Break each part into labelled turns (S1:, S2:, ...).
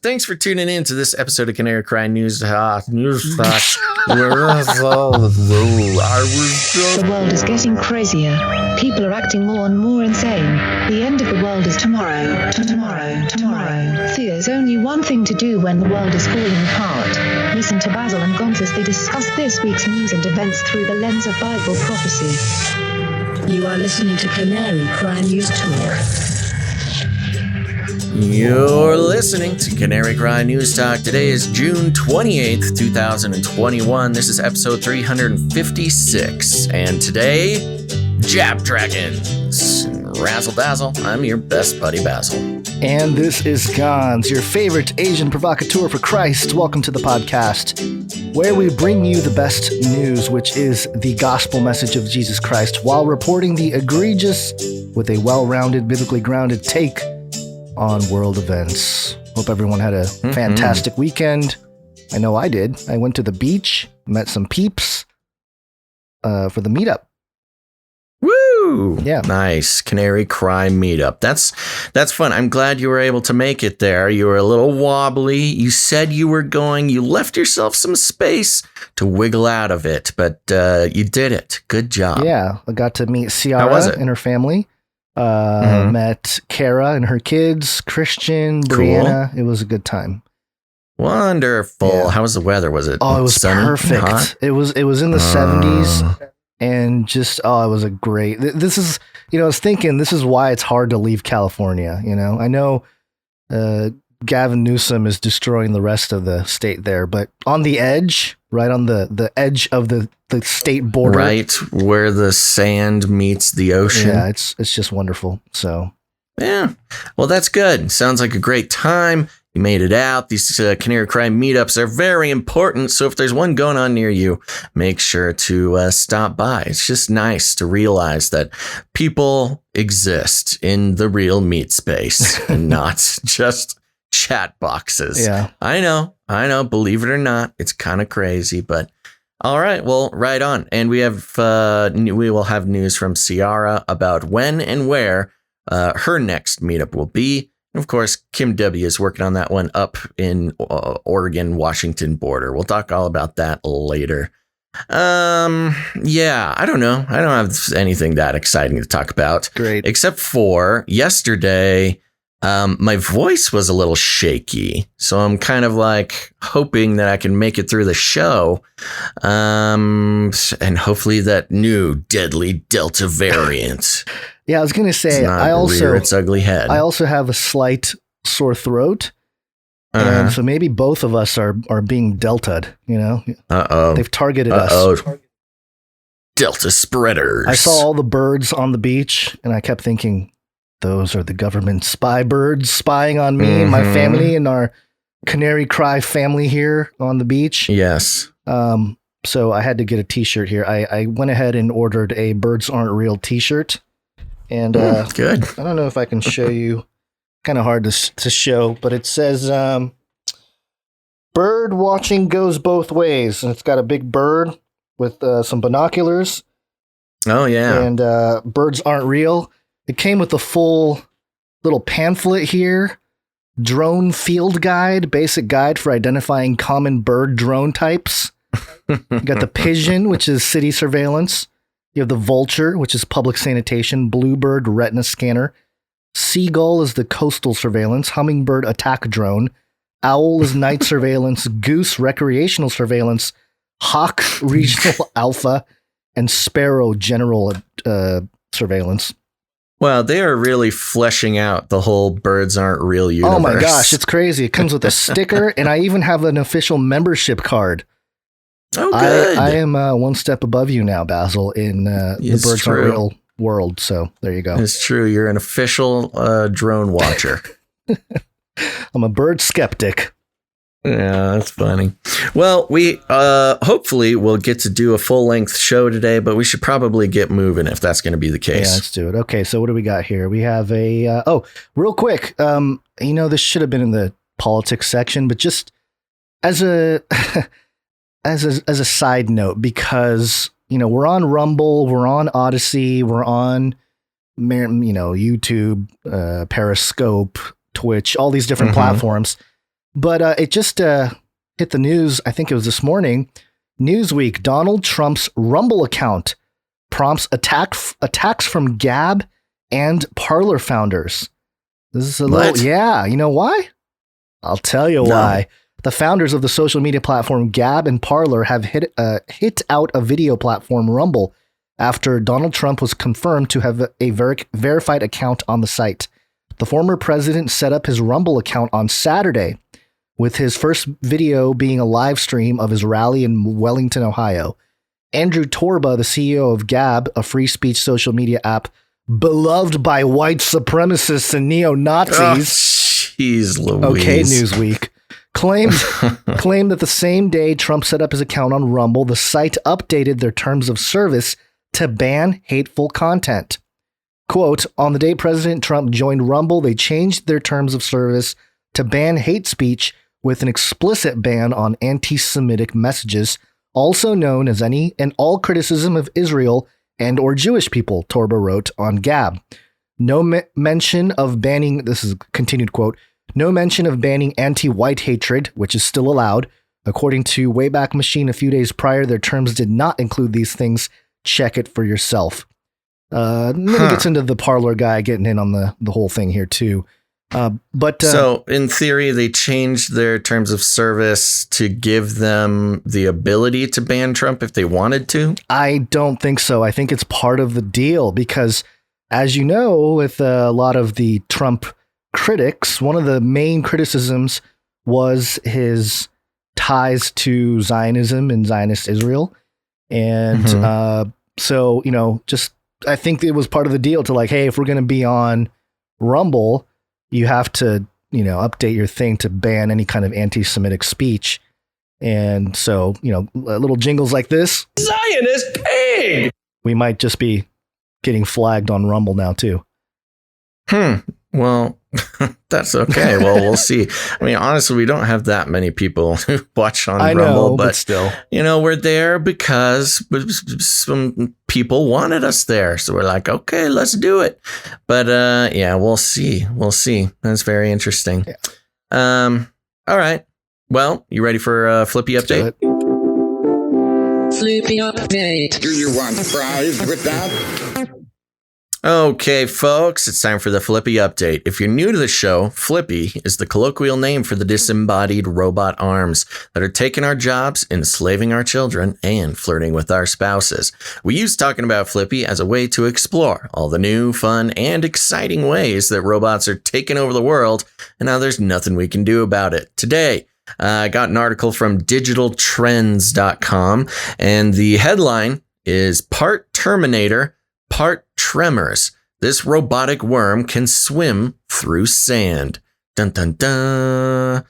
S1: Thanks for tuning in to this episode of Canary Cry News Talk. The
S2: world is getting crazier. People are acting more and more insane. The end of the world is tomorrow. Tomorrow. There's only one thing to do when the world is falling apart. Listen to Basil and Gonz as they discuss this week's news and events through the lens of Bible prophecy. You are listening to Canary Cry News Talk.
S1: You're listening to Canary Cry News Talk. Today is June 28th, 2021. This is episode 356. And today, Jab Dragons. Razzle Dazzle, I'm your best buddy Basil.
S3: And this is Gonz, your favorite Asian provocateur for Christ. Welcome to the podcast, where we bring you the best news, which is the gospel message of Jesus Christ, while reporting the egregious with a well-rounded, biblically grounded take on world events. Hope everyone had a fantastic weekend. I know I did. I went to the beach, met some peeps for the meetup.
S1: Woo!
S3: Yeah.
S1: Nice. Canary Cry meetup. That's fun. I'm glad you were able to make it there. You were a little wobbly. You said you were going. You left yourself some space to wiggle out of it, but you did it. Good job.
S3: Yeah. I got to meet Ciara and her family. Met Kara and her kids, Christian, Brianna. Cool. It was a good time.
S1: Wonderful. Yeah. How was the weather? Was it?
S3: Oh, it was
S1: sunny,
S3: perfect.
S1: Hot?
S3: It was in the 70s, and just it was a great. This is, I was thinking this is why it's hard to leave California. I know Gavin Newsom is destroying the rest of the state there, but on the edge, right on the edge of the state border,
S1: right where the sand meets the ocean.
S3: Yeah, it's just wonderful. So
S1: yeah, well, that's good. Sounds like a great time. You made it out. These Canary Cry meetups are very important. So if there's one going on near you, make sure to stop by. It's just nice to realize that people exist in the real meat space and not just chat boxes.
S3: Yeah,
S1: I know. Believe it or not, it's kind of crazy, but all right. Well, right on. And we will have news from Ciara about when and where her next meetup will be. And of course, Kim W is working on that one up in Oregon-Washington border. We'll talk all about that later. Yeah, I don't know. I don't have anything that exciting to talk about.
S3: Great.
S1: Except for yesterday, my voice was a little shaky, so I'm kind of like hoping that I can make it through the show, and hopefully that new deadly Delta variant.
S3: Yeah, I was gonna say
S1: rear its ugly head.
S3: I also have a slight sore throat, and so maybe both of us are being delta'd. They've targeted us.
S1: Delta spreaders.
S3: I saw all the birds on the beach, and I kept thinking, those are the government spy birds spying on me and my family and our Canary Cry family here on the beach.
S1: Yes.
S3: So I had to get a t-shirt here. I went ahead and ordered a Birds Aren't Real t-shirt. And
S1: good.
S3: I don't know if I can show you. Kind of hard to show, but it says bird watching goes both ways. And it's got a big bird with some binoculars.
S1: Oh, yeah.
S3: And birds aren't real. It came with a full little pamphlet here. Drone field guide, basic guide for identifying common bird drone types. You got the pigeon, which is city surveillance. You have the vulture, which is public sanitation. Bluebird retina scanner. Seagull is the coastal surveillance. Hummingbird attack drone. Owl is night surveillance. Goose recreational surveillance. Hawk regional alpha. And sparrow general surveillance.
S1: Wow, they are really fleshing out the whole Birds Aren't Real universe.
S3: Oh my gosh, it's crazy. It comes with a sticker, and I even have an official membership card.
S1: Oh, good.
S3: I am one step above you now, Basil, in the Birds Aren't Real world. So there you go.
S1: It's true. You're an official drone watcher.
S3: I'm a bird skeptic.
S1: Yeah, that's funny. Well, we hopefully will get to do a full-length show today, but we should probably get moving if that's going to be the case.
S3: Yeah, let's do it. Okay, so what do we got here? We have a real quick. This should have been in the politics section, but just as a as a side note, because we're on Rumble, we're on Odyssey, we're on YouTube, Periscope, Twitch, all these different platforms. But it just hit the news. I think it was this morning. Newsweek, Donald Trump's Rumble account prompts attacks from Gab and Parler founders. This is a little, yeah. You know why? I'll tell you why. The founders of the social media platform Gab and Parler have hit out a video platform, Rumble, after Donald Trump was confirmed to have a verified account on the site. The former president set up his Rumble account on Saturday, with his first video being a live stream of his rally in Wellington, Ohio. Andrew Torba, the CEO of Gab, a free speech social media app beloved by white supremacists and neo-Nazis.
S1: Jeez Louise.
S3: Okay, Newsweek. Claimed that the same day Trump set up his account on Rumble, the site updated their terms of service to ban hateful content. Quote, on the day President Trump joined Rumble, they changed their terms of service to ban hate speech with an explicit ban on anti-Semitic messages, also known as any and all criticism of Israel and or Jewish people, Torba wrote on Gab. No mention of banning, this is a continued quote, no mention of banning anti-white hatred, which is still allowed. According to Wayback Machine a few days prior, their terms did not include these things. Check it for yourself. Then it gets into the Parler guy getting in on the whole thing here too. So
S1: in theory, they changed their terms of service to give them the ability to ban Trump if they wanted to.
S3: I don't think so. I think it's part of the deal because, as you know, with a lot of the Trump critics, one of the main criticisms was his ties to Zionism and Zionist Israel. And so, you know, just I think it was part of the deal to like, hey, if we're going to be on Rumble, you have to, you know, update your thing to ban any kind of anti-Semitic speech. And so, you know, little jingles like this.
S4: Zionist pig!
S3: We might just be getting flagged on Rumble now, too.
S1: Well, that's okay. Well, we'll see. I mean, honestly, we don't have that many people who watch on Rumble, but
S3: still,
S1: you know, we're there because some people wanted us there. So we're like, okay, let's do it. But yeah, we'll see. We'll see. That's very interesting. Yeah. All right. Well, you ready for a Flippy update?
S4: Flippy update.
S5: Do you want fries with that?
S1: Okay, folks, it's time for the Flippy update. If you're new to the show, Flippy is the colloquial name for the disembodied robot arms that are taking our jobs, enslaving our children, and flirting with our spouses. We use talking about Flippy as a way to explore all the new, fun, and exciting ways that robots are taking over the world, and now there's nothing we can do about it. Today, I got an article from digitaltrends.com, and the headline is Part Terminator, Part Tremors. This robotic worm can swim through sand. Dun dun dun.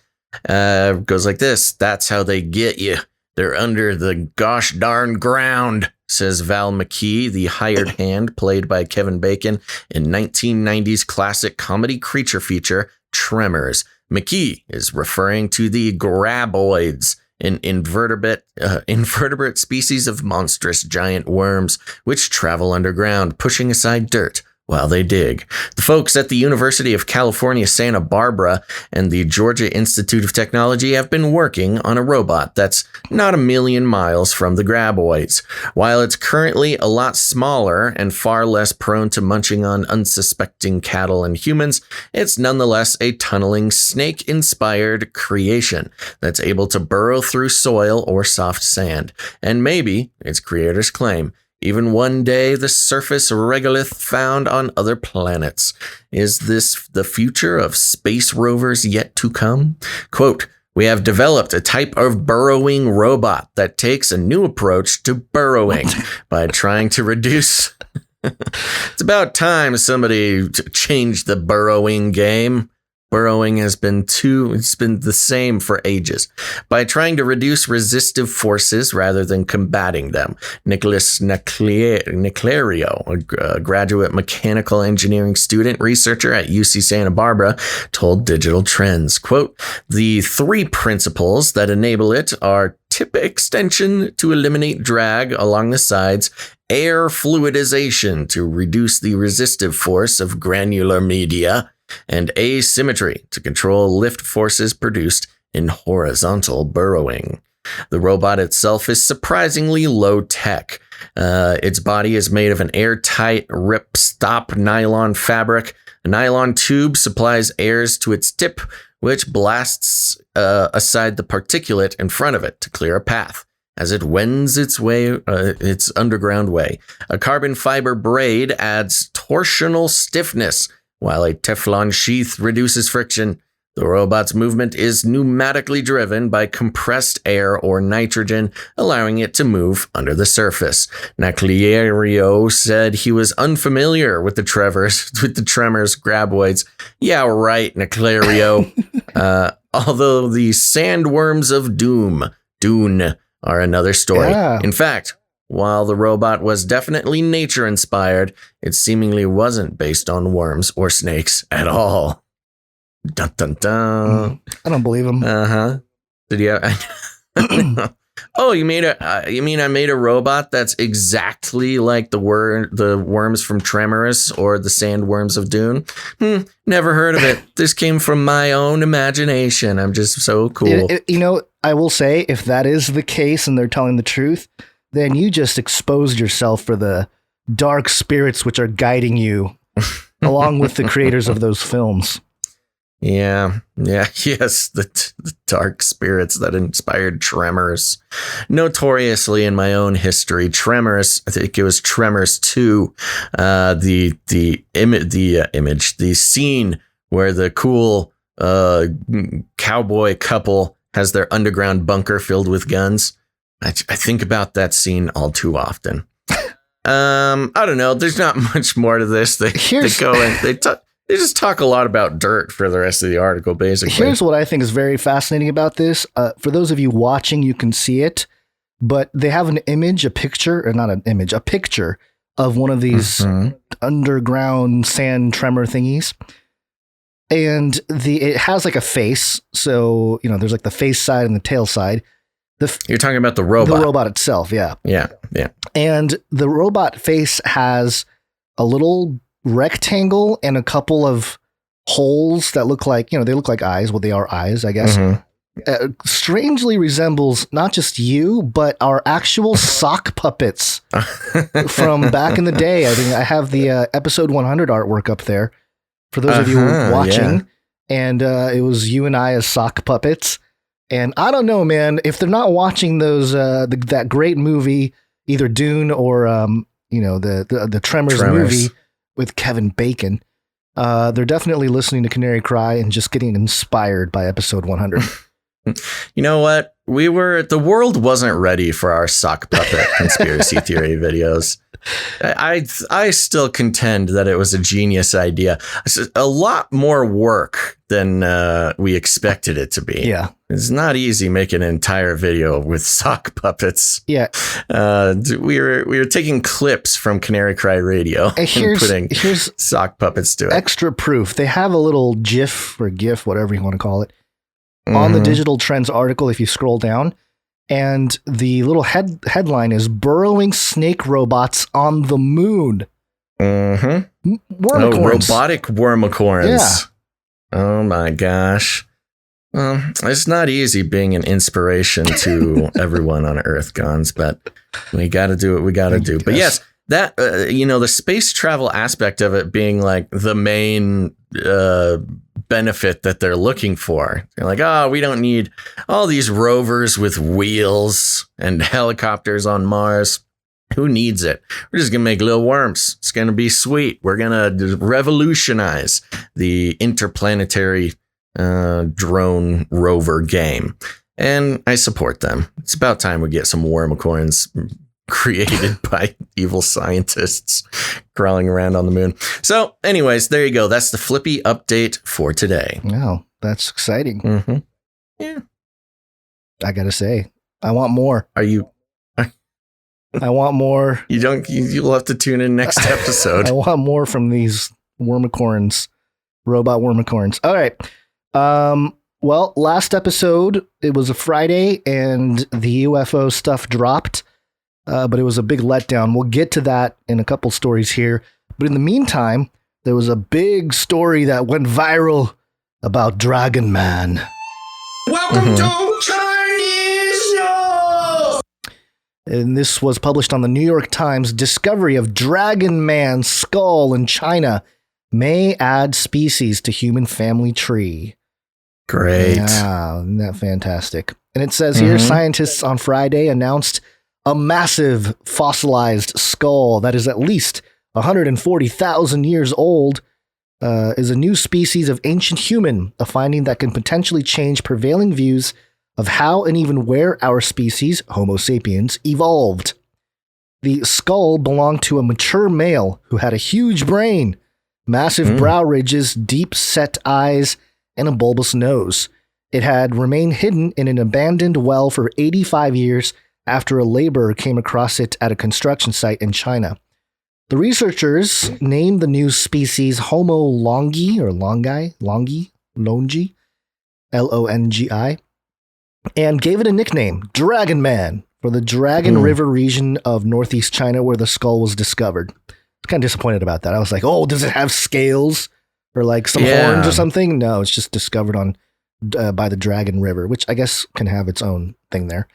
S1: Goes like this. That's how they get you. They're under the gosh darn ground, says Val McKee, the hired hand played by Kevin Bacon in 1990s classic comedy creature feature Tremors. McKee is referring to the graboids, an invertebrate species of monstrous giant worms which travel underground, pushing aside dirt while they dig. The folks at the University of California, Santa Barbara and the Georgia Institute of Technology have been working on a robot that's not a million miles from the graboids. While it's currently a lot smaller and far less prone to munching on unsuspecting cattle and humans, it's nonetheless a tunneling snake-inspired creation that's able to burrow through soil or soft sand. And maybe, its creators claim, even one day the surface regolith found on other planets. Is this the future of space rovers yet to come? Quote, we have developed a type of burrowing robot that takes a new approach to burrowing by trying to reduce... It's about time somebody changed the burrowing game. Burrowing has been it's been the same for ages. By trying to reduce resistive forces rather than combating them, Nicholas Niclerio, a graduate mechanical engineering student researcher at UC Santa Barbara, told Digital Trends, quote, the three principles that enable it are tip extension to eliminate drag along the sides, air fluidization to reduce the resistive force of granular media, and asymmetry to control lift forces produced in horizontal burrowing. The robot itself is surprisingly low tech. Its body is made of an airtight ripstop nylon fabric. A nylon tube supplies airs to its tip, which blasts aside the particulate in front of it to clear a path as it wends its underground way. A carbon fiber braid adds torsional stiffness, while a Teflon sheath reduces friction. The robot's movement is pneumatically driven by compressed air or nitrogen, allowing it to move under the surface. Naclerio said he was unfamiliar with the Tremors graboids. Yeah, right, Naclerio. Although the sandworms of Dune, are another story.
S3: Yeah.
S1: In fact, while the robot was definitely nature-inspired, it seemingly wasn't based on worms or snakes at all. Dun dun dun.
S3: I don't believe him.
S1: Did you? Oh, you mean I made a robot that's exactly like the worms from Tremors or the sandworms of Dune? Never heard of it. This came from my own imagination. I'm just so cool.
S3: I will say, if that is the case and they're telling the truth, then you just exposed yourself for the dark spirits which are guiding you, along with the creators of those films.
S1: Yeah, yes, the dark spirits that inspired Tremors. Notoriously, in my own history, Tremors, I think it was Tremors 2, the scene where the cool cowboy couple has their underground bunker filled with guns. I think about that scene all too often. I don't know. There's not much more to this. They just talk a lot about dirt for the rest of the article, basically.
S3: Here's what I think is very fascinating about this. For those of you watching, you can see it, but they have an image, a picture of one of these underground sand tremor thingies. And it has like a face. So, there's like the face side and the tail side.
S1: You're talking about the robot.
S3: The robot itself, yeah.
S1: Yeah.
S3: And the robot face has a little rectangle and a couple of holes that look like, they look like eyes. Well, they are eyes, I guess. Strangely resembles not just you, but our actual sock puppets from back in the day. I think I have the episode 100 artwork up there for those of you watching. Yeah. And it was you and I as sock puppets. And I don't know, man, if they're not watching those, that great movie, either Dune or, the Tremors movie with Kevin Bacon, they're definitely listening to Canary Cry and just getting inspired by episode 100.
S1: You know what? The world wasn't ready for our sock puppet conspiracy theory videos. I still contend that it was a genius idea. A lot more work than we expected it to be.
S3: Yeah.
S1: It's not easy making an entire video with sock puppets.
S3: Yeah.
S1: We were taking clips from Canary Cry Radio and putting sock puppets to it.
S3: Extra proof. They have a little GIF or GIF, whatever you want to call it, on the Digital Trends article if you scroll down. And the little headline is Burrowing Snake Robots on the Moon. Wormicorns.
S1: Robotic wormicorns.
S3: Yeah.
S1: Oh my gosh. It's not easy being an inspiration to everyone on Earth, Gons, but we got to do what we got to do. But yes, that, the space travel aspect of it being like the main benefit that they're looking for. They're like, we don't need all these rovers with wheels and helicopters on Mars. Who needs it? We're just going to make little worms. It's going to be sweet. We're going to revolutionize the interplanetary drone rover game. And I support them. It's about time we get some wormicorns created by evil scientists crawling around on the moon. So anyways, there you go. That's the Flippy update for today.
S3: Wow, that's exciting.
S1: Mm-hmm. Yeah.
S3: I got to say, I want more.
S1: I
S3: want more.
S1: You'll have to tune in next episode.
S3: I want more from these wormicorns, robot wormicorns. All right. Well, last episode, it was a Friday and the UFO stuff dropped. But it was a big letdown. We'll get to that in a couple stories here. But in the meantime, there was a big story that went viral about Dragon Man.
S4: Welcome to Chinese News!
S3: And this was published on the New York Times. Discovery of Dragon Man skull in China may add species to human family tree.
S1: Great.
S3: Yeah, isn't that fantastic? And it says here, scientists on Friday announced a massive fossilized skull that is at least 140,000 years old is a new species of ancient human, a finding that can potentially change prevailing views of how and even where our species, Homo sapiens, evolved. The skull belonged to a mature male who had a huge brain, massive brow ridges, deep-set eyes, and a bulbous nose. It had remained hidden in an abandoned well for 85 years after a laborer came across it at a construction site in China. The researchers named the new species Homo longi, or longi, Longi, and gave it a nickname, Dragon Man, for the Dragon River region of northeast China where the skull was discovered. I was kind of disappointed about that. I was like, oh, does it have scales or like some horns or something? No, it's just discovered by the Dragon River, which I guess can have its own thing there.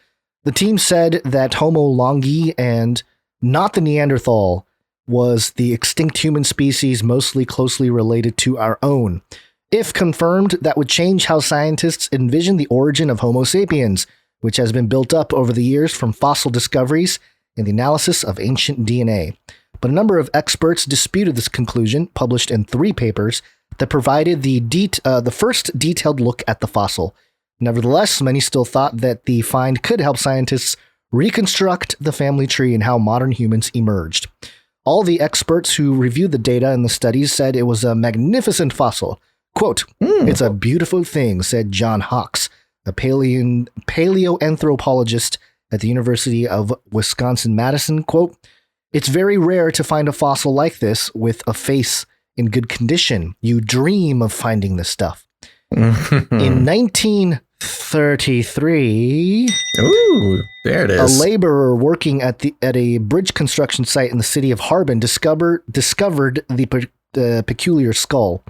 S3: The team said that Homo longi and not the Neanderthal was the extinct human species mostly closely related to our own. If confirmed, that would change how scientists envision the origin of Homo sapiens, which has been built up over the years from fossil discoveries and the analysis of ancient DNA. But a number of experts disputed this conclusion, published in 3 papers that provided the first detailed look at the fossil. Nevertheless, many still thought that the find could help scientists reconstruct the family tree and how modern humans emerged. All the experts who reviewed the data and the studies said it was a magnificent fossil. Quote, "It's a beautiful thing," said John Hawks, a paleoanthropologist at the University of Wisconsin-Madison. Quote, "It's very rare to find a fossil like this with a face in good condition. You dream of finding this stuff." In 1933,
S1: there it
S3: a
S1: is.
S3: laborer working at a bridge construction site in the city of Harbin discovered the peculiar skull.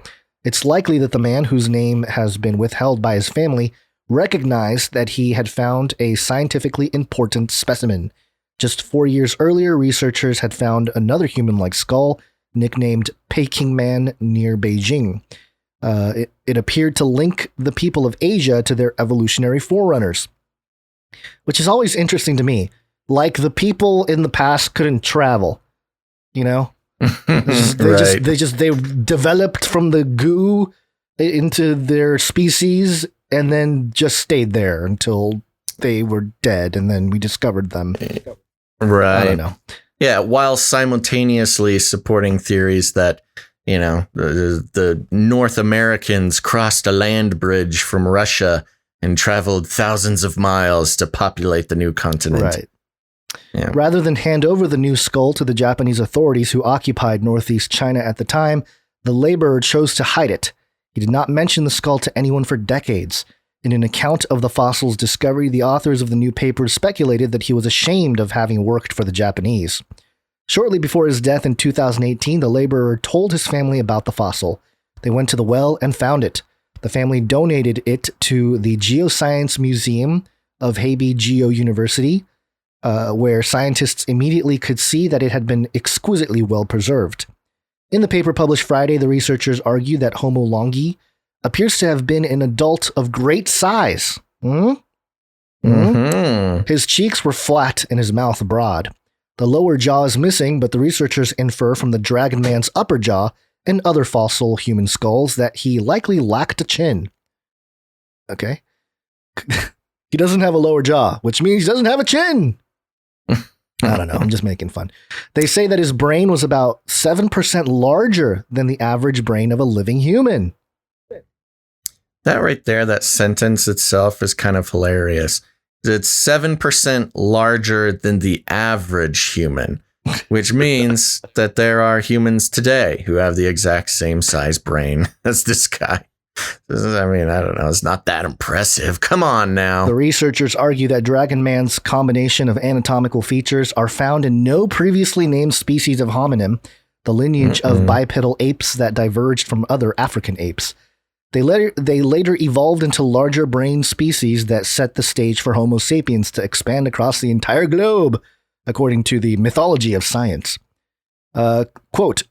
S3: It's likely that the man, whose name has been withheld by his family, recognized that he had found a scientifically important specimen. Just 4 years earlier, researchers had found another human-like skull, nicknamed Peking Man, near Beijing. It appeared to link the people of Asia to their evolutionary forerunners, which is always interesting to me. Like the people in the past couldn't travel, you know? They developed from the goo into their species and then just stayed there until they were dead, and then we discovered them.
S1: Right.
S3: I don't know.
S1: Yeah, while simultaneously supporting theories that, you know, the North Americans crossed a land bridge from Russia and traveled thousands of miles to populate the new continent.
S3: Right.
S1: Yeah.
S3: Rather than hand over the new skull to the Japanese authorities who occupied northeast China at the time, the laborer chose to hide it. He did not mention the skull to anyone for decades. In an account of the fossil's discovery, the authors of the new paper speculated that he was ashamed of having worked for the Japanese. Shortly before his death in 2018, the laborer told his family about the fossil. They went to the well and found it. The family donated it to the Geoscience Museum of Hebei Geo University, where scientists immediately could see that it had been exquisitely well preserved. In the paper published Friday, the researchers argue that Homo longi appears to have been an adult of great size. His cheeks were flat and his mouth broad. The lower jaw is missing, but the researchers infer from the Dragon Man's upper jaw and other fossil human skulls that he likely lacked a chin. Okay. He doesn't have a lower jaw, which means he doesn't have a chin. I don't know. I'm just making fun. They say that his brain was about 7% larger than the average brain of a living human.
S1: That right there, that sentence itself is kind of hilarious. It's 7% larger than the average human, which means that there are humans today who have the exact same size brain as this guy. I mean, I don't know. It's not that impressive. Come on now.
S3: The researchers argue that Dragon Man's combination of anatomical features are found in no previously named species of hominin, the lineage of bipedal apes that diverged from other African apes. They later evolved into larger brain species that set the stage for Homo sapiens to expand across the entire globe, according to the mythology of science. Quote,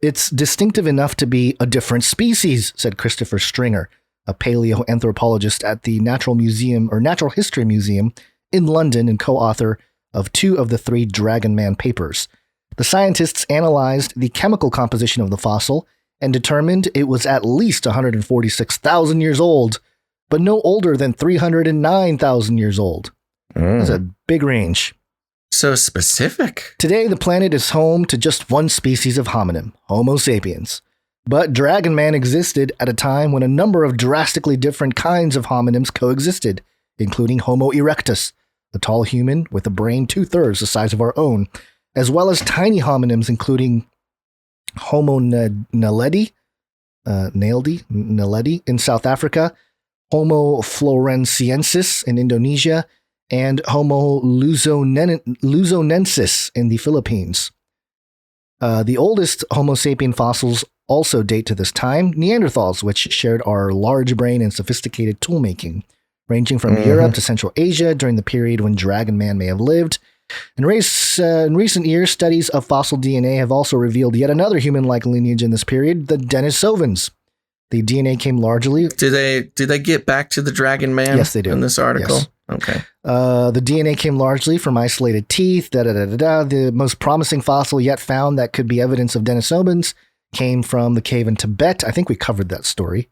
S3: "It's distinctive enough to be a different species," said Christopher Stringer, a paleoanthropologist at the Natural History Museum in London and co-author of 2 of the 3 Dragon Man papers. The scientists analyzed the chemical composition of the fossil and determined it was at least 146,000 years old, but no older than 309,000 years old. That's a big range.
S1: So specific.
S3: Today, the planet is home to just one species of hominin, Homo sapiens. But Dragon Man existed at a time when a number of drastically different kinds of hominins coexisted, including Homo erectus, a tall human with a brain 2/3 the size of our own, as well as tiny hominins, including Homo naledi in South Africa, Homo floresiensis in Indonesia, and Homo luzonensis in the Philippines. The oldest Homo sapien fossils also date to this time, Neanderthals, which shared our large brain and sophisticated tool-making, ranging from Europe to Central Asia during the period when Dragon Man may have lived. In recent years, studies of fossil DNA have also revealed yet another human-like lineage in this period, the Denisovans. The DNA came largely...
S1: Do they get back to the Dragon Man?
S3: Yes, they do.
S1: In this article?
S3: Yes.
S1: Okay.
S3: The DNA came largely from isolated teeth. The most promising fossil yet found that could be evidence of Denisovans came from the cave in Tibet. I think we covered that story.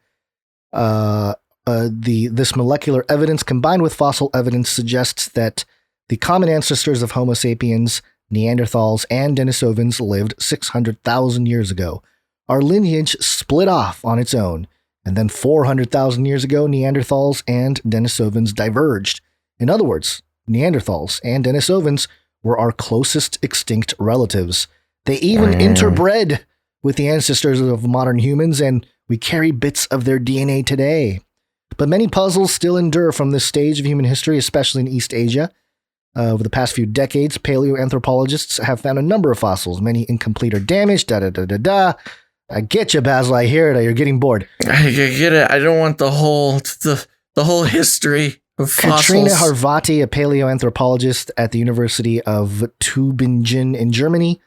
S3: This molecular evidence combined with fossil evidence suggests that the common ancestors of Homo sapiens, Neanderthals, and Denisovans lived 600,000 years ago. Our lineage split off on its own, and then 400,000 years ago, Neanderthals and Denisovans diverged. In other words, Neanderthals and Denisovans were our closest extinct relatives. They even interbred with the ancestors of modern humans, and we carry bits of their DNA today. But many puzzles still endure from this stage of human history, especially in East Asia. Over the past few decades, paleoanthropologists have found a number of fossils, many incomplete or damaged, I get you, Basil. I hear it. You're getting bored.
S1: I get it. I don't want the whole history of fossils.
S3: Katrina Harvati, a paleoanthropologist at the University of Tübingen in Germany,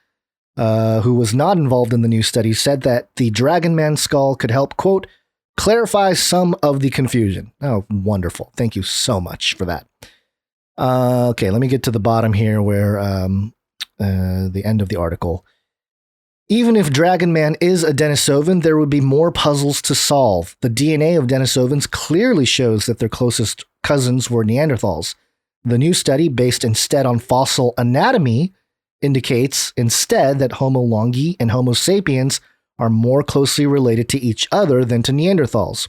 S3: who was not involved in the new study, said that the Dragon Man skull could help, quote, clarify some of the confusion. Oh, wonderful. Thank you so much for that. Okay, let me get to the bottom here where the end of the article. Even if Dragon Man is a Denisovan, there would be more puzzles to solve. The DNA of Denisovans clearly shows that their closest cousins were Neanderthals. The new study, based instead on fossil anatomy, indicates instead that Homo longi and Homo sapiens are more closely related to each other than to Neanderthals.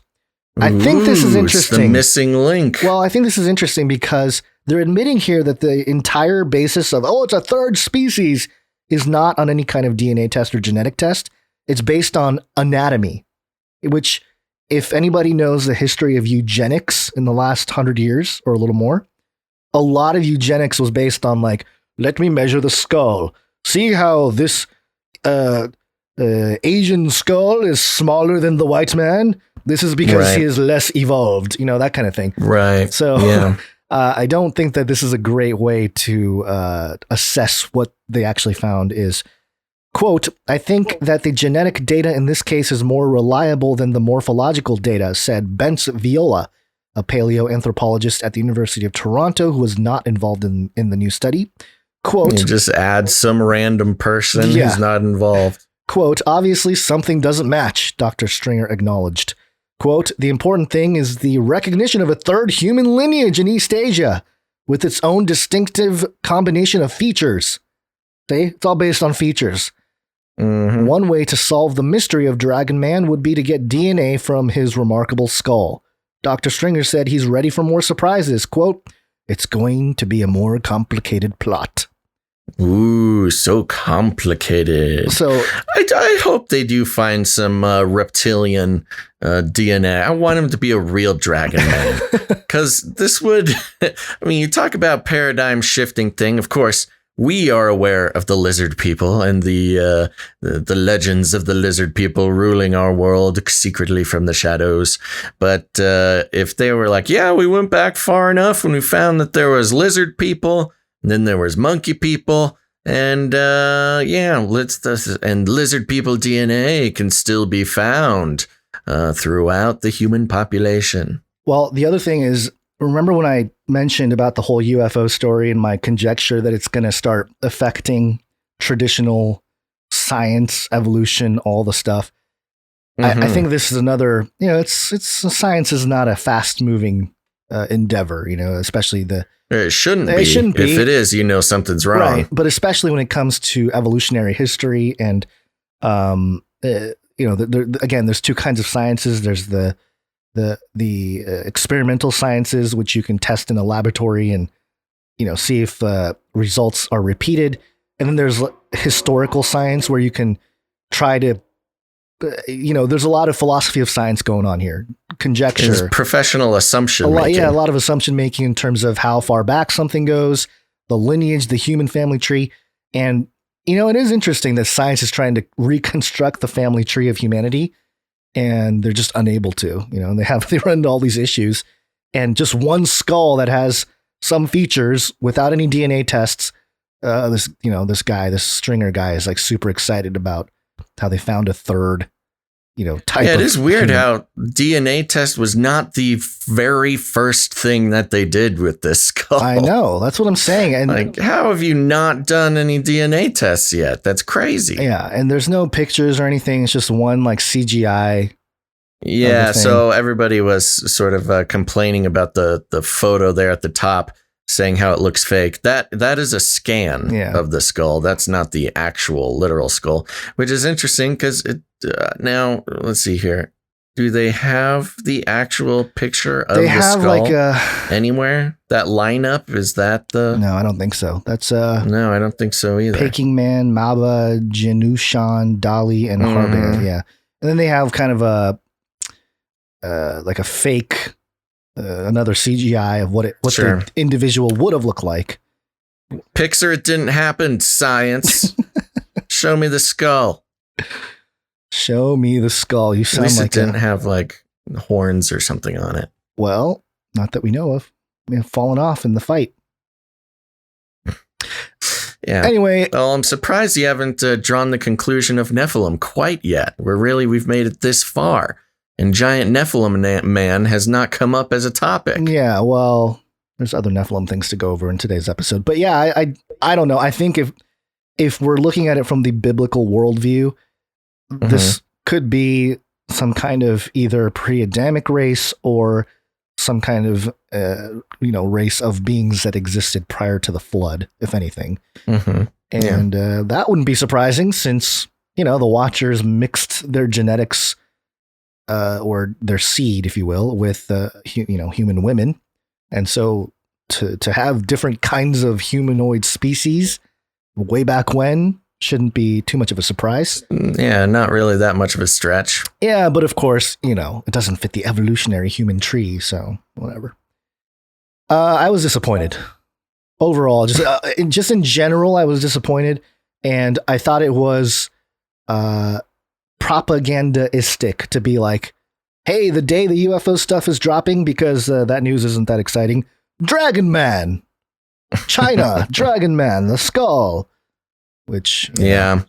S3: I think this is interesting.
S1: It's the missing link.
S3: Well, I think this is interesting because they're admitting here that the entire basis of, it's a third species, is not on any kind of DNA test or genetic test. It's based on anatomy, which, if anybody knows the history of eugenics in the last 100 years or a little more, a lot of eugenics was based on, like, let me measure the skull. See how this Asian skull is smaller than the white man? This is because he is less evolved, that kind of thing.
S1: Right.
S3: So
S1: yeah.
S3: I don't think that this is a great way to assess what they actually found is. Quote, I think that the genetic data in this case is more reliable than the morphological data, said Bence Viola, a paleoanthropologist at the University of Toronto who was not involved in the new study. Quote,
S1: you just add some random person who's not involved.
S3: Quote, obviously something doesn't match, Dr. Stringer acknowledged. Quote, the important thing is the recognition of a third human lineage in East Asia with its own distinctive combination of features. See, it's all based on features. Mm-hmm. One way to solve the mystery of Dragon Man would be to get DNA from his remarkable skull. Dr. Stringer said he's ready for more surprises. Quote, it's going to be a more complicated plot.
S1: Ooh, so complicated.
S3: So
S1: I hope they do find some reptilian DNA. I want him to be a real Dragon Man. Because this would, you talk about paradigm shifting thing. Of course, we are aware of the lizard people and the legends of the lizard people ruling our world secretly from the shadows. But if they were like, yeah, we went back far enough and we found that there was lizard people, and then there was monkey people, and and lizard people DNA can still be found throughout the human population.
S3: Well, the other thing is, remember when I mentioned about the whole UFO story and my conjecture that it's going to start affecting traditional science, evolution, all the stuff? I think this is another, science is not a fast moving endeavor, especially
S1: it shouldn't be. If it is, something's wrong.
S3: Right. But especially when it comes to evolutionary history and, again, there's two kinds of sciences. There's the experimental sciences, which you can test in a laboratory and, see if results are repeated. And then there's historical science where you can try to, there's a lot of philosophy of science going on here. Conjecture.
S1: It's professional assumption making.
S3: A lot of assumption making in terms of how far back something goes, the lineage, the human family tree. And, it is interesting that science is trying to reconstruct the family tree of humanity, and they're just unable to, and they run into all these issues, and just one skull that has some features without any DNA tests. This Stringer guy is like super excited about how they found a third, type.
S1: Yeah, it is weird
S3: human.
S1: how DNA test was not the very first thing that they did with this skull.
S3: I know, that's what I'm saying. And
S1: how have you not done any DNA tests yet? That's crazy.
S3: Yeah, and there's no pictures or anything. It's just one like CGI.
S1: Yeah, so everybody was sort of complaining about the photo there at the top, saying how it looks fake. That is a scan of the skull. That's not the actual literal skull, which is interesting because now let's see here. Do they have the actual picture of the skull anywhere? That lineup, is that the...
S3: No, I don't think so. That's
S1: no, I don't think so either.
S3: Peking Man, Maba, Janushan, Dali, and Harbinger. Yeah, and then they have kind of a fake. Another CGI of what the individual would have looked like.
S1: Pixar, it didn't happen. Science. Show me the skull.
S3: Show me the skull. You sound like
S1: it didn't have like horns or something on it.
S3: Well, not that we know of. May have fallen off in the fight.
S1: Yeah.
S3: Anyway,
S1: well, I'm surprised you haven't drawn the conclusion of Nephilim quite yet. We've made it this far. And giant Nephilim man has not come up as a topic. Yeah,
S3: well, there's other Nephilim things to go over in today's episode. But yeah, I don't know. I think if we're looking at it from the biblical worldview, this could be some kind of either pre-Adamic race or some kind of race of beings that existed prior to the flood, if anything. And that wouldn't be surprising since the Watchers mixed their genetics. Or their seed, if you will, with human women, and so to have different kinds of humanoid species way back when shouldn't be too much of a surprise.
S1: Yeah, not really that much of a stretch.
S3: Yeah, but of course, it doesn't fit the evolutionary human tree, so whatever. I was disappointed overall. Just in general, I was disappointed, and I thought it was propagandaistic to be like, hey, the day the UFO stuff is dropping, because that news isn't that exciting. Dragon Man, China, Dragon Man, the skull. Which
S1: yeah,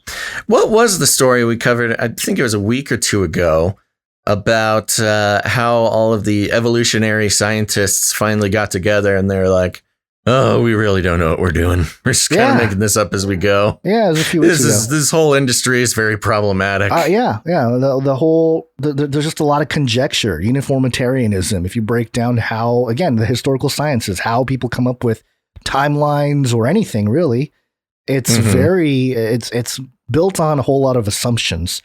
S1: what was the story we covered? I think it was a week or two ago about how all of the evolutionary scientists finally got together and they're like, oh, we really don't know what we're doing. We're just kind of making this up as we go.
S3: Yeah, it was a few weeks ago.
S1: This whole industry is very problematic.
S3: The whole there's just a lot of conjecture, uniformitarianism. If you break down how, again, the historical sciences, how people come up with timelines or anything really, it's it's built on a whole lot of assumptions,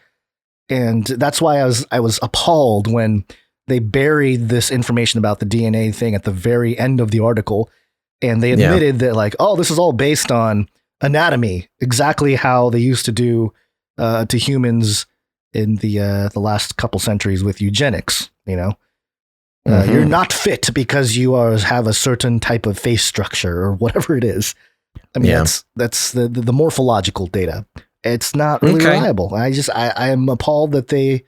S3: and that's why I was appalled when they buried this information about the DNA thing at the very end of the article. And they admitted that this is all based on anatomy, exactly how they used to do to humans in the last couple centuries with eugenics. You're not fit because you have a certain type of face structure or whatever it is. I mean,
S1: Yeah.
S3: that's the morphological data. It's not really
S1: Okay.
S3: reliable. I am appalled that they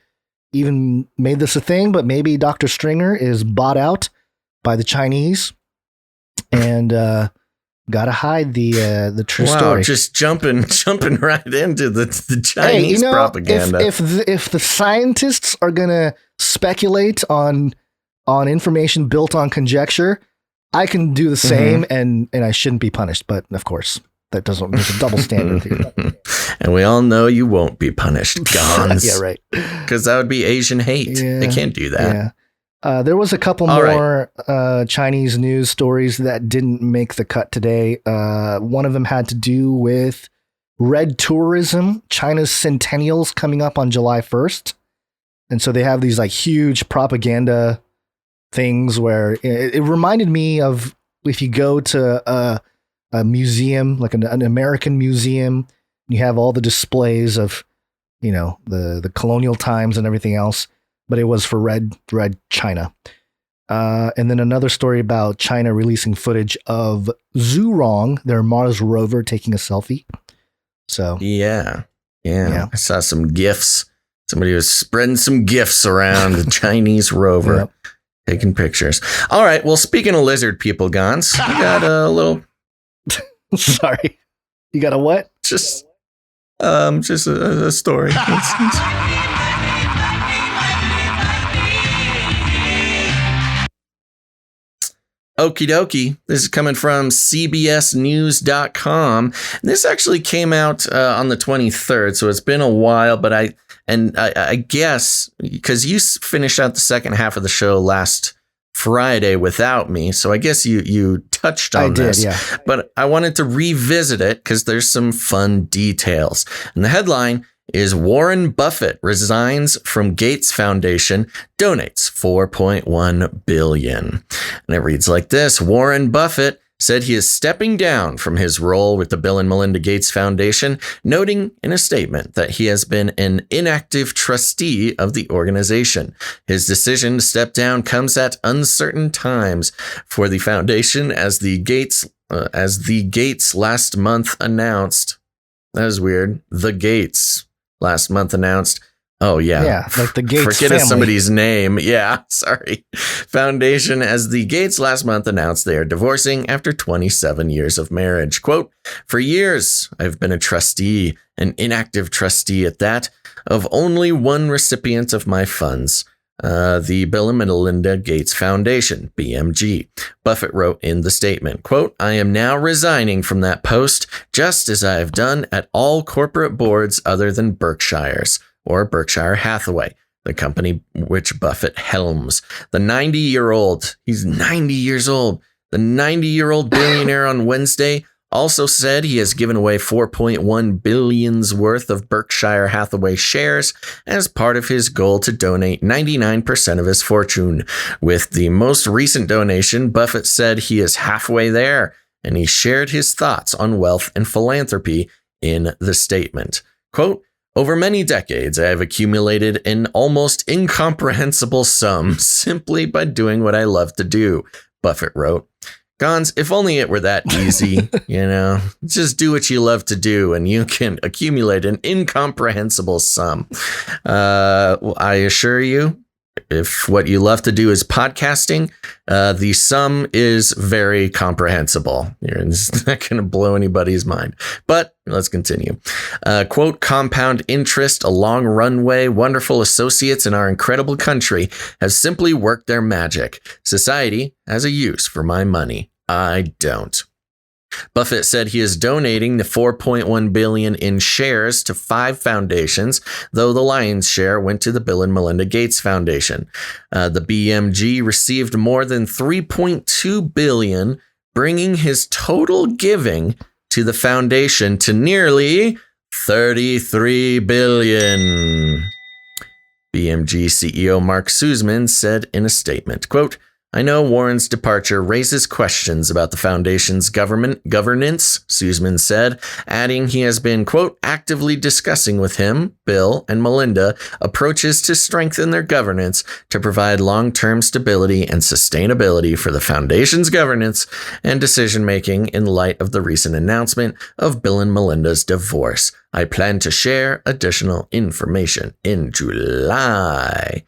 S3: even made this a thing, but maybe Dr. Stringer is bought out by the Chinese and gotta hide the true
S1: Wow,
S3: story.
S1: just jumping right into the Chinese
S3: Hey, you know,
S1: propaganda.
S3: if the scientists are gonna speculate on information built on conjecture, I can do the same, and I shouldn't be punished. But of course, that doesn't. There's a double standard here.
S1: And we all know you won't be punished, Gons.
S3: Yeah, right.
S1: Because that would be Asian hate.
S3: Yeah,
S1: They can't do that.
S3: Yeah. There was a couple
S1: All
S3: more Chinese news stories that didn't make the cut today. One of them had to do with red tourism. China's centennials coming up on July 1st. And so they have these like huge propaganda things where it reminded me of if you go to a museum, like an American museum, you have all the displays of, you know, the colonial times and everything else, but it was for red China. And then another story about China releasing footage of Zhurong, their Mars rover, taking a selfie. So
S1: Yeah. I saw some GIFs. Somebody was spreading some GIFs around the Chinese rover,
S3: Yep.
S1: taking pictures. All right. Well, speaking of lizard people, Gons, I got a little,
S3: Sorry, you got a what?
S1: just a story. Okie dokie. This is coming from CBSNews.com. This actually came out on the 23rd, so it's been a while, but I guess because you finished out the second half of the show last Friday without me, so I guess you touched on this.
S3: Yeah.
S1: But I wanted to revisit it because there's some fun details. And the headline is Warren Buffett resigns from Gates Foundation, donates $4.1 billion. And it reads like this. Warren Buffett said he is stepping down from his role with the Bill and Melinda Gates Foundation, noting in a statement that he has been an inactive trustee of the organization. His decision to step down comes at uncertain times for the foundation as the Gates last month announced. That is weird. The Gates last month announced. Oh, yeah.
S3: Yeah, like the Gates
S1: Forget
S3: family.
S1: somebody's name. Yeah, sorry. Foundation, as the Gates last month announced they are divorcing after 27 years of marriage. Quote, for years, I've been a trustee, an inactive trustee at that, of only one recipient of my funds, the Bill and Melinda Gates Foundation, BMG. Buffett wrote in the statement, quote, I am now resigning from that post, just as I have done at all corporate boards other than Berkshire's, or Berkshire Hathaway, the company which Buffett helms. The 90-year-old, he's 90 years old, the 90-year-old billionaire on Wednesday also said he has given away $4.1 billion's worth of Berkshire Hathaway shares as part of his goal to donate 99% of his fortune. With the most recent donation, Buffett said he is halfway there, and he shared his thoughts on wealth and philanthropy in the statement. Quote, over many decades, I have accumulated an almost incomprehensible sum simply by doing what I love to do, Buffett wrote. Gons, if only it were that easy, you know, just do what you love to do and you can accumulate an incomprehensible sum. I assure you, if what you love to do is podcasting, the sum is very comprehensible. It's not going to blow anybody's mind. But let's continue. Quote, compound interest, a long runway, wonderful associates in our incredible country have simply worked their magic. Society has a use for my money. I don't. Buffett said he is donating the $4.1 billion in shares to 5 foundations, though the lion's share went to the Bill and Melinda Gates Foundation. The BMG received more than $3.2 billion, bringing his total giving to the foundation to nearly $33 billion. BMG CEO Mark Sussman said in a statement, quote, I know Warren's departure raises questions about the foundation's governance, Sussman said, adding he has been, quote, actively discussing with him, Bill, and Melinda approaches to strengthen their governance to provide long-term stability and sustainability for the foundation's governance and decision-making in light of the recent announcement of Bill and Melinda's divorce. I plan to share additional information in July.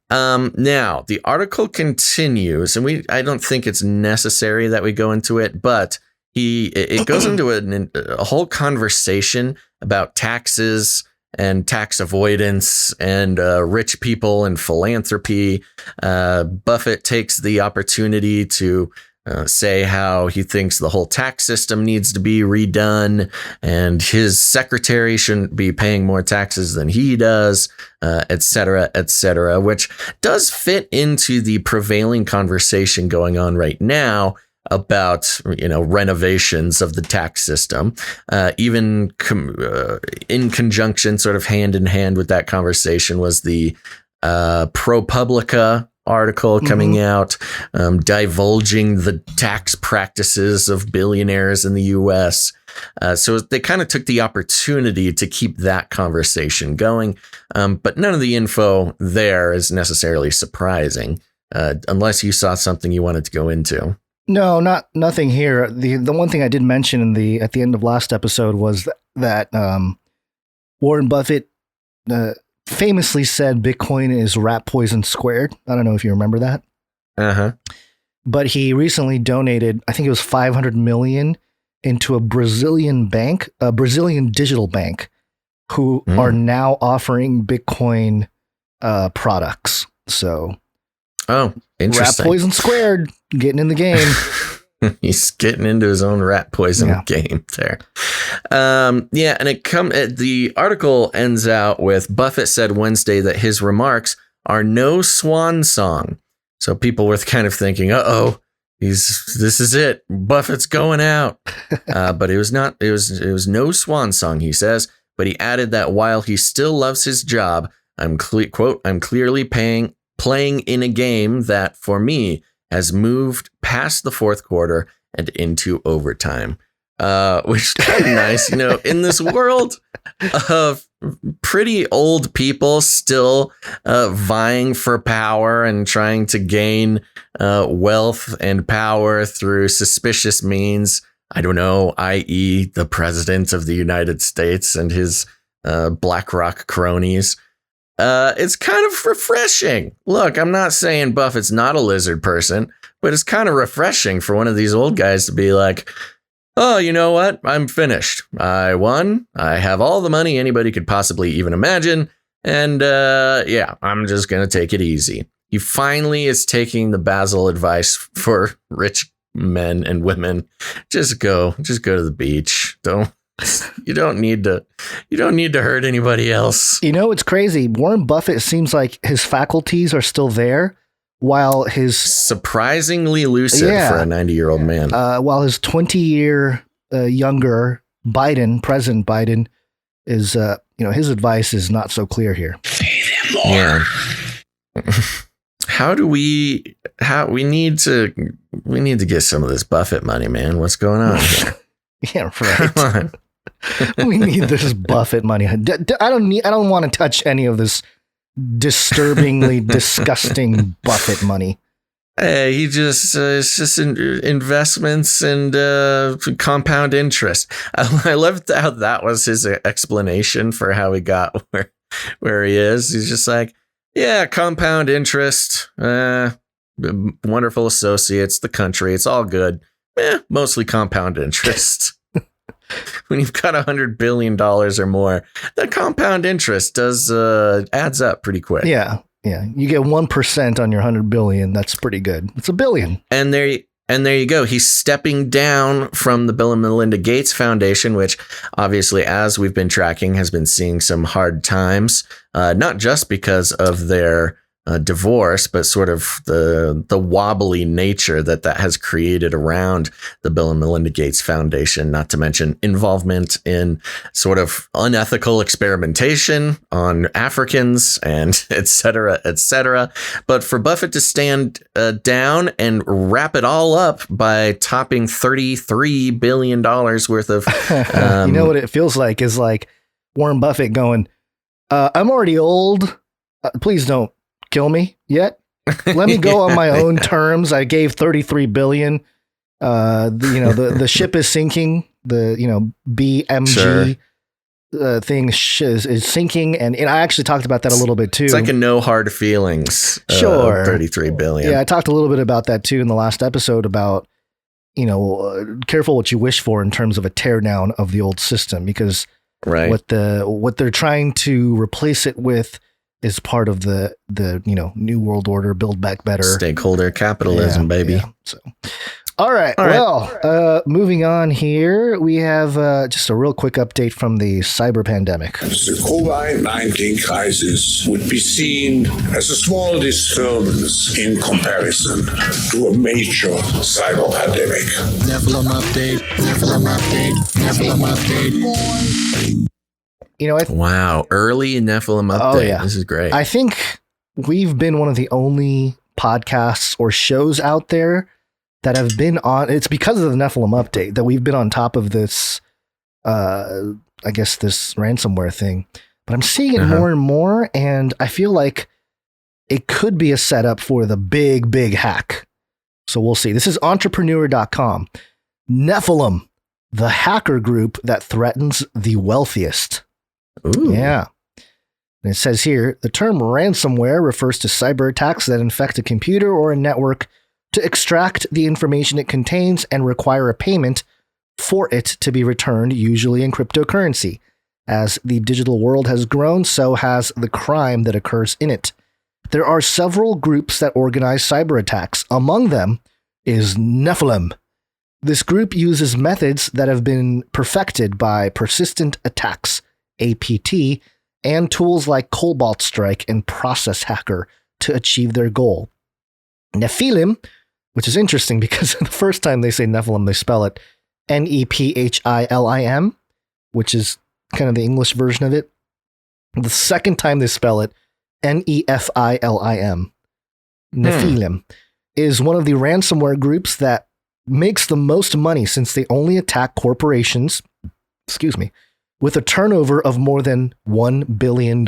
S1: Now the article continues, and I don't think it's necessary that we go into it, but it goes into a whole conversation about taxes and tax avoidance and rich people and philanthropy. Buffett takes the opportunity to say how he thinks the whole tax system needs to be redone and his secretary shouldn't be paying more taxes than he does, et cetera, which does fit into the prevailing conversation going on right now about, renovations of the tax system, even in conjunction, sort of hand in hand with that conversation was the ProPublica article coming out, divulging the tax practices of billionaires in the U.S. So they kind of took the opportunity to keep that conversation going. But none of the info there is necessarily surprising, unless you saw something you wanted to go into.
S3: No, nothing here. The one thing I did mention at the end of last episode was that Warren Buffett famously said Bitcoin is rat poison squared. I don't know if you remember that.
S1: Uh-huh.
S3: But he recently donated, I think it was 500 million into a Brazilian bank, a Brazilian digital bank, who are now offering Bitcoin products. So,
S1: interesting.
S3: Rat poison squared, getting in the game.
S1: He's getting into his own rat poison game there. And the article ends out with Buffett said Wednesday that his remarks are no swan song. So people were kind of thinking, this is it. Buffett's going out. But it was not. It was no swan song, he says. But he added that while he still loves his job, I'm clearly playing in a game that for me has moved past the fourth quarter and into overtime, which is kind of nice. In this world of pretty old people still vying for power and trying to gain wealth and power through suspicious means, I don't know, i.e. the president of the United States and his BlackRock cronies. It's kind of refreshing. Look, I'm not saying Buffett's not a lizard person, but it's kind of refreshing for one of these old guys to be like, oh, you know what? I'm finished. I won. I have all the money anybody could possibly even imagine. And I'm just going to take it easy. He finally is taking the Basil advice for rich men and women. Just go to the beach. You don't need to hurt anybody else.
S3: It's crazy. Warren Buffett seems like his faculties are still there, while his
S1: surprisingly lucid for a 90-year-old man.
S3: While his 20-year younger President Biden is, his advice is not so clear here.
S4: Pay them more.
S1: Yeah. We need to get some of this Buffett money, man. What's going on here?
S3: Yeah, right. Come on. We need this Buffett money. I don't want to touch any of this disturbingly disgusting Buffett money.
S1: Hey, it's just investments and compound interest. I loved how that was his explanation for how he got where he is. He's just like, yeah, compound interest, wonderful associates, the country, it's all good. Mostly compound interest. When you've got $100 billion or more, the compound interest does adds up pretty quick.
S3: Yeah. You get 1% on your 100 billion. That's pretty good. It's $1 billion.
S1: And there you go. He's stepping down from the Bill and Melinda Gates Foundation, which obviously, as we've been tracking, has been seeing some hard times, not just because of their divorce, but sort of the wobbly nature that has created around the Bill and Melinda Gates Foundation, not to mention involvement in sort of unethical experimentation on Africans and et cetera, et cetera. But for Buffett to stand down and wrap it all up by topping $33 billion worth of...
S3: you know what it feels like is like Warren Buffett going, I'm already old. Please don't kill me yet. Let me go on my own terms. I gave 33 billion. The ship is sinking. The BMG thing is sinking, and I actually talked about that a little bit too.
S1: It's like a no hard feelings.
S3: Sure,
S1: 33 billion.
S3: Yeah, I talked a little bit about that too in the last episode about careful what you wish for in terms of a teardown of the old system, because what they're trying to replace it with is part of the New World Order, Build Back Better.
S1: Stakeholder capitalism, baby.
S3: Yeah. So, all right. Moving on here, we have just a real quick update from the cyber pandemic.
S6: The COVID-19 crisis would be seen as a small disturbance in comparison to a major cyber pandemic.
S5: Nephilim update.
S1: Wow. Early Nephilim update.
S3: Oh, yeah.
S1: This is great.
S3: I think we've been one of the only podcasts or shows out there that have been on. It's because of the Nephilim update that we've been on top of this, this ransomware thing. But I'm seeing it more and more, and I feel like it could be a setup for the big, big hack. So we'll see. This is entrepreneur.com. Nephilim, the hacker group that threatens the wealthiest.
S1: Ooh.
S3: Yeah. And it says here, the term ransomware refers to cyber attacks that infect a computer or a network to extract the information it contains and require a payment for it to be returned, usually in cryptocurrency. As the digital world has grown, so has the crime that occurs in it. There are several groups that organize cyber attacks. Among them is Nephilim. This group uses methods that have been perfected by Persistent Attacks, APT, and tools like Cobalt Strike and Process Hacker to achieve their goal. Nephilim, which is interesting because the first time they say Nephilim, they spell it Nephilim, which is kind of the English version of it. The second time they spell it Nephilim. Nephilim is one of the ransomware groups that makes the most money since they only attack corporations, with a turnover of more than $1 billion.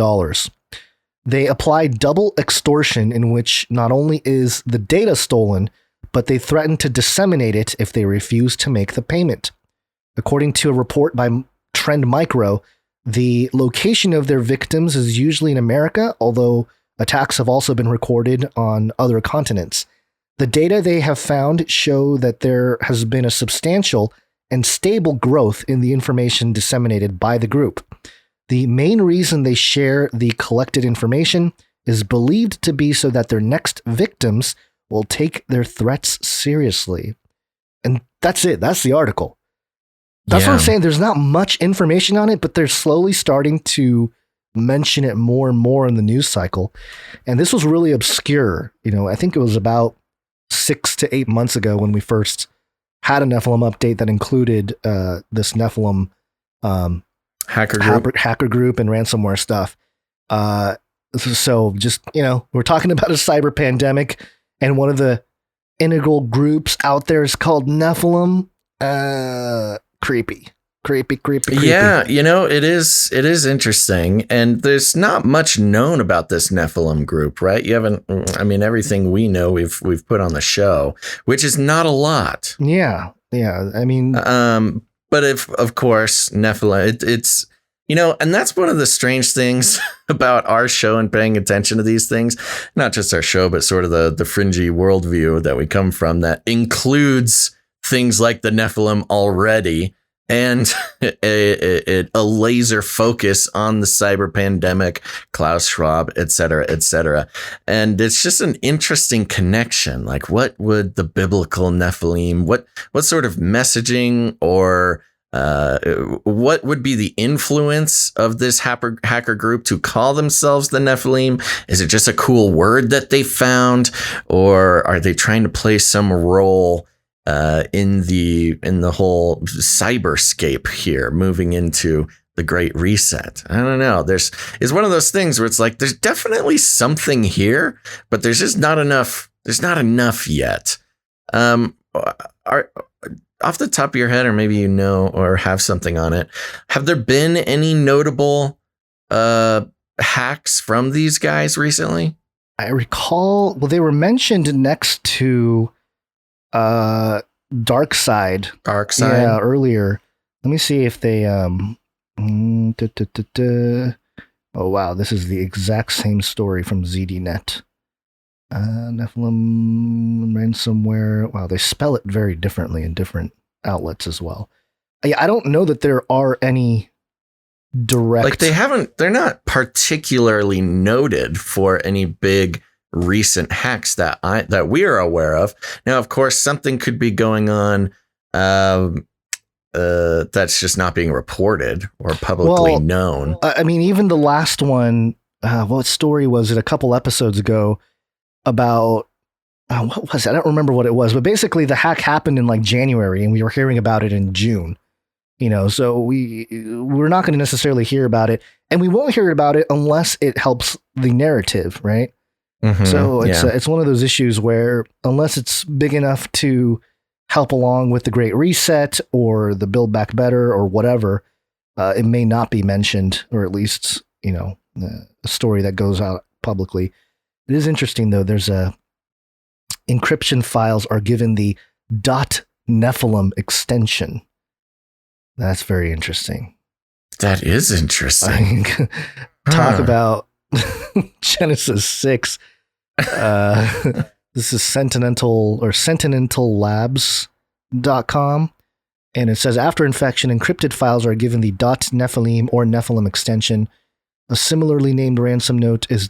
S3: They apply double extortion, in which not only is the data stolen, but they threaten to disseminate it if they refuse to make the payment. According to a report by Trend Micro, the location of their victims is usually in America, although attacks have also been recorded on other continents. The data they have found show that there has been a substantial and stable growth in the information disseminated by the group. The main reason they share the collected information is believed to be so that their next victims will take their threats seriously. And that's it. That's the article. That's what I'm saying. There's not much information on it, but they're slowly starting to mention it more and more in the news cycle. And this was really obscure. I think it was about 6 to 8 months ago when we first had a Nephilim update that included this Nephilim hacker group and ransomware stuff. So just, we're talking about a cyber pandemic, and one of the integral groups out there is called Nephilim. Creepy. Yeah,
S1: it is interesting, and there's not much known about this Nephilim group, right? Everything we know we've put on the show, which is not a lot.
S3: Yeah.
S1: But if, of course, Nephilim, it's and that's one of the strange things about our show and paying attention to these things, not just our show, but sort of the fringy worldview that we come from that includes things like the Nephilim already, and a laser focus on the cyber pandemic, Klaus Schwab, et cetera, et cetera. And it's just an interesting connection. Like, what would the biblical Nephilim, what sort of messaging or What would be the influence of this hacker group to call themselves the Nephilim? Is it just a cool word that they found, or are they trying to play some role in the whole cyberscape here, moving into the Great Reset? I don't know. It's one of those things where it's like there's definitely something here, but there's just not enough. There's not enough yet. Off the top of your head, or maybe you know or have something on it, have there been any notable hacks from these guys recently?
S3: I recall, well, they were mentioned next to Darkseid. Yeah, earlier. Let me see if they oh wow, this is the exact same story from ZDNet. Nephilim ransomware. Wow, they spell it very differently in different outlets as well. I don't know that there are any direct. Like
S1: they're not particularly noted for any big recent hacks that we are aware of. Now, of course, something could be going on that's just not being reported or publicly known.
S3: I mean, even the last one, what story was it a couple episodes ago about, what was it? I don't remember what it was, but basically the hack happened in like January and we were hearing about it in June, so we're not going to necessarily hear about it, and we won't hear about it unless it helps the narrative. Right. Mm-hmm, so it's one of those issues where unless it's big enough to help along with the Great Reset or the Build Back Better or whatever, it may not be mentioned, or at least, a story that goes out publicly. It is interesting, though. There's encryption files are given the .nephilim extension. That's very interesting.
S1: That is interesting.
S3: Talk about Genesis 6. This is sentinellabs.com. And it says, after infection, encrypted files are given the .nephilim or Nephilim extension. A similarly named ransom note is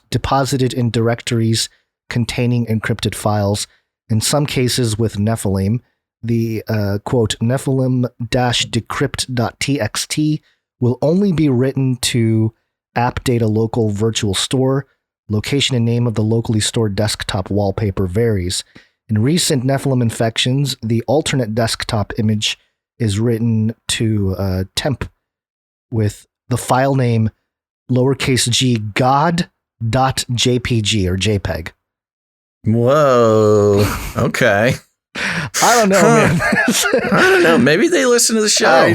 S3: deposited in directories containing encrypted files. In some cases with Nephilim, the quote, Nephilim-decrypt.txt will only be written to app data local virtual store. Location and name of the locally stored desktop wallpaper varies. In recent Nephilim infections, the alternate desktop image is written to temp with the file name lowercase g god.jpg or JPEG.
S1: Whoa. Okay.
S3: I don't know, man.
S1: I don't know. Maybe they listen to the show.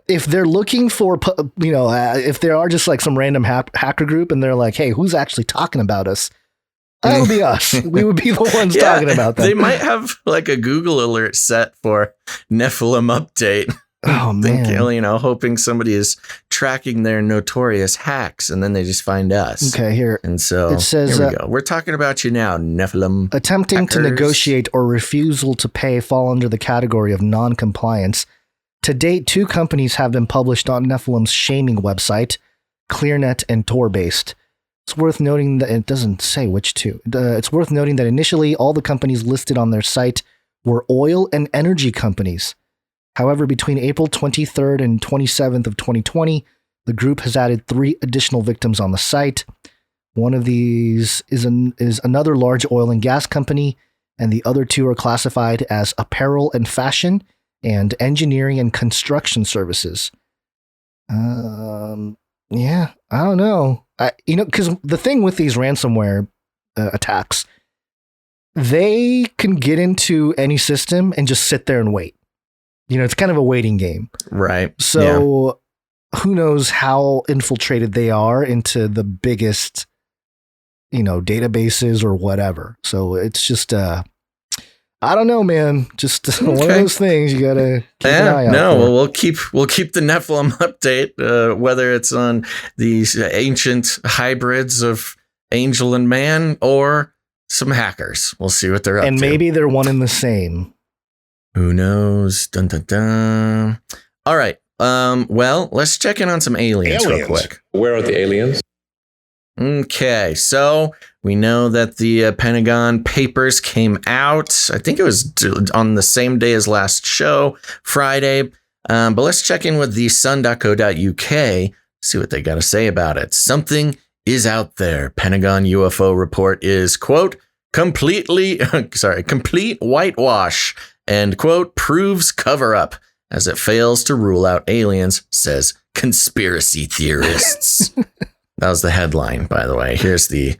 S3: If they're looking for, if there are just like some random hacker group and they're like, hey, who's actually talking about us? That'll be us. We would be the ones talking about them.
S1: They might have like a Google alert set for Nephilim update.
S3: Oh, man.
S1: Hoping somebody is tracking their notorious hacks, and then they just find us.
S3: Okay, here.
S1: And so
S3: it says,
S1: here we go. We're talking about you now, Nephilim.
S3: Attempting
S1: hackers.
S3: To negotiate or refusal to pay fall under the category of non-compliance. To date, 2 companies have been published on Nephilim's shaming website, ClearNet and Tor-Based. It's worth noting that it doesn't say which 2. It's worth noting that initially all the companies listed on their site were oil and energy companies. However, between April 23rd and 27th of 2020, the group has added 3 additional victims on the site. One of these is another large oil and gas company, and the other 2 are classified as apparel and fashion and engineering and construction services. Yeah, I don't know. Because the thing with these ransomware attacks, they can get into any system and just sit there and wait. It's kind of a waiting game.
S1: Right.
S3: So who knows how infiltrated they are into the biggest, databases or whatever. So it's just, I don't know, man. Just one of those things you got to keep an eye out for.
S1: Well, we'll keep the Nephilim update, whether it's on these ancient hybrids of angel and man or some hackers. We'll see what they're up to.
S3: And maybe they're one and the same.
S1: Who knows? Dun, dun, dun. All right. Well, let's check in on some aliens real quick.
S7: Where are the aliens?
S1: Okay, so we know that the Pentagon Papers came out. I think it was on the same day as last show, Friday. But let's check in with the sun.co.uk, see what they got to say about it. Something is out there. Pentagon UFO report is, quote, complete whitewash, and, quote, proves cover up as it fails to rule out aliens, says conspiracy theorists. That was the headline, by the way. Here's the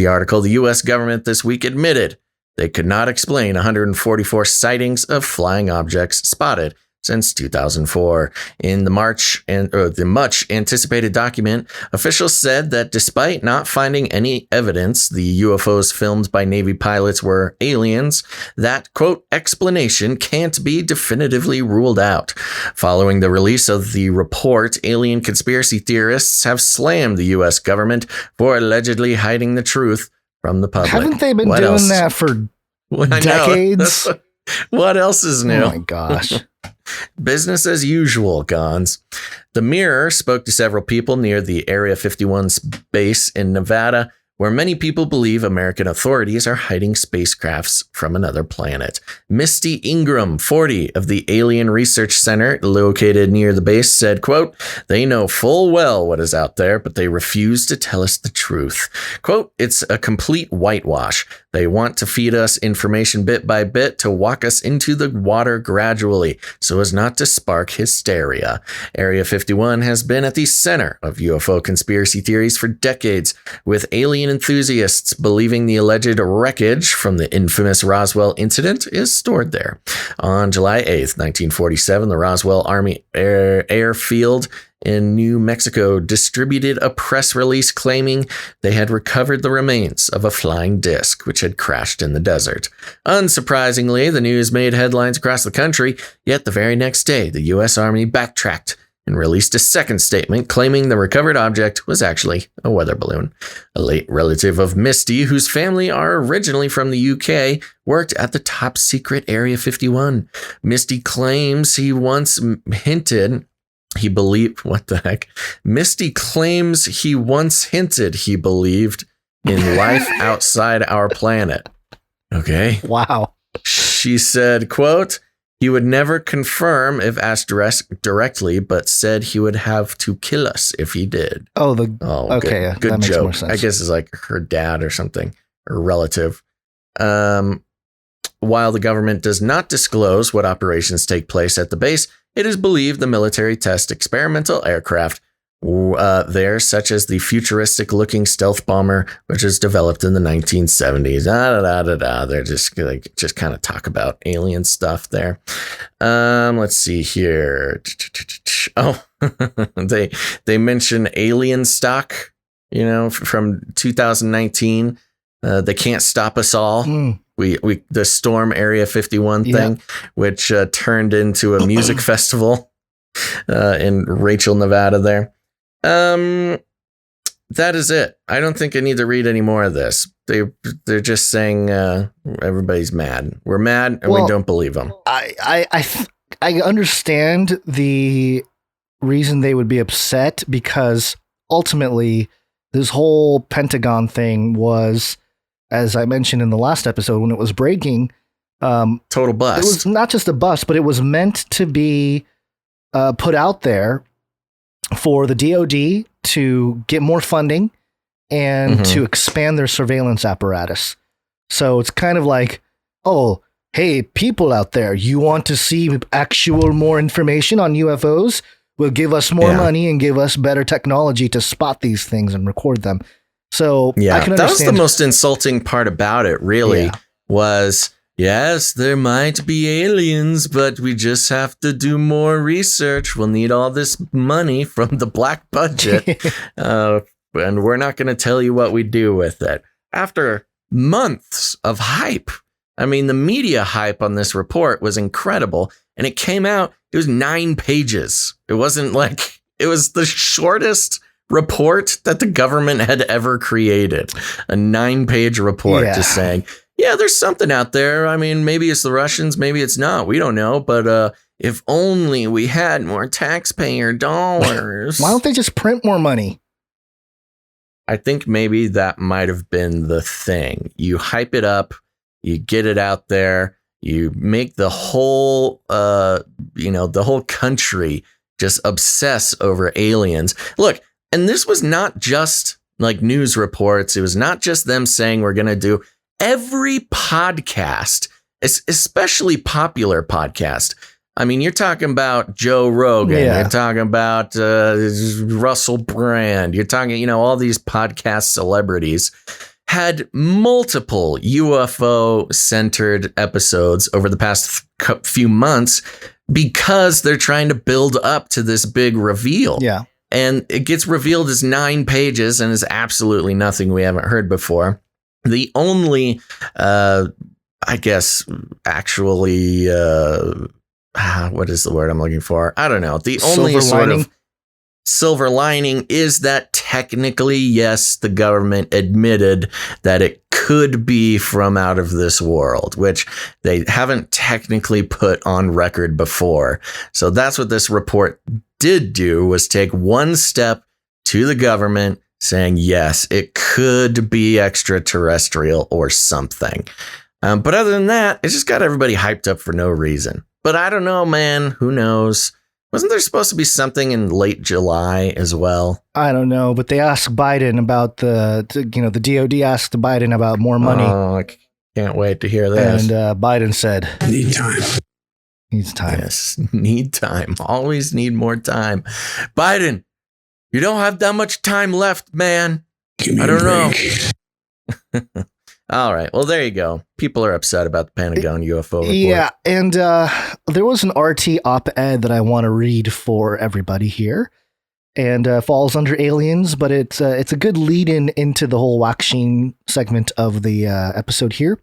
S1: article. The U.S. government this week admitted they could not explain 144 sightings of flying objects spotted since 2004. In the much anticipated document, officials said that despite not finding any evidence the UFOs filmed by Navy pilots were aliens, that, quote, explanation can't be definitively ruled out. Following the release of the report, alien conspiracy theorists have slammed the U.S. government for allegedly hiding the truth from the public.
S3: Haven't they been doing that for decades?
S1: What else is new?
S3: Oh my gosh.
S1: Business as usual, Gons. The Mirror spoke to several people near the Area 51's base in Nevada, where many people believe American authorities are hiding spacecrafts from another planet. Misty Ingram, 40, of the Alien Research Center located near the base, said, quote, they know full well what is out there, but they refuse to tell us the truth. Quote, it's a complete whitewash. They want to feed us information bit by bit to walk us into the water gradually so as not to spark hysteria. Area 51 has been at the center of UFO conspiracy theories for decades, with alien enthusiasts believing the alleged wreckage from the infamous Roswell incident is stored there. On July 8th, 1947, the Roswell Army Airfield in New Mexico distributed a press release claiming they had recovered the remains of a flying disc which had crashed in the desert. Unsurprisingly, the news made headlines across the country, yet the very next day, the U.S. Army backtracked and released a second statement claiming the recovered object was actually a weather balloon. A late relative of Misty, whose family are originally from the UK, worked at the top secret Area 51. Misty claims he once hinted he believed he believed in life outside our planet. Okay.
S3: Wow.
S1: She said, quote, he would never confirm if asked directly, but said he would have to kill us if he did.
S3: Okay.
S1: Good
S3: that makes
S1: joke.
S3: more sense.
S1: I guess it's like her dad or something, or relative. While the government does not disclose what operations take place at the base, it is believed the military test experimental aircraft there, such as the futuristic-looking stealth bomber, which was developed in the 1970s. They're just kind of talk about alien stuff there. Let's see here. Oh, they mention alien stock, from 2019. They can't stop us all. The Storm Area 51 thing, which turned into a music festival in Rachel, Nevada there. That is it. I don't think I need to read any more of this. They're just saying everybody's mad. We're mad and we don't believe them.
S3: I understand the reason they would be upset, because ultimately this whole Pentagon thing was, as I mentioned in the last episode when it was breaking,
S1: total bust.
S3: It was not just a bust, but it was meant to be put out there for the DoD to get more funding and to expand their surveillance apparatus. So it's kind of like, oh, hey, people out there, you want to see actual more information on UFOs? Well, give us more money and give us better technology to spot these things and record them. So I can understand.
S1: That was the most insulting part about it, really, was, yes, there might be aliens, but we just have to do more research. We'll need all this money from the black budget, and we're not going to tell you what we do with it. After months of hype, I mean, the media hype on this report was incredible, and it came out, it was 9 pages. It wasn't like, it was the shortest report that the government had ever created. A 9-page report just saying, yeah, there's something out there. I mean, maybe it's the Russians, maybe it's not. We don't know. But if only we had more taxpayer dollars.
S3: Why don't they just print more money?
S1: I think maybe that might have been the thing. You hype it up, you get it out there, you make the whole, the whole country just obsess over aliens. Look, and this was not just like news reports. It was not just them saying we're going to do every podcast, especially popular podcast. I mean, you're talking about Joe Rogan.
S3: Yeah.
S1: You're talking about Russell Brand. You're talking, all these podcast celebrities had multiple UFO-centered episodes over the past few months because they're trying to build up to this big reveal.
S3: Yeah.
S1: And it gets revealed as 9 pages and is absolutely nothing we haven't heard before. The only, actually... what is the word I'm looking for? I don't know. The only
S3: Silver
S1: sort
S3: lining?
S1: of silver lining is that technically, yes, the government admitted that it could be from out of this world, which they haven't technically put on record before. So that's what this report did do, was take one step to the government saying, yes, it could be extraterrestrial or something. But other than that, it just got everybody hyped up for no reason. But I don't know, man. Who knows? Wasn't there supposed to be something in late July as well?
S3: I don't know, but they asked Biden about the DOD asked Biden about more money.
S1: Oh, I can't wait to hear this.
S3: And Biden said,
S6: Need time.
S3: needs time.
S1: Yes, need time. Always need more time. Biden, you don't have that much time left, man.
S6: Give me
S1: I
S6: a
S1: don't know.
S6: break.
S1: All right. Well, there you go. People are upset about the Pentagon UFO report.
S3: Yeah, and there was an RT op-ed that I want to read for everybody here, and falls under aliens, but it's a good lead-in into the whole Waksheen segment of the episode here.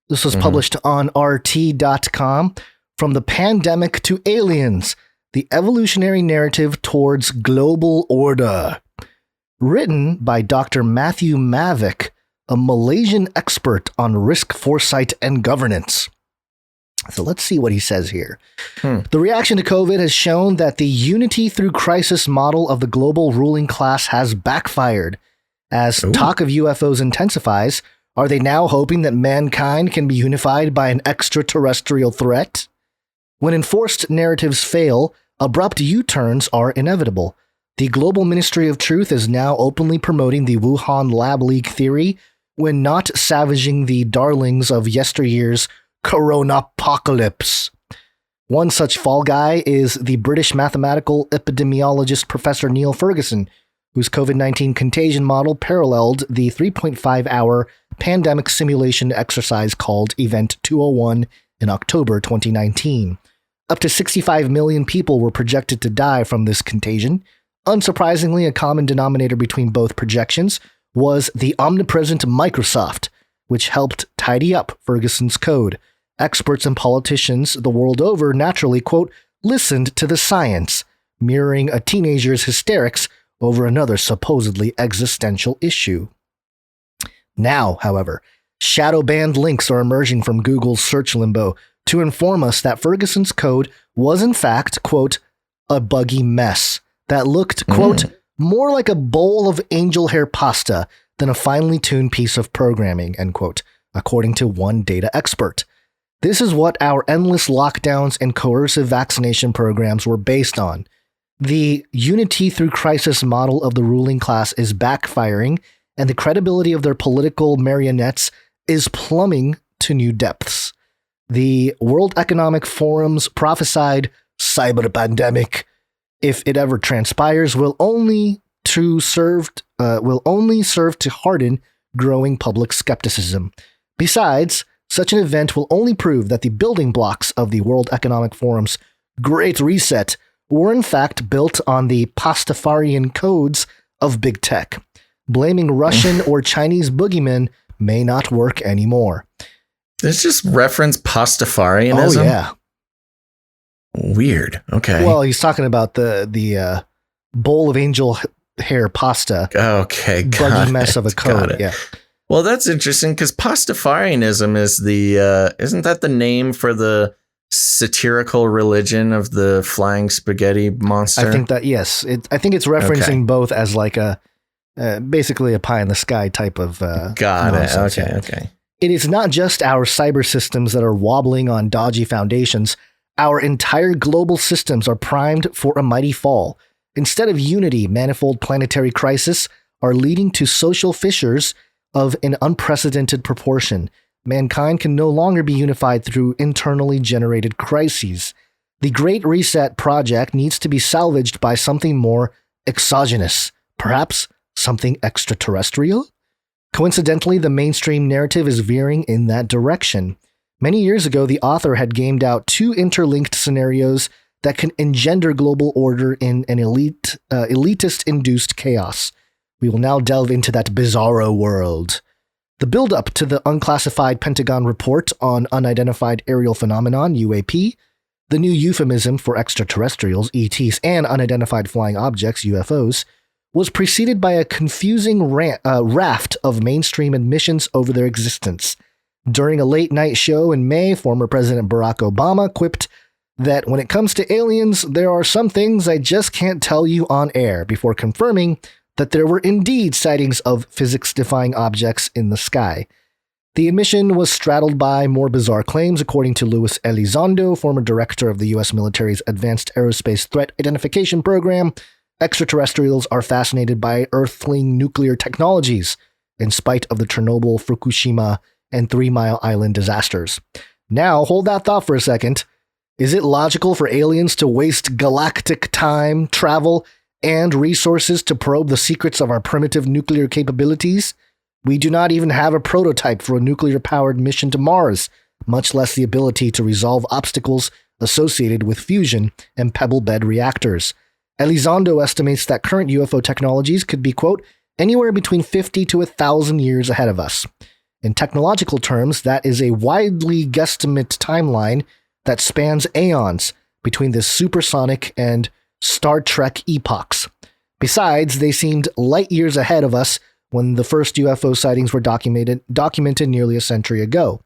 S3: This was published on RT.com. From the pandemic to aliens, the evolutionary narrative towards global order. Written by Dr. Matthew Mavick, a Malaysian expert on risk foresight and governance. So let's see what he says here. The reaction to COVID has shown that the unity through crisis model of the global ruling class has backfired. As talk of UFOs intensifies, are they now hoping that mankind can be unified by an extraterrestrial threat? When enforced narratives fail, abrupt U-turns are inevitable. The Global Ministry of Truth is now openly promoting the Wuhan Lab Leak theory when not savaging the darlings of yesteryear's coronapocalypse. One such fall guy is the British mathematical epidemiologist Professor Neil Ferguson, whose COVID-19 contagion model paralleled the 3.5-hour pandemic simulation exercise called Event 201 in October 2019. Up to 65 million people were projected to die from this contagion. Unsurprisingly, a common denominator between both projections was the omnipresent Microsoft, which helped tidy up Ferguson's code. Experts and politicians the world over naturally, quote, listened to the science, mirroring a teenager's hysterics over another supposedly existential issue. Now, however, shadow-banned links are emerging from Google's search limbo to inform us that Ferguson's code was in fact, quote, a buggy mess that looked, quote, more like a bowl of angel hair pasta than a finely tuned piece of programming, end quote, according to one data expert. This is what our endless lockdowns and coercive vaccination programs were based on. The unity through crisis model of the ruling class is backfiring, and the credibility of their political marionettes is plumbing to new depths. The World Economic Forum's prophesied cyber pandemic, if it ever transpires, will only serve to harden growing public skepticism. Besides, such an event will only prove that the building blocks of the World Economic Forum's Great Reset were in fact built on the Pastafarian codes of big tech. Blaming Russian or Chinese boogeymen may not work anymore.
S1: This just reference Pastafarianism?
S3: Oh, yeah.
S1: Weird. Okay.
S3: Well, he's talking about the bowl of angel hair pasta.
S1: Okay.
S3: Buggy mess of a code. Yeah.
S1: Well, that's interesting because Pastafarianism is isn't that the name for the satirical religion of the flying spaghetti monster?
S3: I think that, yes. I think it's referencing both as like a Basically a pie in the sky type of
S1: Got it.
S3: nonsense.
S1: Okay.
S3: It is not just our cyber systems that are wobbling on dodgy foundations. Our entire global systems are primed for a mighty fall. Instead of unity, manifold planetary crisis are leading to social fissures of an unprecedented proportion. Mankind can no longer be unified through internally generated crises. The Great Reset project needs to be salvaged by something more exogenous, perhaps something extraterrestrial? Coincidentally, the mainstream narrative is veering in that direction. Many years ago, the author had gamed out 2 interlinked scenarios that can engender global order in an elitist-induced chaos. We will now delve into that bizarro world. The build-up to the unclassified Pentagon report on unidentified aerial phenomenon, UAP, the new euphemism for extraterrestrials, ETs, and unidentified flying objects, UFOs, was preceded by a confusing raft of mainstream admissions over their existence. During a late-night show in May, former President Barack Obama quipped that when it comes to aliens, there are some things I just can't tell you on air, before confirming that there were indeed sightings of physics-defying objects in the sky. The admission was straddled by more bizarre claims, according to Luis Elizondo, former director of the U.S. military's Advanced Aerospace Threat Identification Program. Extraterrestrials are fascinated by Earthling nuclear technologies, in spite of the Chernobyl, Fukushima, and 3 Mile Island disasters. Now, hold that thought for a second. Is it logical for aliens to waste galactic time, travel, and resources to probe the secrets of our primitive nuclear capabilities? We do not even have a prototype for a nuclear-powered mission to Mars, much less the ability to resolve obstacles associated with fusion and pebble bed reactors. Elizondo estimates that current UFO technologies could be, quote, anywhere between 50 to 1,000 years ahead of us. In technological terms, that is a widely guesstimate timeline that spans aeons between the supersonic and Star Trek epochs. Besides, they seemed light years ahead of us when the first UFO sightings were documented nearly a century ago.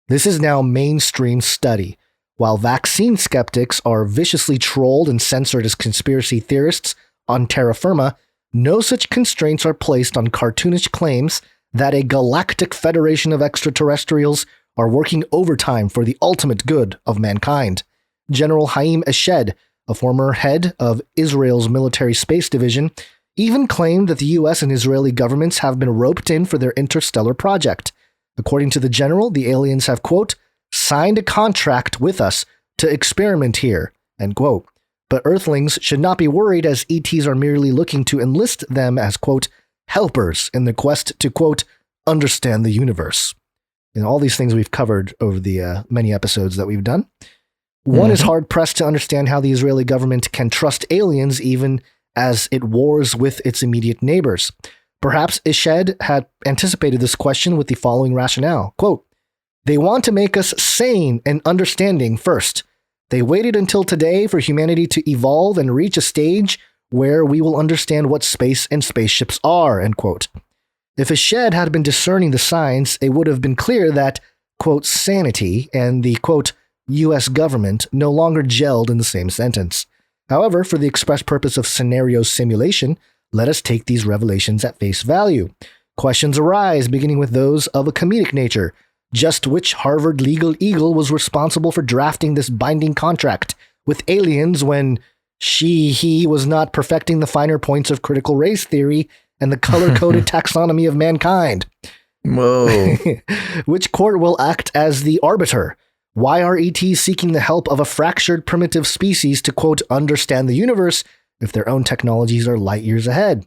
S3: This is now mainstream study. While vaccine skeptics are viciously trolled and censored as conspiracy theorists on terra firma, no such constraints are placed on cartoonish claims that a galactic federation of extraterrestrials are working overtime for the ultimate good of mankind. General Haim Eshed, a former head of Israel's military space division, even claimed that the US and Israeli governments have been roped in for their interstellar project. According to the general, the aliens have, quote, signed a contract with us to experiment here, end quote. But Earthlings should not be worried, as ETs are merely looking to enlist them as, quote, helpers in the quest to, quote, understand the universe. And all these things we've covered over the many episodes that we've done. One is hard-pressed to understand how the Israeli government can trust aliens even as it wars with its immediate neighbors. Perhaps Eshed had anticipated this question with the following rationale, quote, they want to make us sane and understanding first. They waited until today for humanity to evolve and reach a stage where we will understand what space and spaceships are, end quote. If Eshed had been discerning the signs, it would have been clear that, quote, sanity and the, quote, U.S. government no longer gelled in the same sentence. However, for the express purpose of scenario simulation, let us take these revelations at face value. Questions arise, beginning with those of a comedic nature. Just which Harvard legal eagle was responsible for drafting this binding contract with aliens when he was not perfecting the finer points of critical race theory and the color-coded taxonomy of mankind?
S1: Whoa.
S3: Which court will act as the arbiter? Why are ETs seeking the help of a fractured primitive species to, quote, understand the universe if their own technologies are light years ahead?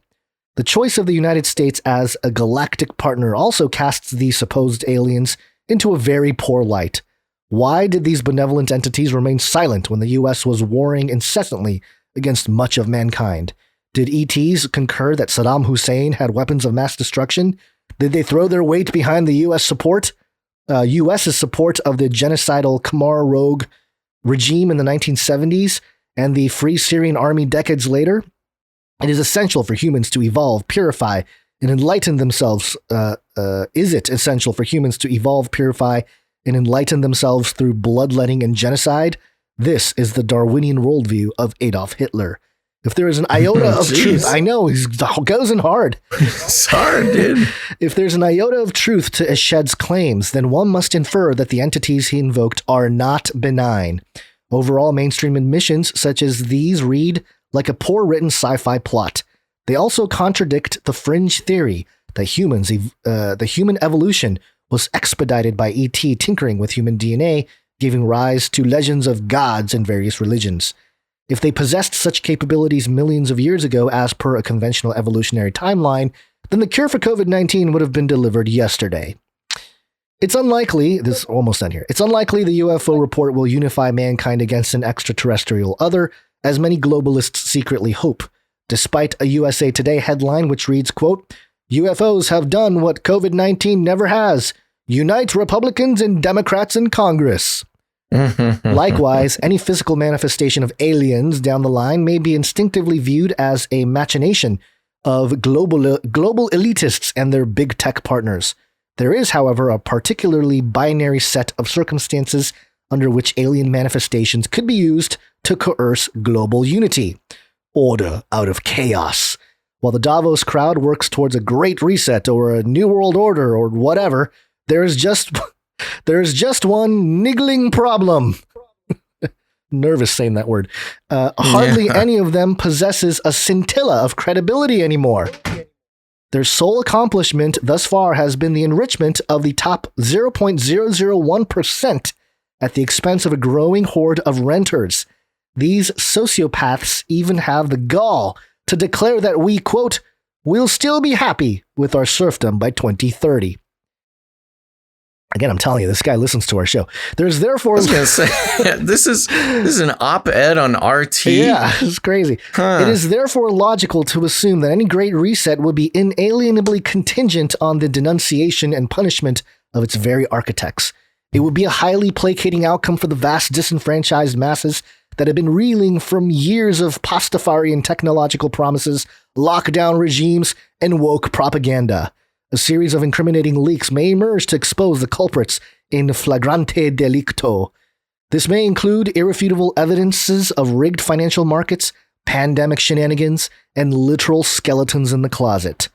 S3: The choice of the United States as a galactic partner also casts these supposed aliens into a very poor light. Why did these benevolent entities remain silent when the US was warring incessantly against much of mankind? Did ETs concur that Saddam Hussein had weapons of mass destruction? Did they throw their weight behind the US's support of the genocidal Khmer Rouge regime in the 1970s and the Free Syrian Army decades later? It is essential for humans to evolve, purify, and enlighten themselves. Is it essential for humans to evolve, purify, and enlighten themselves through bloodletting and genocide? This is the Darwinian worldview of Adolf Hitler. If there is an iota of
S1: Jeez.
S3: truth, I know he's goes in hard.
S1: It's hard, dude.
S3: If there's an iota of truth to Eshed's claims, then one must infer that the entities he invoked are not benign. Overall, mainstream admissions such as these read like a poor-written sci-fi plot. They also contradict the fringe theory that the human evolution was expedited by ET tinkering with human DNA, giving rise to legends of gods in various religions. If they possessed such capabilities millions of years ago as per a conventional evolutionary timeline, then the cure for COVID-19 would have been delivered yesterday. It's unlikely, this is almost done here, it's unlikely the UFO report will unify mankind against an extraterrestrial other, as many globalists secretly hope, despite a USA Today headline which reads, quote, UFOs have done what COVID-19 never has, unite Republicans and Democrats in Congress. Likewise, any physical manifestation of aliens down the line may be instinctively viewed as a machination of global elitists and their big tech partners. There is, however, a particularly binary set of circumstances under which alien manifestations could be used to coerce global unity. Order out of chaos. While the Davos crowd works towards a great reset or a new world order or whatever, there is just one niggling problem. Nervous saying that word. Hardly any of them possesses a scintilla of credibility anymore. Their sole accomplishment thus far has been the enrichment of the top 0.001% at the expense of a growing horde of renters. These sociopaths even have the gall to declare that we, quote, will still be happy with our serfdom by 2030. Again, I'm telling you, this guy listens to our show. There's therefore...
S1: I was going to say, this is an op-ed on RT.
S3: Yeah, it's crazy. It is therefore logical to assume that any great reset will be inalienably contingent on the denunciation and punishment of its very architects. It would be a highly placating outcome for the vast disenfranchised masses that have been reeling from years of Pastafarian technological promises, lockdown regimes, and woke propaganda. A series of incriminating leaks may emerge to expose the culprits in flagrante delicto. This may include irrefutable evidences of rigged financial markets, pandemic shenanigans, and literal skeletons in the closet.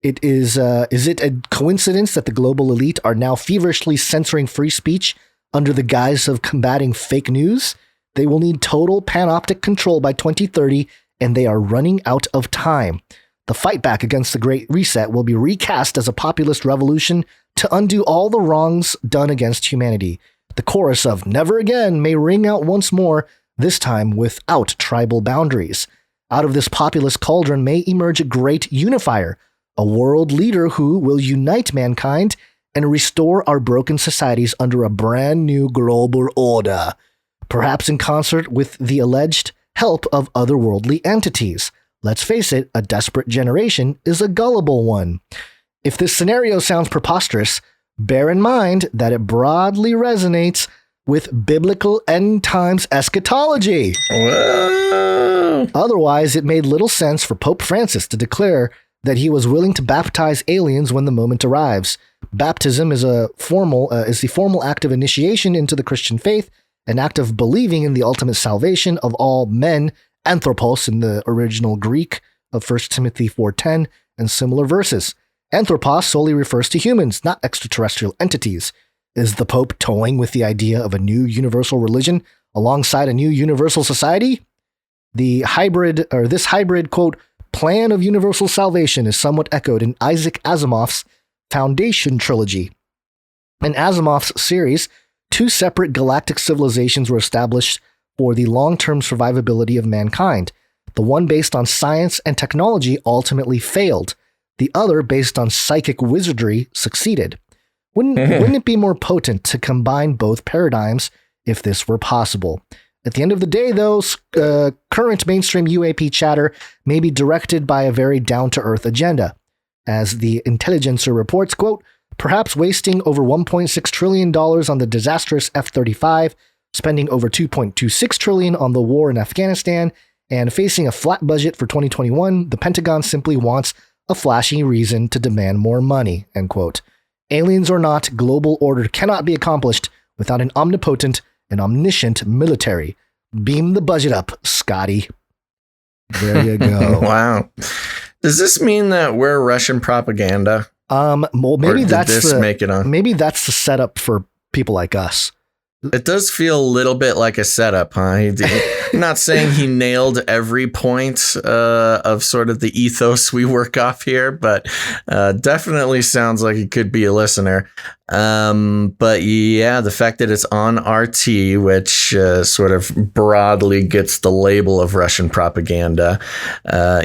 S3: Is it a coincidence that the global elite are now feverishly censoring free speech under the guise of combating fake news? They will need total panoptic control by 2030, and they are running out of time. The fight back against the Great Reset will be recast as a populist revolution to undo all the wrongs done against humanity. The chorus of Never Again may ring out once more, this time without tribal boundaries. Out of this populist cauldron may emerge a great unifier, a world leader who will unite mankind and restore our broken societies under a brand new global order, perhaps in concert with the alleged help of otherworldly entities. Let's face it, a desperate generation is a gullible one. If this scenario sounds preposterous, bear in mind that it broadly resonates with biblical end times eschatology.
S1: Whoa.
S3: Otherwise, it made little sense for Pope Francis to declare that he was willing to baptize aliens when the moment arrives. Baptism is the formal act of initiation into the Christian faith, an act of believing in the ultimate salvation of all men, anthropos in the original Greek of 1 Timothy 4:10 and similar verses. Anthropos solely refers to humans, not extraterrestrial entities. Is the Pope toying with the idea of a new universal religion alongside a new universal society? This hybrid, quote, plan of universal salvation is somewhat echoed in Isaac Asimov's Foundation trilogy. In Asimov's series, two separate galactic civilizations were established for the long-term survivability of mankind. The one based on science and technology ultimately failed. The other, based on psychic wizardry, succeeded. Wouldn't it be more potent to combine both paradigms if this were possible? At the end of the day, though, current mainstream UAP chatter may be directed by a very down-to-earth agenda. As the Intelligencer reports, quote, perhaps wasting over $1.6 trillion on the disastrous F-35, spending over $2.26 trillion on the war in Afghanistan, and facing a flat budget for 2021, the Pentagon simply wants a flashy reason to demand more money, end quote. Aliens or not, global order cannot be accomplished without an omnipotent and omniscient military. Beam the budget up, Scotty. There you go.
S1: Wow. Does this mean that we're Russian propaganda?
S3: Well,
S1: Or
S3: maybe
S1: did
S3: that's
S1: this make it on?
S3: maybe that's the setup for people like us.
S1: It does feel a little bit like a setup, huh? I'm not saying he nailed every point of sort of the ethos we work off here, but definitely sounds like he could be a listener. But yeah, the fact that it's on RT, which sort of broadly gets the label of Russian propaganda,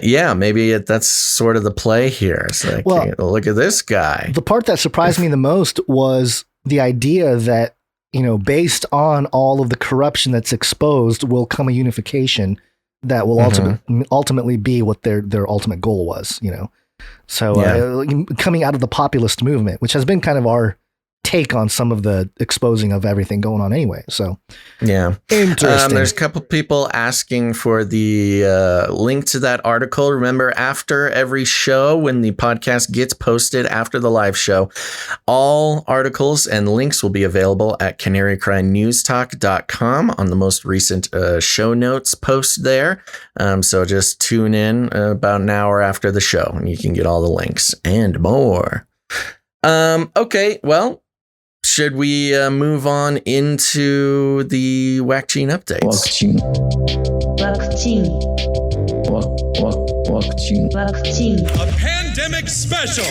S1: yeah, maybe that's sort of the play here. It's like,
S3: Well,
S1: hey, look at this guy.
S3: The part that surprised me the most was the idea that, based on all of the corruption that's exposed, will come a unification that will ultimately be what their ultimate goal was. So coming out of the populist movement, which has been kind of our take on some of the exposing of everything going on anyway. So
S1: yeah,
S3: interesting.
S1: There's a couple people asking for the link to that article. Remember, after every show, when the podcast gets posted after the live show, all articles and links will be available at canarycrynewstalk.com on the most recent show notes post there. So just tune in about an hour after the show and you can get all the links and more. Okay, well, should we move on into the Wackchine updates?
S4: A pandemic special.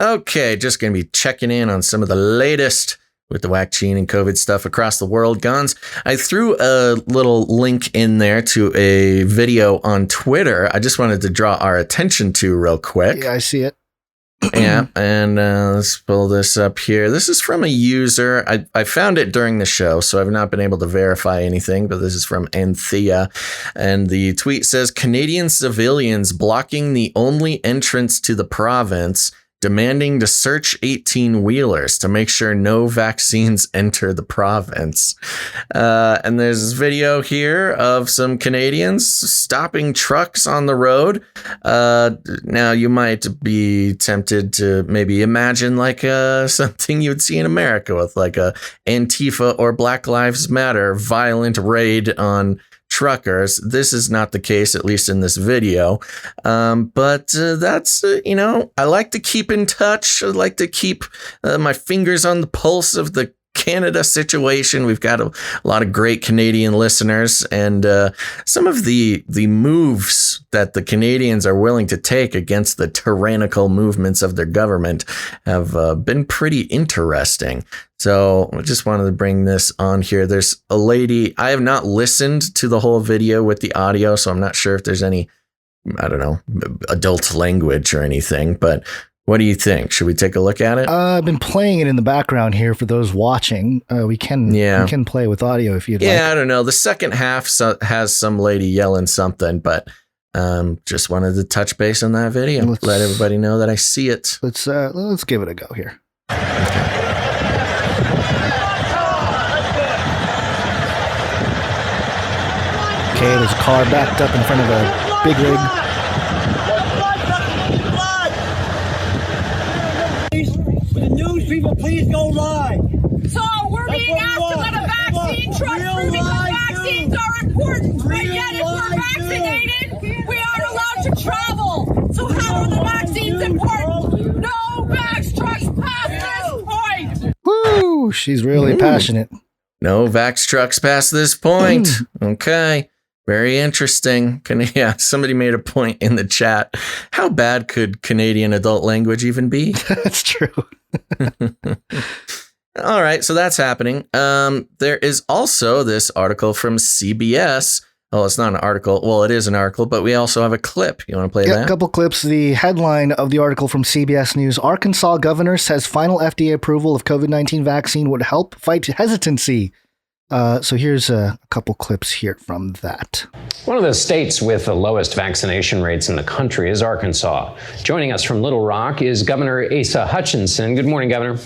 S1: Okay, just going to be checking in on some of the latest with the Wackchine and COVID stuff across the world. Guns, I threw a little link in there to a video on Twitter I just wanted to draw our attention to real quick.
S3: Yeah, I see it.
S1: Yeah, and let's pull this up here. This is from a user. I found it during the show, so I've not been able to verify anything, but this is from Anthea. And the tweet says, Canadian civilians blocking the only entrance to the province, demanding to search 18-wheelers to make sure no vaccines enter the province. And there's this video here of some Canadians stopping trucks on the road. Now, you might be tempted to maybe imagine like something you would see in America with like a Antifa or Black Lives Matter violent raid on truckers. This is not the case, at least in this video. But that's, I like to keep in touch. I like to keep my fingers on the pulse of the Canada situation. We've got a lot of great Canadian listeners, and some of the moves that the Canadians are willing to take against the tyrannical movements of their government have been pretty interesting. So I just wanted to bring this on here. There's a lady, I have not listened to the whole video with the audio, so I'm not sure if there's any, adult language or anything, but what do you think? Should we take a look at it?
S3: I've been playing it in the background here for those watching. We can play with audio if you'd like.
S1: Yeah, I don't know. The second half has some lady yelling something, but just wanted to touch base on that video. Let everybody know that I see it.
S3: Let's give it a go here. Okay, there's a car backed up in front of a big rig.
S7: Will the news people please go live?
S8: So we're being asked to let a vaccine truck through because vaccines are important. But yet if we're vaccinated, we aren't allowed to travel. So how are the vaccines important? No vax trucks past this point.
S3: Woo! She's really passionate.
S1: No vax trucks past this point. Okay. Very interesting. Somebody made a point in the chat. How bad could Canadian adult language even be?
S3: That's true.
S1: All right, so that's happening. There is also this article from CBS. Oh, it's not an article. Well, it is an article, but we also have a clip. You want to play that?
S3: A couple clips. The headline of the article from CBS News, Arkansas governor says final FDA approval of COVID-19 vaccine would help fight hesitancy. So here's a couple clips here from that.
S9: One of the states with the lowest vaccination rates in the country is Arkansas. Joining us from Little Rock is Governor Asa Hutchinson. Good morning, Governor.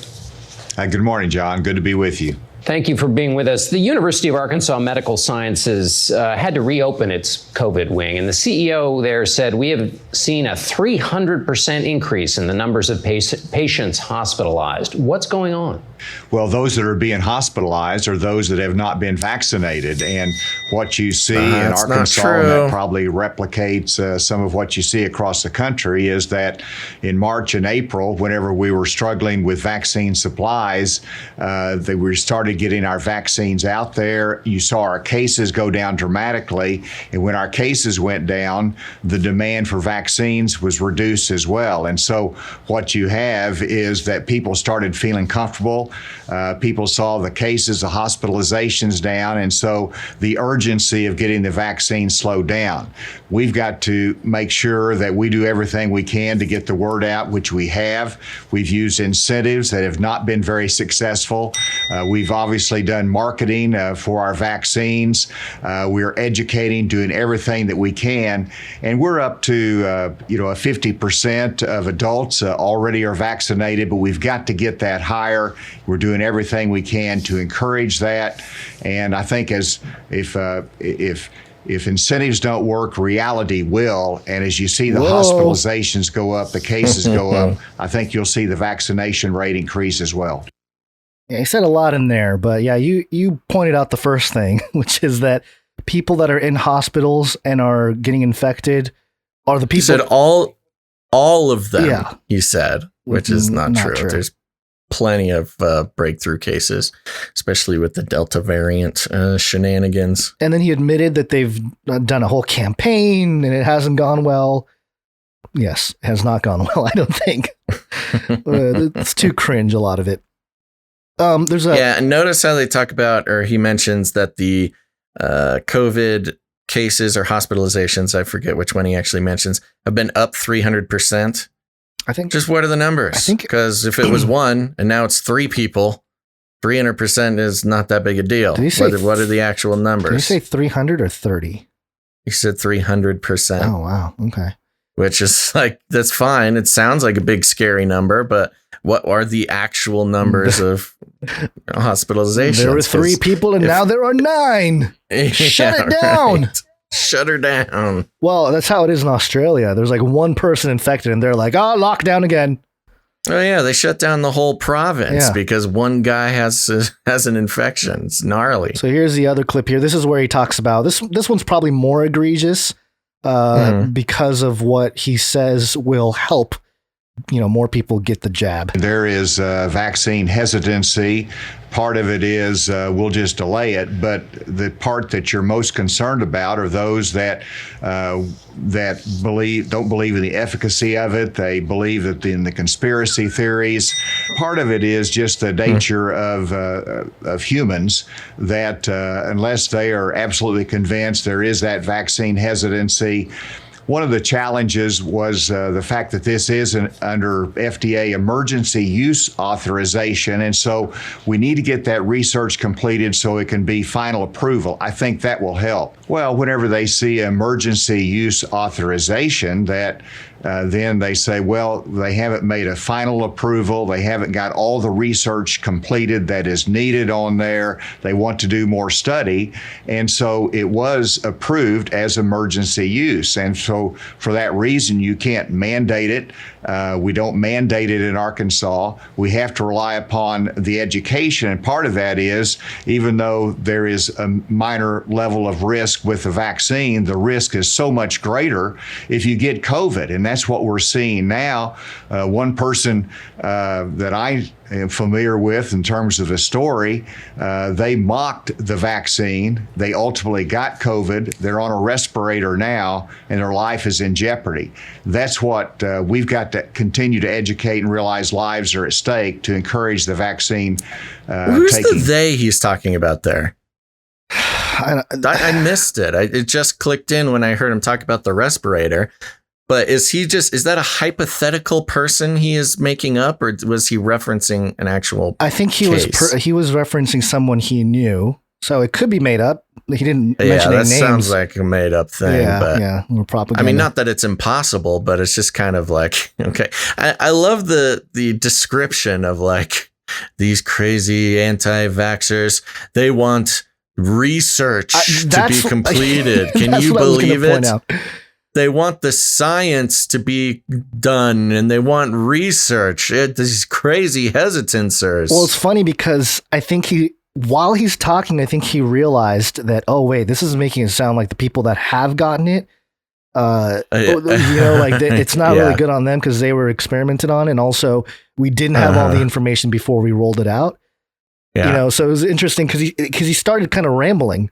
S10: Good morning, John. Good to be with you.
S9: Thank you for being with us. The University of Arkansas Medical Sciences had to reopen its COVID wing, and the CEO there said, we have seen a 300% increase in the numbers of patients hospitalized. What's going on?
S10: Well, those that are being hospitalized are those that have not been vaccinated. And what you see in Arkansas, and that probably replicates some of what you see across the country, is that in March and April, whenever we were struggling with vaccine supplies, that we started getting our vaccines out there. You saw our cases go down dramatically. And when our cases went down, the demand for vaccines was reduced as well. And so what you have is that people started feeling comfortable. People saw the cases, the hospitalizations down, and so the urgency of getting the vaccine slowed down. We've got to make sure that we do everything we can to get the word out, which we have. We've used incentives that have not been very successful. We've obviously done marketing for our vaccines. We're educating, doing everything that we can, and we're up to a 50% of adults already are vaccinated, but we've got to get that higher. We're doing everything we can to encourage that, and I think if incentives don't work, reality will. And as you see the hospitalizations go up, the cases go up, I think you'll see the vaccination rate increase as well.
S3: Yeah, he said a lot in there, but yeah, you pointed out the first thing, which is that people that are in hospitals and are getting infected are the people.
S1: He said all of them, he said, which is not true. There's plenty of breakthrough cases, especially with the Delta variant shenanigans.
S3: And then he admitted that they've done a whole campaign and it hasn't gone well. Yes, it has not gone well, I don't think. It's too cringe, a lot of it. And notice how they talk about, or he mentions that the COVID cases or hospitalizations, I forget which one he actually mentions, have been up 300%. I think.
S1: Just what are the numbers? Because if it was one and now it's 3 people, 300% is not that big a deal. What are the actual numbers?
S3: Did you say 300 or 30?
S1: He said 300%.
S3: Oh, wow. Okay.
S1: Which is like, that's fine. It sounds like a big scary number, but what are the actual numbers of hospitalizations?
S3: There were 3 people and now there are 9. Shut it down.
S1: Right. Shut her down.
S3: Well, that's how it is in Australia. There's like 1 person infected and they're like, lockdown again.
S1: Oh yeah, they shut down the whole province because one guy has an infection. It's gnarly.
S3: So here's the other clip here. This is where he talks about this one's probably more egregious because of what he says will help more people get the jab.
S10: There is vaccine hesitancy. Part of it is we'll just delay it, but the part that you're most concerned about are those that don't believe in the efficacy of it. They believe that in the conspiracy theories. Part of it is just the nature of humans that unless they are absolutely convinced, there is that vaccine hesitancy. One of the challenges was the fact that this is under FDA emergency use authorization, and so we need to get that research completed so it can be final approval. I think that will help. Well, whenever they see emergency use authorization, that then they say, well, they haven't made a final approval. They haven't got all the research completed that is needed on there. They want to do more study. And so it was approved as emergency use. And so for that reason, you can't mandate it. We don't mandate it in Arkansas. We have to rely upon the education. And part of that is, even though there is a minor level of risk with the vaccine, the risk is so much greater if you get COVID. And that's what we're seeing now. One person that I am familiar with in terms of the story, they mocked the vaccine. They ultimately got COVID. They're on a respirator now, and their life is in jeopardy. That's what we've got to continue to educate and realize lives are at stake to encourage the vaccine.
S1: Who's the they he's talking about there? I missed it. It just clicked in when I heard him talk about the respirator. But is that a hypothetical person he is making up, or was he referencing an actual
S3: I think he case? He was referencing someone he knew. So it could be made up. He didn't mention any names. Yeah, that sounds
S1: like a made up thing.
S3: Yeah, we're propaganda.
S1: I mean, not that it's impossible, but it's just kind of like, okay. I love the description of like these crazy anti-vaxxers. They want research to be completed. Can you believe it? They want the science to be done, and they want research. These crazy hesitancers.
S3: Well, it's funny because I think while he's talking, I think he realized that, oh, wait, this is making it sound like the people that have gotten it, it's not really good on them because they were experimented on. And also we didn't have all the information before we rolled it out.
S1: Yeah.
S3: So it was interesting because he started kind of rambling.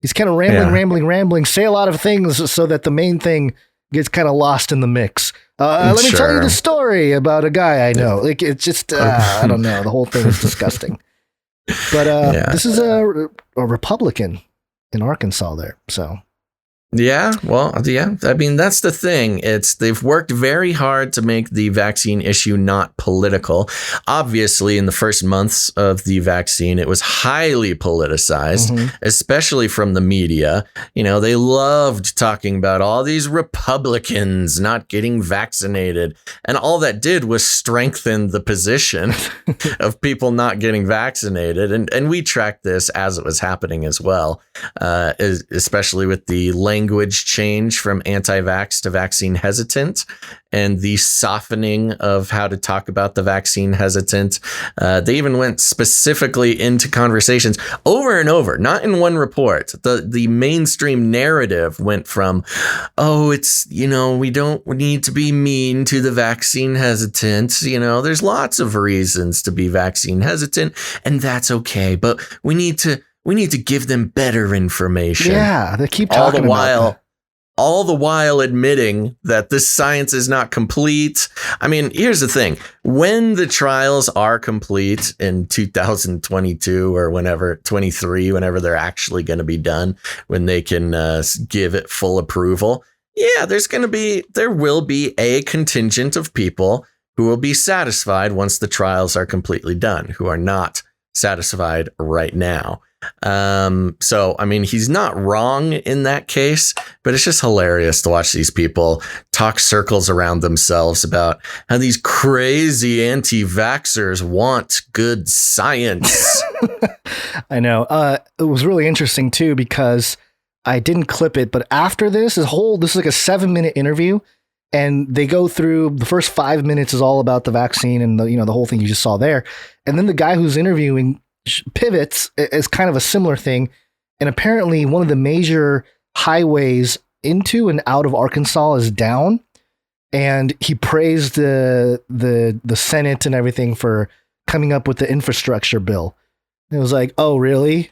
S3: He's kind of rambling, say a lot of things so that the main thing gets kind of lost in the mix. Let me tell you the story about a guy I know. Like, it's just, I don't know. The whole thing is disgusting. But this is a Republican in Arkansas there. So.
S1: Yeah, well, yeah. I mean, that's the thing. They've worked very hard to make the vaccine issue not political. Obviously, in the first months of the vaccine, it was highly politicized, especially from the media. You know, they loved talking about all these Republicans not getting vaccinated. And all that did was strengthen the position of people not getting vaccinated. And we tracked this as it was happening as well, especially with the language change from anti-vax to vaccine hesitant and the softening of how to talk about the vaccine hesitant. They even went specifically into conversations over and over, not in one report. The mainstream narrative went from, we don't need to be mean to the vaccine hesitant. You know, there's lots of reasons to be vaccine hesitant, and that's okay. But we need to give them better information.
S3: Yeah, they keep talking
S1: all the while admitting that this science is not complete. I mean, here's the thing. When the trials are complete in 2022 or 23, whenever they're actually going to be done, when they can give it full approval, there will be a contingent of people who will be satisfied once the trials are completely done, who are not satisfied right now. So, I mean, he's not wrong in that case, but it's just hilarious to watch these people talk circles around themselves about how these crazy anti-vaxxers want good science.
S3: I know. It was really interesting too, because I didn't clip it, but after this is like a 7-minute interview, and they go through the first 5 minutes is all about the vaccine and the whole thing you just saw there. And then the guy who's interviewing pivots is kind of a similar thing. And apparently one of the major highways into and out of Arkansas is down. And he praised the Senate and everything for coming up with the infrastructure bill. And it was like, oh, really?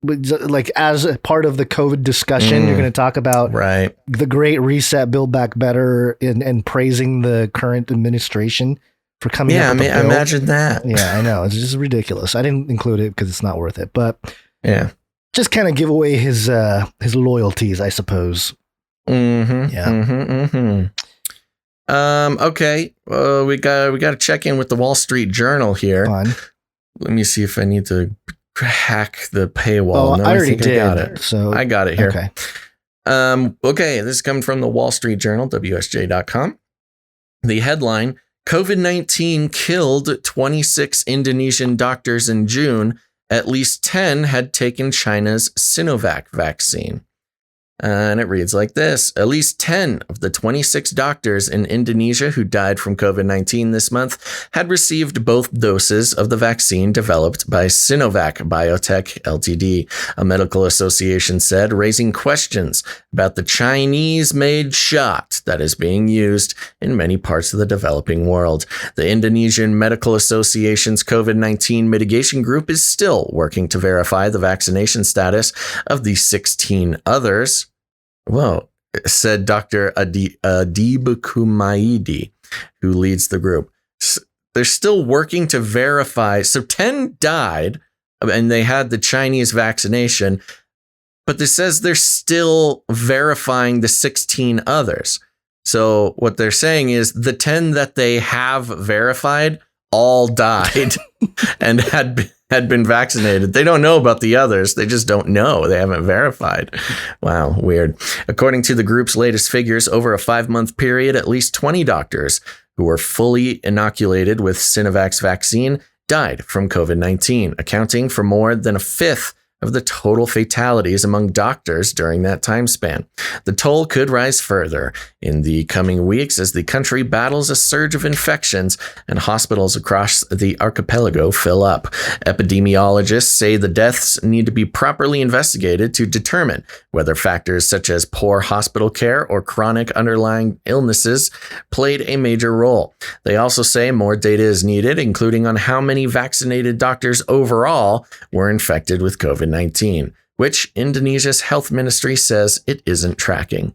S3: Like, as a part of the COVID discussion, you're going to talk about the Great Reset, Build Back Better, and praising the current administration for coming up with a bill.
S1: Imagine that.
S3: Yeah, I know. It's just ridiculous. I didn't include it because it's not worth it. But
S1: yeah,
S3: just kind of give away his loyalties, I suppose.
S1: Mm-hmm.
S3: Yeah.
S1: Mm-hmm, mm-hmm. Okay. We got to check in with the Wall Street Journal here.
S3: Fun.
S1: Let me see if I need to hack the paywall.
S3: I already did.
S1: I got it.
S3: So
S1: I got it here.
S3: Okay.
S1: Okay. This is coming from the Wall Street Journal, WSJ.com. The headline: COVID-19 killed 26 Indonesian doctors in June. At least 10 had taken China's Sinovac vaccine. And it reads like this: at least 10 of the 26 doctors in Indonesia who died from COVID-19 this month had received both doses of the vaccine developed by Sinovac Biotech Ltd, a medical association said, raising questions about the Chinese-made shot that is being used in many parts of the developing world. The Indonesian Medical Association's COVID-19 mitigation group is still working to verify the vaccination status of the 16 others. Well, said Dr. Adib Kumaidi, who leads the group. They're still working to verify. So 10 died and they had the Chinese vaccination, but this says they're still verifying the 16 others. So what they're saying is the 10 that they have verified all died and had been vaccinated. They don't know about the others. They just don't know. They haven't verified. Wow, weird. According to the group's latest figures, over a 5-month period, at least 20 doctors who were fully inoculated with Sinovac's vaccine died from COVID-19, accounting for more than a fifth of the total fatalities among doctors during that time span. The toll could rise further in the coming weeks as the country battles a surge of infections and hospitals across the archipelago fill up. Epidemiologists say the deaths need to be properly investigated to determine whether factors such as poor hospital care or chronic underlying illnesses played a major role. They also say more data is needed, including on how many vaccinated doctors overall were infected with COVID-19, which Indonesia's health ministry says it isn't tracking.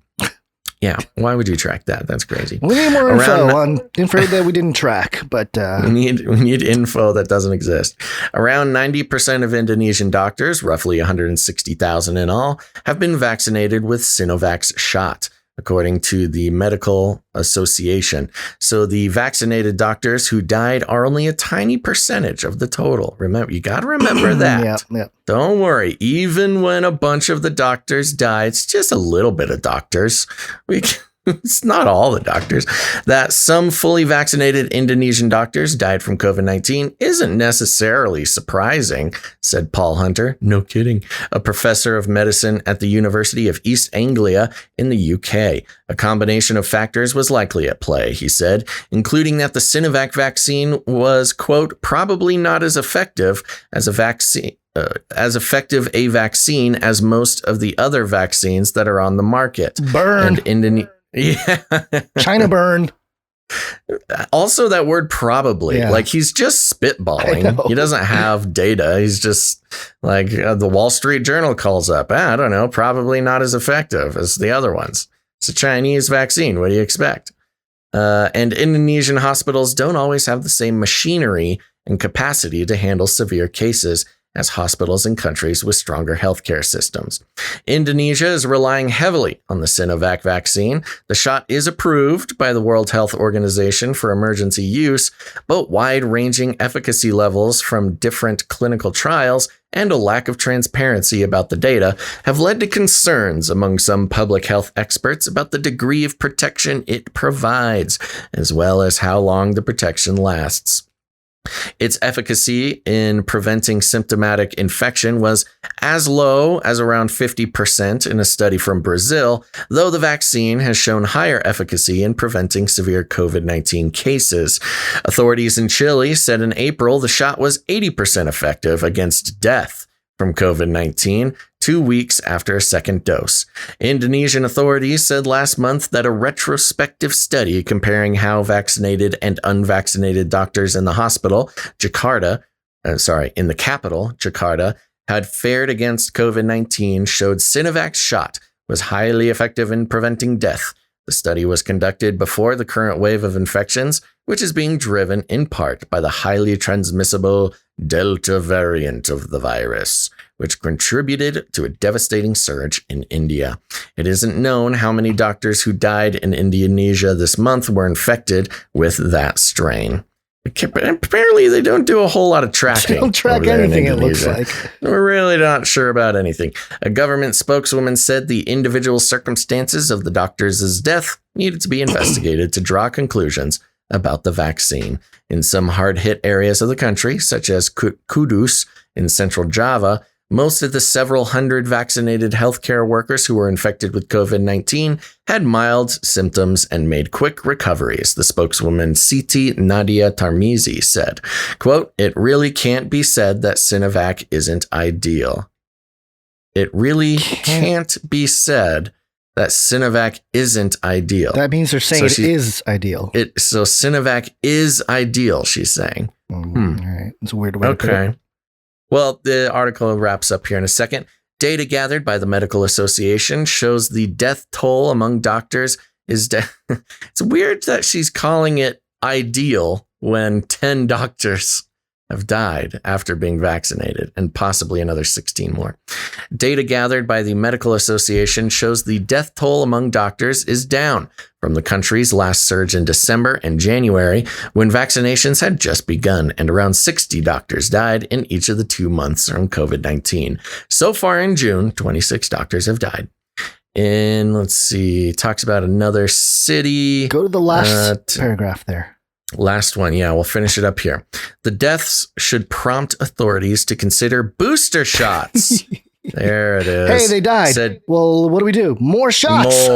S1: Yeah, why would you track that? That's crazy.
S3: We need more info that we didn't track, but
S1: we need info that doesn't exist. Around 90% of Indonesian doctors, roughly 160,000 in all, have been vaccinated with Sinovac's shot, according to the Medical Association. So the vaccinated doctors who died are only a tiny percentage of the total. Remember, you got to remember that.
S3: Yeah.
S1: Don't worry. Even when a bunch of the doctors die, it's just a little bit of doctors. It's not all the doctors. That some fully vaccinated Indonesian doctors died from COVID-19 isn't necessarily surprising, said Paul Hunter. No kidding. A professor of medicine at the University of East Anglia in the UK. A combination of factors was likely at play, he said, including that the Sinovac vaccine was, quote, probably not as effective as a vaccine as most of the other vaccines that are on the market.
S3: Burn.
S1: And yeah.
S3: China burn.
S1: Also, that word probably,
S3: Yeah.
S1: like he's just spitballing. He doesn't have data. He's just like the Wall Street Journal calls up. I don't know, probably not as effective as the other ones. It's a Chinese vaccine. What do you expect? And Indonesian hospitals don't always have the same machinery and capacity to handle severe cases as hospitals in countries with stronger healthcare systems. Indonesia is relying heavily on the Sinovac vaccine. The shot is approved by the World Health Organization for emergency use, but wide-ranging efficacy levels from different clinical trials and a lack of transparency about the data have led to concerns among some public health experts about the degree of protection it provides, as well as how long the protection lasts. Its efficacy in preventing symptomatic infection was as low as around 50% in a study from Brazil, though the vaccine has shown higher efficacy in preventing severe COVID-19 cases. Authorities in Chile said in April the shot was 80% effective against death from COVID-19 2 weeks after a second dose. Indonesian authorities said last month that a retrospective study comparing how vaccinated and unvaccinated doctors in the capital, Jakarta, had fared against COVID-19 showed Sinovac's shot was highly effective in preventing death. The study was conducted before the current wave of infections, which is being driven in part by the highly transmissible Delta variant of the virus, which contributed to a devastating surge in India. It isn't known how many doctors who died in Indonesia this month were infected with that strain. Apparently, they don't do a whole lot of tracking.
S3: They don't track anything, it looks like.
S1: We're really not sure about anything. A government spokeswoman said the individual circumstances of the doctor's death needed to be investigated to draw conclusions about the vaccine. In some hard-hit areas of the country, such as Kudus in central Java, most of the several hundred vaccinated healthcare workers who were infected with COVID-19 had mild symptoms and made quick recoveries, the spokeswoman Siti Nadia Tarmizi said. Quote, "It really can't be said that Sinovac isn't ideal." It really can't be said that Sinovac isn't ideal.
S3: That means they're saying it is ideal.
S1: So Sinovac is ideal, she's saying.
S3: All right. It's a weird way to put it.
S1: Well, the article wraps up here in a second. Data gathered by the Medical Association shows the death toll among doctors is... It's weird that she's calling it ideal when 10 doctors have died after being vaccinated and possibly another 16 more. Data gathered by the Medical Association shows the death toll among doctors is down from the country's last surge in December and January when vaccinations had just begun and around 60 doctors died in each of the 2 months from COVID-19. So far in June, 26 doctors have died. And let's see, talks about another city.
S3: Go to the last paragraph there.
S1: Last one. Yeah, we'll finish it up here. The deaths should prompt authorities to consider booster shots. There it is.
S3: Hey, they died.
S1: Said,
S3: well, what do we do? More shots.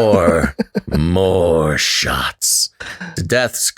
S1: More shots. The deaths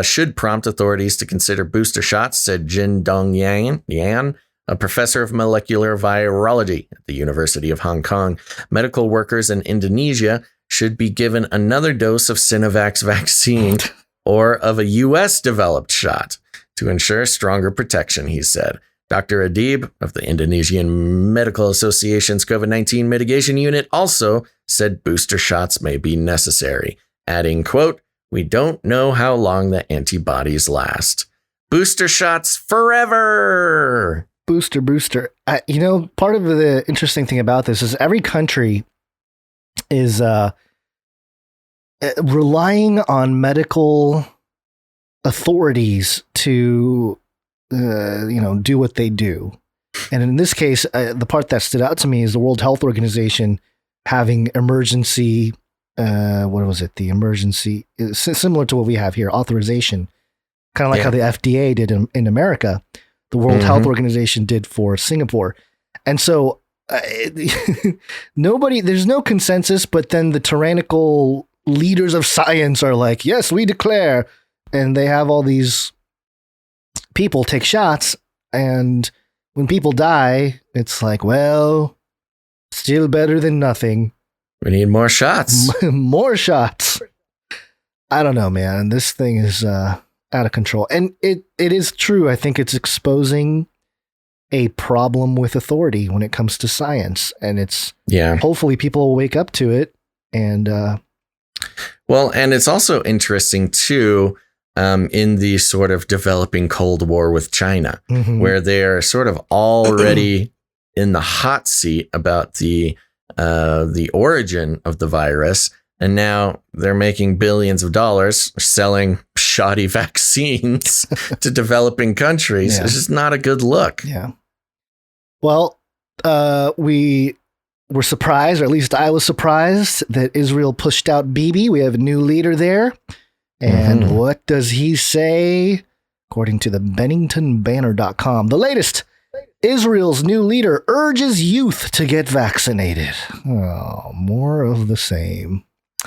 S1: should prompt authorities to consider booster shots, said Jin Dong Yan, a professor of molecular virology at the University of Hong Kong. Medical workers in Indonesia should be given another dose of Sinovac vaccine or of a U.S.-developed shot to ensure stronger protection, he said. Dr. Adib of the Indonesian Medical Association's COVID-19 mitigation unit also said booster shots may be necessary, adding, quote, "We don't know how long the antibodies last. Booster shots forever."
S3: Booster. Part of the interesting thing about this is every country is relying on medical authorities to do what they do. And in this case, the part that stood out to me is the World Health Organization having emergency, the emergency, similar to what we have here, authorization, kind of like how the FDA did in America, the World Health Organization did for Singapore. And so there's no consensus, but then the tyrannical leaders of science are like, yes, we declare. And they have all these people take shots, and when people die, it's like, well, still better than nothing.
S1: We need more shots.
S3: More shots. I don't know, man. This thing is out of control. And it is true. I think it's exposing a problem with authority when it comes to science. And hopefully people will wake up to it. And
S1: and it's also interesting too, in the sort of developing Cold War with China, where they're sort of already in the hot seat about the origin of the virus. And now they're making billions of dollars selling shoddy vaccines to developing countries.
S3: Yeah.
S1: It's just not a good look.
S3: Yeah. Well, we were surprised, or at least I was surprised, that Israel pushed out Bibi. We have a new leader there. And what does he say? According to the BenningtonBanner.com, the latest, Israel's new leader urges youth to get vaccinated. Oh, more of the same.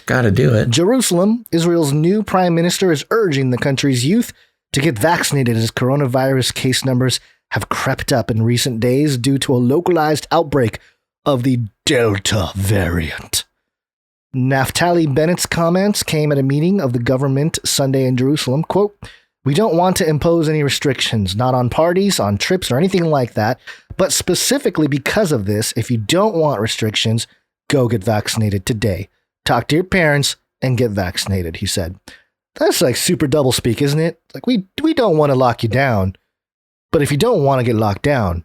S1: Gotta do it.
S3: Jerusalem, Israel's new prime minister, is urging the country's youth to get vaccinated as coronavirus case numbers have crept up in recent days due to a localized outbreak of the Delta variant. Naftali Bennett's comments came at a meeting of the government Sunday in Jerusalem. Quote, "We don't want to impose any restrictions, not on parties, on trips, or anything like that. But specifically because of this, if you don't want restrictions, go get vaccinated today. Talk to your parents and get vaccinated," he said. That's like super doublespeak, isn't it? Like we don't want to lock you down, but if you don't want to get locked down,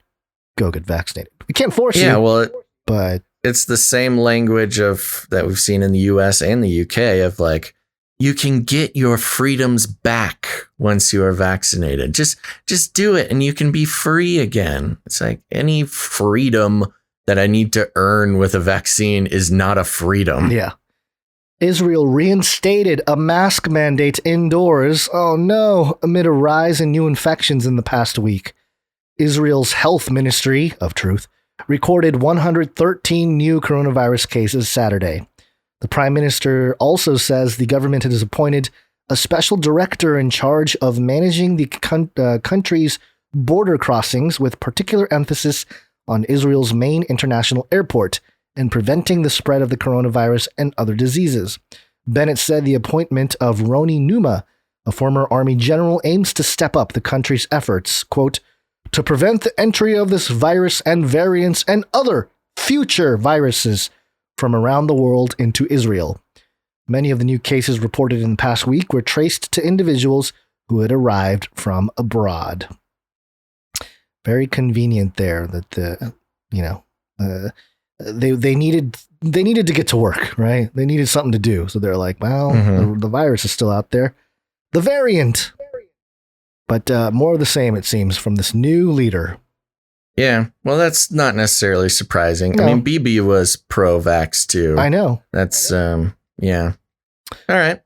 S3: go get vaccinated. We can't force you.
S1: Yeah, well,
S3: but
S1: it's the same language that we've seen in the US and the UK of like, you can get your freedoms back once you are vaccinated. Just do it and you can be free again. It's like any freedom that I need to earn with a vaccine is not a freedom.
S3: Yeah. Israel reinstated a mask mandate indoors. Oh no, amid a rise in new infections in the past week. Israel's health ministry of truth recorded 113 new coronavirus cases Saturday. The prime minister also says the government has appointed a special director in charge of managing the country's border crossings, with particular emphasis on Israel's main international airport and preventing the spread of the coronavirus and other diseases. Bennett said the appointment of Roni Numa, a former army general, aims to step up the country's efforts, quote, "to prevent the entry of this virus and variants and other future viruses from around the world into Israel." Many of the new cases reported in the past week were traced to individuals who had arrived from abroad. Very convenient there that they needed to get to work, right? They needed something to do. So they're like, well, the virus is still out there. The variant. But more of the same, it seems, from this new leader.
S1: Yeah, well, that's not necessarily surprising.
S3: No.
S1: I mean, Bibi was pro-vax too.
S3: I know.
S1: That's, yeah. All right.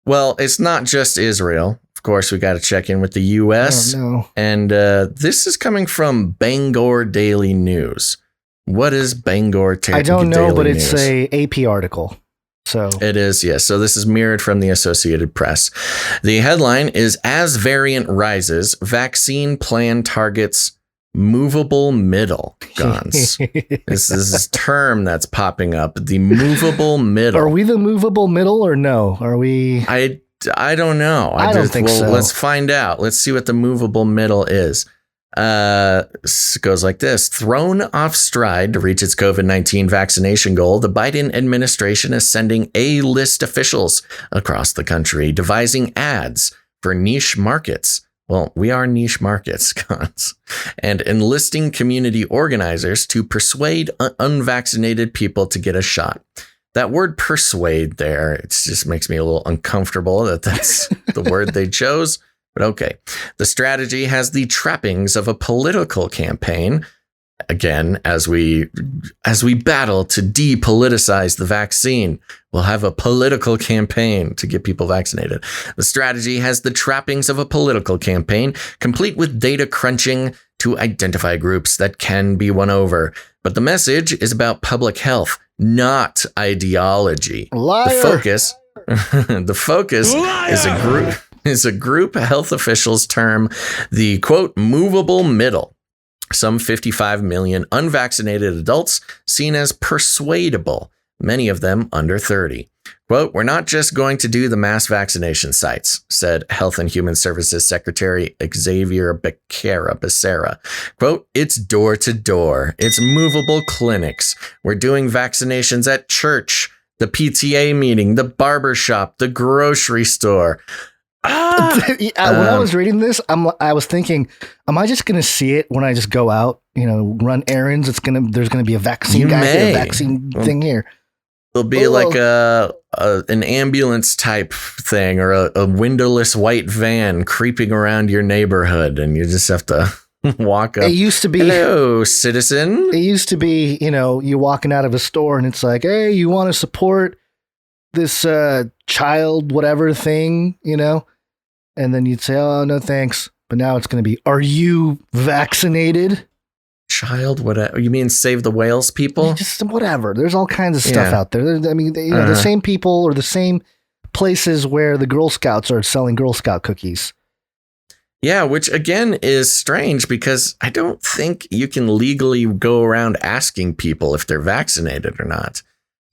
S1: Well, it's not just Israel. Of course, we got to check in with the U.S.
S3: Oh, no.
S1: And this is coming from Bangor Daily News. What is Bangor Daily News?
S3: I don't know, but it's a AP article. So
S1: it is, yes. So this is mirrored from the Associated Press. The headline is, as variant rises, vaccine plan targets movable middle. Gons. This is this term that's popping up. The movable middle.
S3: Are we the movable middle or no? Are we?
S1: I don't know.
S3: I don't think so.
S1: Let's find out. Let's see what the movable middle is. It goes like this. Thrown off stride to reach its COVID-19 vaccination goal, the Biden administration is sending A-list officials across the country, devising ads for niche markets. Well, we are niche markets, cons, and enlisting community organizers to persuade unvaccinated people to get a shot. That word persuade there, it just makes me a little uncomfortable that that's the word they chose. But okay, the strategy has the trappings of a political campaign. Again, as we battle to depoliticize the vaccine, we'll have a political campaign to get people vaccinated. The strategy has the trappings of a political campaign, complete with data crunching to identify groups that can be won over. But the message is about public health, not ideology.
S3: Liar.
S1: The focus is a group health officials term the, quote, movable middle. Some 55 million unvaccinated adults seen as persuadable, many of them under 30. Quote, we're not just going to do the mass vaccination sites, said Health and Human Services Secretary Xavier Becerra. Quote, it's door to door. It's movable clinics. We're doing vaccinations at church, the PTA meeting, the barber shop, the grocery store.
S3: When I was reading this, I was thinking, am I just going to see it when I just go out, run errands? There's going to be a vaccine guy here, a vaccine thing here.
S1: There'll be like an ambulance type thing or a windowless white van creeping around your neighborhood, and you just have to walk up.
S3: It used to be,
S1: hello, citizen.
S3: It used to be, you walking out of a store and it's like, hey, you want to support this child whatever thing, and then you'd say, oh, no, thanks. But now it's going to be, are you vaccinated?
S1: Child, whatever. You mean Save the Whales people?
S3: Just whatever. There's all kinds of stuff out there. I mean, the same people or the same places where the Girl Scouts are selling Girl Scout cookies.
S1: Yeah, which again is strange because I don't think you can legally go around asking people if they're vaccinated or not.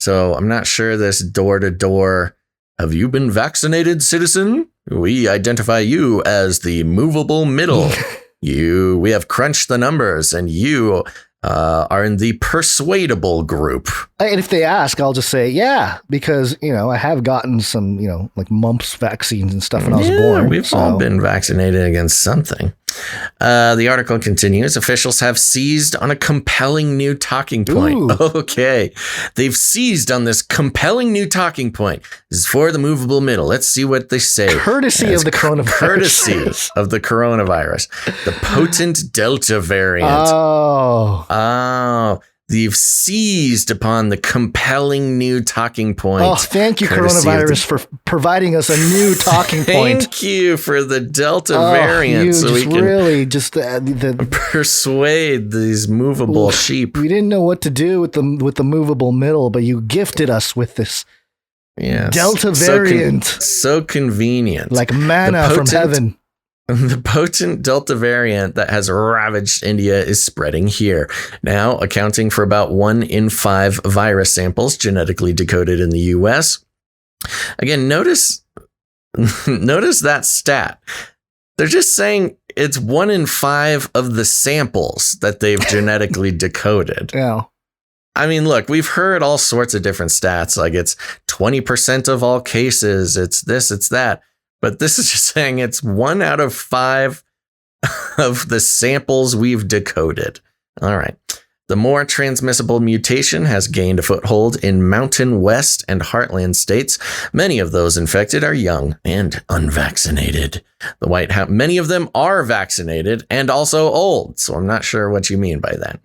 S1: So I'm not sure this door-to-door, have you been vaccinated, citizen? We identify you as the movable middle. We have crunched the numbers and you are in the persuadable group.
S3: And if they ask, I'll just say, yeah, because, I have gotten some, like mumps vaccines and stuff when I was born.
S1: We've all been vaccinated against something. The article continues. Officials have seized on a compelling new talking point. Ooh. Okay. They've seized on this compelling new talking point. This is for the movable middle. Let's see what they say.
S3: Courtesy of the
S1: coronavirus. The potent Delta variant. Oh. They've seized upon the compelling new talking point.
S3: Oh, thank you, coronavirus, for providing us a new talking point.
S1: Thank you for the Delta variant.
S3: So we can really
S1: persuade these movable sheep.
S3: We didn't know what to do with the movable middle, but you gifted us with this Delta variant.
S1: So convenient.
S3: Like manna from heaven.
S1: The potent Delta variant that has ravaged India is spreading here, now accounting for about 1 in 5 virus samples genetically decoded in the U.S. Again, notice that stat. They're just saying it's 1 in 5 of the samples that they've genetically decoded.
S3: Yeah.
S1: I mean, look, we've heard all sorts of different stats, like it's 20% of all cases, it's this, it's that. But this is just saying it's 1 out of 5 of the samples we've decoded. All right. The more transmissible mutation has gained a foothold in Mountain West and Heartland states. Many of those infected are young and unvaccinated. The White House, many of them are vaccinated and also old. So I'm not sure what you mean by that.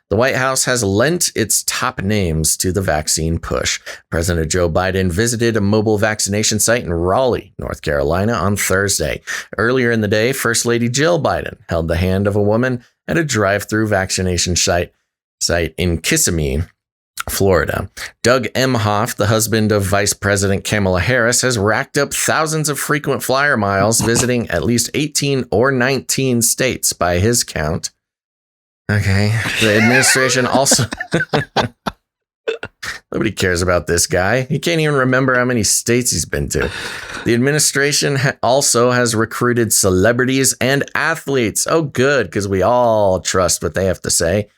S1: The White House has lent its top names to the vaccine push. President Joe Biden visited a mobile vaccination site in Raleigh, North Carolina on Thursday. Earlier in the day, First Lady Jill Biden held the hand of a woman at a drive-through vaccination site in Kissimmee, Florida. Doug Emhoff, the husband of Vice President Kamala Harris, has racked up thousands of frequent flyer miles visiting at least 18 or 19 states by his count. Okay. The administration also... Nobody cares about this guy. He can't even remember how many states he's been to. The administration also has recruited celebrities and athletes. Oh, good, because we all trust what they have to say.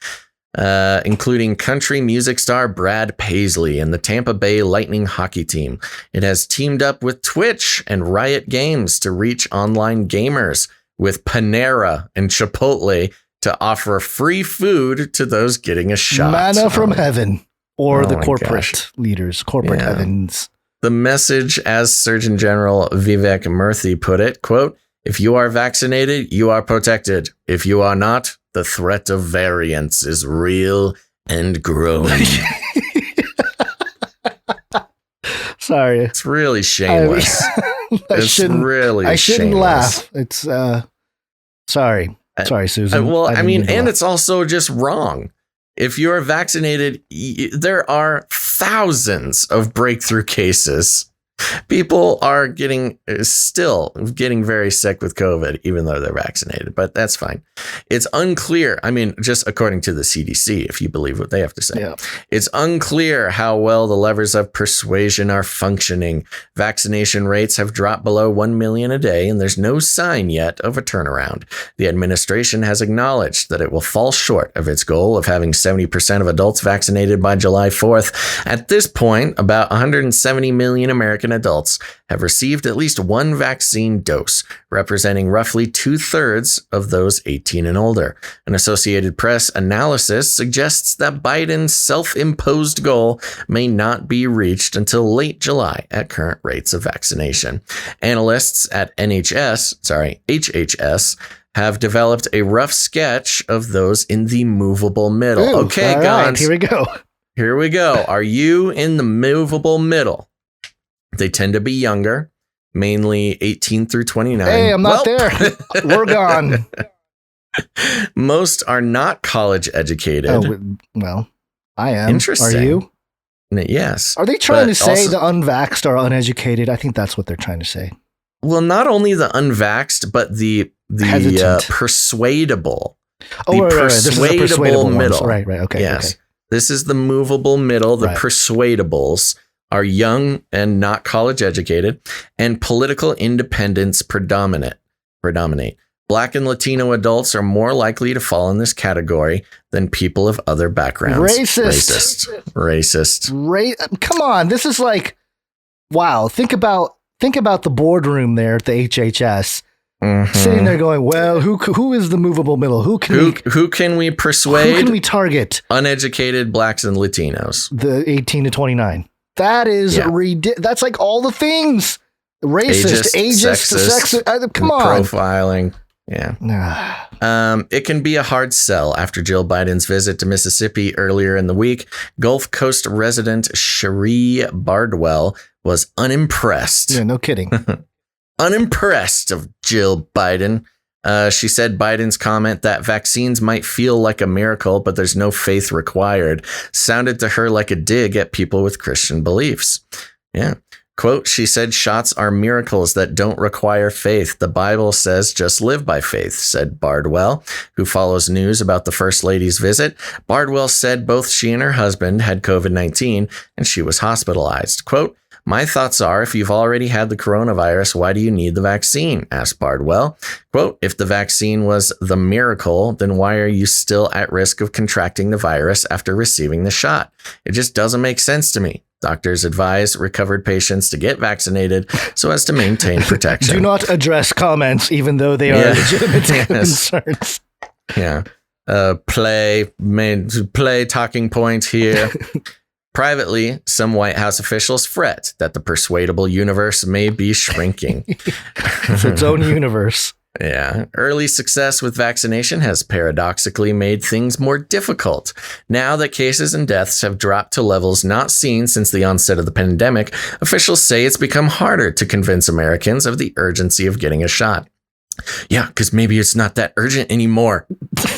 S1: Including country music star Brad Paisley and the Tampa Bay Lightning hockey team. It has teamed up with Twitch and Riot Games to reach online gamers, with Panera and Chipotle to offer free food to those getting a shot.
S3: Manna from heaven, or the corporate leaders, corporate heavens.
S1: The message, as Surgeon General Vivek Murthy put it, quote, "If you are vaccinated, you are protected. If you are not, the threat of variants is real and growing."
S3: Sorry.
S1: It's really shameless.
S3: I shouldn't
S1: shameless.
S3: laugh. It's, sorry. Sorry, Susan.
S1: And it's also just wrong. If you're vaccinated, there are thousands of breakthrough cases. People are still getting very sick with COVID, even though they're vaccinated, but that's fine. It's unclear. I mean, just according to the CDC, if you believe what they have to say, it's unclear how well the levers of persuasion are functioning. Vaccination rates have dropped below 1 million a day, and there's no sign yet of a turnaround. The administration has acknowledged that it will fall short of its goal of having 70% of adults vaccinated by July 4th. At this point, about 170 million American adults have received at least one vaccine dose, representing roughly 2/3 of those 18 and older. An Associated Press analysis suggests that Biden's self-imposed goal may not be reached until late July at current rates of vaccination. Analysts at HHS have developed a rough sketch of those in the movable middle.
S3: Ooh,
S1: okay,
S3: all
S1: guys.
S3: right, here we go.
S1: Here we go. Are you in the movable middle? They tend to be younger, mainly 18 through 29.
S3: Hey, I'm not there. We're gone.
S1: Most are not college educated.
S3: Oh, well, I am.
S1: Interesting.
S3: Are you?
S1: Yes.
S3: Are they trying to say the unvaxxed are uneducated? I think that's what they're trying to say.
S1: Well, not only the unvaxxed, but the persuadable.
S3: Oh, right. This is the persuadable
S1: middle.
S3: Right. Okay.
S1: Yes.
S3: Okay.
S1: This is the movable middle. The persuadables are young and not college educated, and political independents predominate. Black and Latino adults are more likely to fall in this category than people of other backgrounds. Racist.
S3: Come on. This is like, wow. Think about the boardroom there at the HHS. Sitting there going, well, who is the movable middle? Who can we
S1: persuade?
S3: Who can we target?
S1: Uneducated blacks and Latinos.
S3: The 18 to 29. That is that's like all the things. Racist, ageist, sexist. Come on.
S1: Profiling. Yeah. It can be a hard sell after Jill Biden's visit to Mississippi earlier in the week. Gulf Coast resident Cherie Bardwell was unimpressed.
S3: Yeah, no kidding.
S1: Unimpressed of Jill Biden. She said Biden's comment that vaccines might feel like a miracle, but there's no faith required, sounded to her like a dig at people with Christian beliefs. Yeah. Quote, she said shots are miracles that don't require faith. The Bible says just live by faith, said Bardwell, who follows news about the First Lady's visit. Bardwell said both she and her husband had COVID-19 and she was hospitalized. Quote, my thoughts are, if you've already had the coronavirus, why do you need the vaccine? Asked Bardwell. Quote, if the vaccine was the miracle, then why are you still at risk of contracting the virus after receiving the shot? It just doesn't make sense to me. Doctors advise recovered patients to get vaccinated so as to maintain protection.
S3: Do not address comments, even though they are legitimate concerns.
S1: Yeah. Play talking point here. Privately, some White House officials fret that the persuadable universe may be shrinking.
S3: It's its own universe.
S1: Yeah. Early success with vaccination has paradoxically made things more difficult. Now that cases and deaths have dropped to levels not seen since the onset of the pandemic, officials say it's become harder to convince Americans of the urgency of getting a shot. Yeah, because maybe it's not that urgent anymore.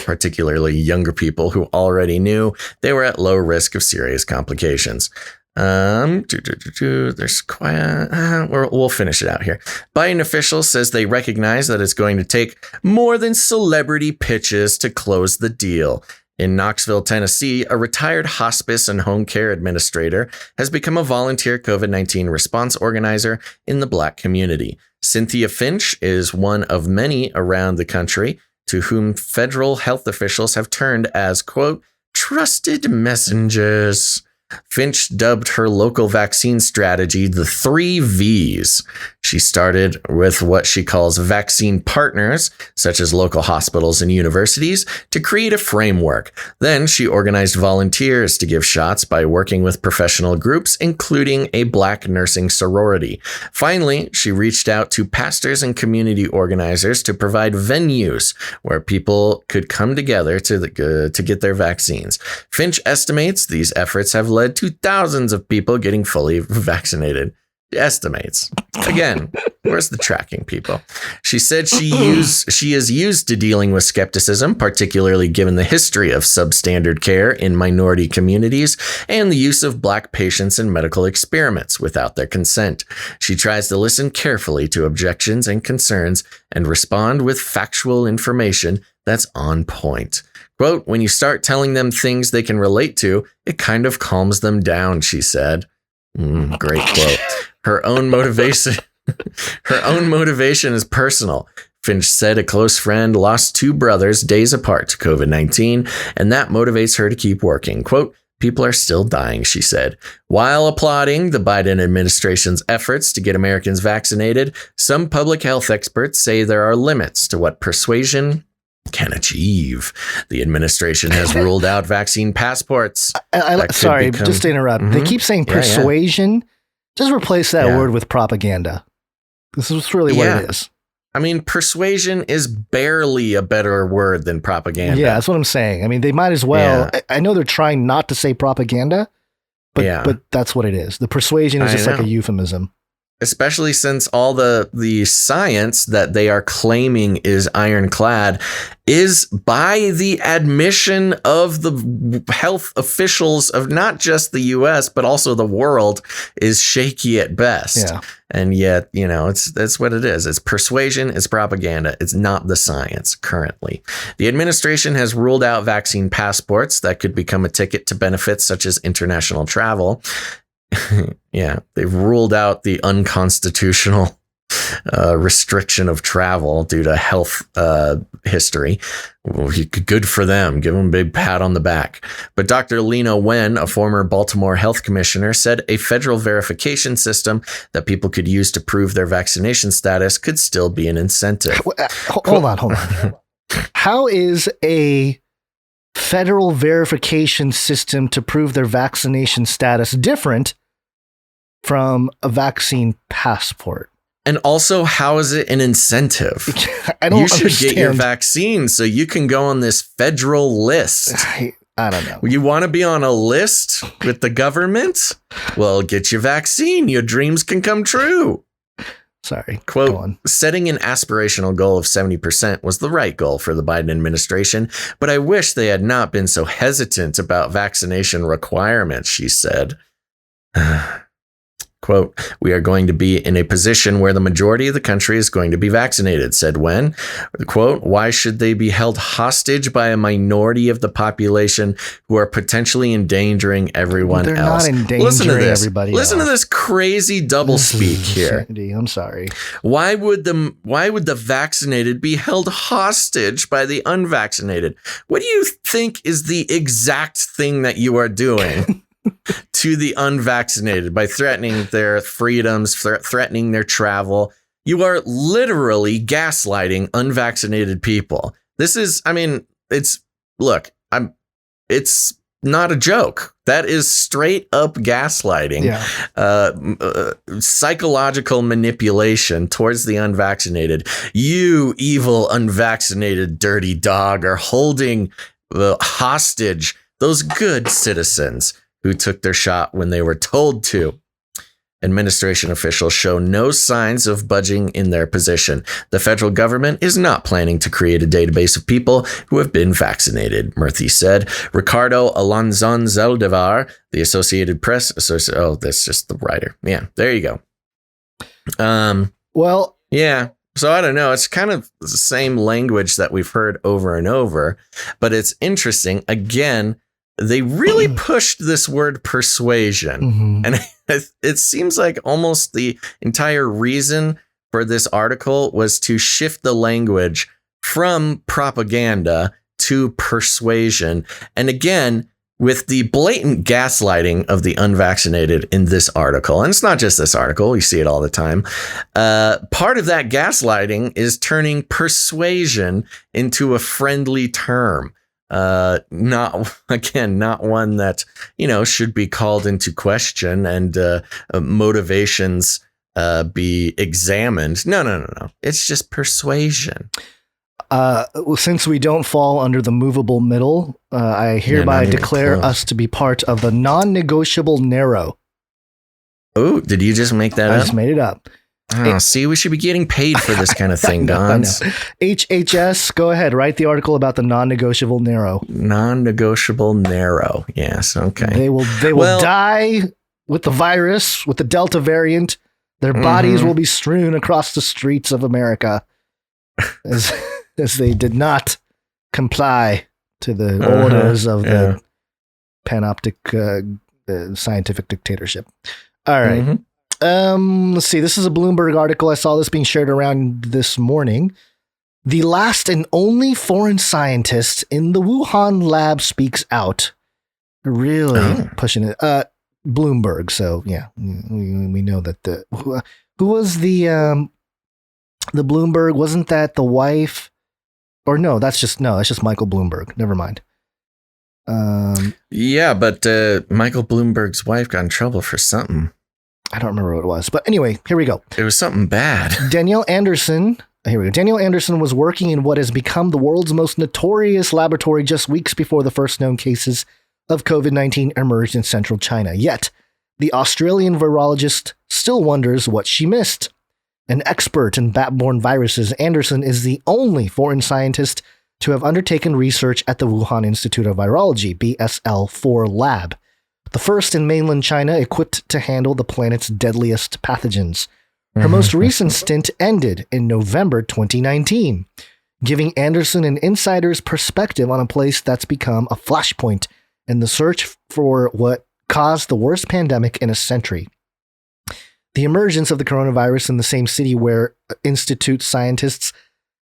S1: Particularly younger people who already knew they were at low risk of serious complications. There's quite, we'll finish it out here. Biden official says they recognize that it's going to take more than celebrity pitches to close the deal. In Knoxville, Tennessee, a retired hospice and home care administrator has become a volunteer COVID-19 response organizer in the Black community. Cynthia Finch is one of many around the country to whom federal health officials have turned as, quote, trusted messengers. Finch dubbed her local vaccine strategy the 3 Vs. She started with what she calls vaccine partners, such as local hospitals and universities, to create a framework. Then she organized volunteers to give shots by working with professional groups, including a Black nursing sorority. Finally, she reached out to pastors and community organizers to provide venues where people could come together to get their vaccines. Finch estimates these efforts have led to thousands of people getting fully vaccinated. Estimates. Again, where's the tracking, people? She said she is used to dealing with skepticism, particularly given the history of substandard care in minority communities and the use of Black patients in medical experiments without their consent. She tries to listen carefully to objections and concerns and respond with factual information that's on point. Quote, when you start telling them things they can relate to, it kind of calms them down, she said. Great quote. Her own motivation is personal. Finch said a close friend lost 2 brothers days apart to COVID-19, and that motivates her to keep working. Quote, people are still dying, she said. While applauding the Biden administration's efforts to get Americans vaccinated, some public health experts say there are limits to what persuasion can achieve. The administration has ruled out vaccine passports.
S3: Sorry, just to interrupt. They keep saying persuasion. Yeah. Just replace that word with propaganda. This is really what it is.
S1: I mean, persuasion is barely a better word than propaganda.
S3: Yeah, that's what I'm saying. I mean, they might as well. Yeah. I know they're trying not to say propaganda, but that's what it is. The persuasion is just like a euphemism.
S1: Especially since all the science that they are claiming is ironclad is by the admission of the health officials of not just the US, but also the world is shaky at best. Yeah. And yet, that's what it is. It's persuasion, it's propaganda. It's not the science currently. The administration has ruled out vaccine passports that could become a ticket to benefits such as international travel. Yeah, they've ruled out the unconstitutional restriction of travel due to health history. Good for them. Give them a big pat on the back. But Dr. Lena Wen, a former Baltimore health commissioner, said a federal verification system that people could use to prove their vaccination status could still be an incentive.
S3: Hold on. How is a federal verification system to prove their vaccination status different from a vaccine passport?
S1: And also, how is it an incentive?
S3: You
S1: should get your vaccine so you can go on this federal list.
S3: I don't know.
S1: You want to be on a list with the government? Well, get your vaccine. Your dreams can come true.
S3: Sorry.
S1: Quote, setting an aspirational goal of 70% was the right goal for the Biden administration, but I wish they had not been so hesitant about vaccination requirements, she said. Quote, we are going to be in a position where the majority of the country is going to be vaccinated, said Wen. Quote, why should they be held hostage by a minority of the population who are potentially endendering everyone else?
S3: They're not endangering everybody else.
S1: Listen to this crazy doublespeak here.
S3: I'm sorry.
S1: Why would the vaccinated be held hostage by the unvaccinated? What do you think is the exact thing that you are doing to the unvaccinated by threatening their freedoms, threatening their travel? You are literally gaslighting unvaccinated people. This is, it's not a joke. That is straight up gaslighting, psychological manipulation towards the unvaccinated. You evil unvaccinated dirty dog are holding hostage those good citizens who took their shot when they were told to. Administration officials show no signs of budging in their position. The federal government is not planning to create a database of people who have been vaccinated, Murthy said. Ricardo Alonzon Zaldivar, the Associated Press, oh, that's just the writer. Yeah, there you go.
S3: Well,
S1: yeah. So I don't know. It's kind of the same language that we've heard over and over, but it's interesting. Again, they really pushed this word persuasion. And it seems like almost the entire reason for this article was to shift the language from propaganda to persuasion. And again, with the blatant gaslighting of the unvaccinated in this article, and it's not just this article, you see it all the time. Part of that gaslighting is turning persuasion into a friendly term. Not one that, should be called into question and motivations be examined. No. It's just persuasion.
S3: Since we don't fall under the movable middle, I hereby declare us to be part of the non-negotiable narrow.
S1: Oh, did you just make that up?
S3: I just made it up.
S1: Oh, see, we should be getting paid for this kind of thing, Dons.
S3: HHS, go ahead. Write the article about the non-negotiable narrow.
S1: Non-negotiable narrow. Yes. Okay.
S3: They will die with the virus, with the Delta variant. Their bodies will be strewn across the streets of America as they did not comply to the orders of the panoptic scientific dictatorship. All right. Let's see. This is a Bloomberg article. I saw this being shared around this morning. The last and only foreign scientist in the Wuhan lab speaks out. Really pushing it. Bloomberg. So yeah, we know that who was the Bloomberg? Wasn't that the wife? Or no, that's just Michael Bloomberg. Never mind.
S1: Yeah, but Michael Bloomberg's wife got in trouble for something.
S3: I don't remember what it was, but anyway, here we go.
S1: It was something bad.
S3: Danielle Anderson. Here we go. Danielle Anderson was working in what has become the world's most notorious laboratory just weeks before the first known cases of COVID-19 emerged in central China. Yet, the Australian virologist still wonders what she missed. An expert in bat-borne viruses, Anderson is the only foreign scientist to have undertaken research at the Wuhan Institute of Virology, BSL-4 lab, the first in mainland China equipped to handle the planet's deadliest pathogens. Her most recent stint ended in November 2019, giving Anderson an insider's perspective on a place that's become a flashpoint in the search for what caused the worst pandemic in a century. The emergence of the coronavirus in the same city where Institute scientists,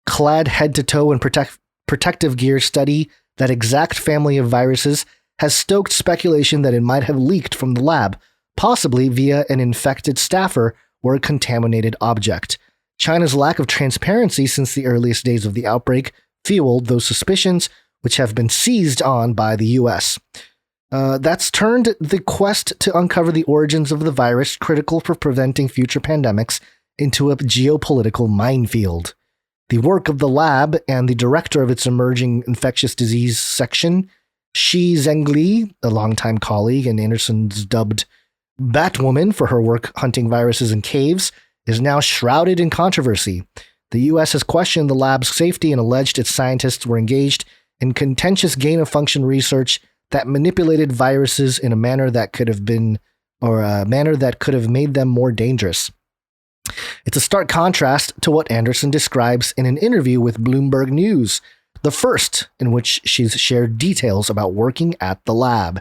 S3: clad head to toe in protective gear, study that exact family of viruses has stoked speculation that it might have leaked from the lab, possibly via an infected staffer or a contaminated object. China's lack of transparency since the earliest days of the outbreak fueled those suspicions, which have been seized on by the US. That's turned the quest to uncover the origins of the virus, critical for preventing future pandemics, into a geopolitical minefield. The work of the lab and the director of its emerging infectious disease section, Shi Zhengli, a longtime colleague and Anderson's dubbed Batwoman for her work hunting viruses in caves, is now shrouded in controversy. The U.S. has questioned the lab's safety and alleged its scientists were engaged in contentious gain-of-function research that manipulated viruses in a manner that could have made them more dangerous. It's a stark contrast to what Anderson describes in an interview with Bloomberg News, the first in which she's shared details about working at the lab.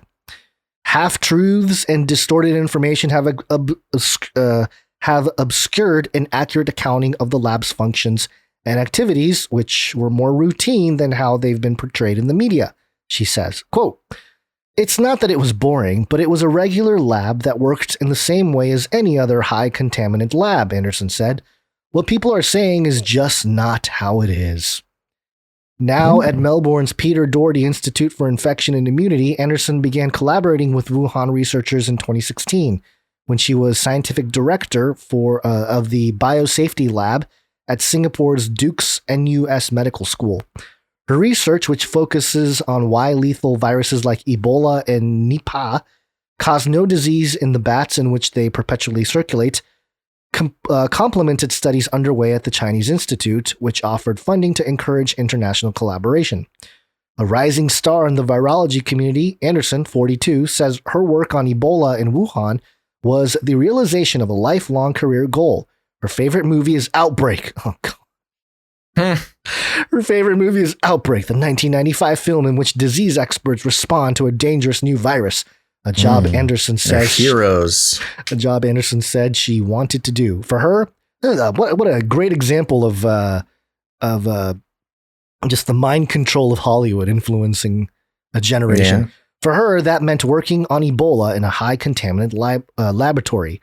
S3: Half-truths and distorted information have obscured an accurate accounting of the lab's functions and activities, which were more routine than how they've been portrayed in the media, she says. Quote, "It's not that it was boring, but it was a regular lab that worked in the same way as any other high-contaminant lab," Anderson said. "What people are saying is just not how it is." Now at Melbourne's Peter Doherty Institute for Infection and Immunity, Anderson began collaborating with Wuhan researchers in 2016 when she was scientific director of the Biosafety Lab at Singapore's Duke's NUS Medical School. Her research, which focuses on why lethal viruses like Ebola and Nipah cause no disease in the bats in which they perpetually circulate, complemented studies underway at the Chinese Institute, which offered funding to encourage international collaboration. A rising star in the virology community, Anderson, 42, says her work on Ebola in Wuhan was the realization of a lifelong career goal. Her favorite movie is Outbreak. Oh, God. Her favorite movie is Outbreak, the 1995 film in which disease experts respond to a dangerous new virus. A job Anderson says
S1: heroes.
S3: A job Anderson said she wanted to do. For her, what a great example of just the mind control of Hollywood influencing a generation. Yeah. For her, that meant working on Ebola in a high contaminant laboratory.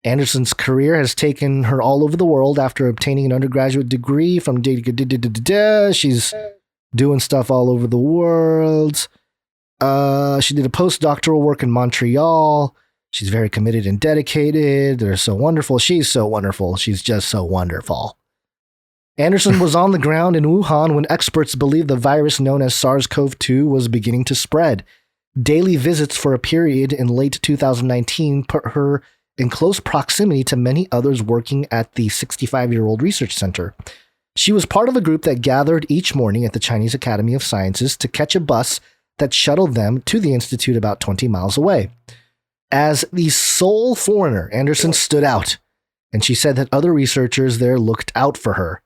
S3: Anderson's career has taken her all over the world after obtaining an undergraduate degree from she's doing stuff all over the world. She did a postdoctoral work in Montreal. She's very committed and dedicated. They're so wonderful. She's so wonderful. She's just so wonderful. Anderson was on the ground in Wuhan when experts believed the virus known as SARS-CoV-2 was beginning to spread. Daily visits for a period in late 2019 put her in close proximity to many others working at the 65-year-old research center. She was part of a group that gathered each morning at the Chinese Academy of Sciences to catch a bus that shuttled them to the institute about 20 miles away. As the sole foreigner, Anderson stood out, and she said that other researchers there looked out for her.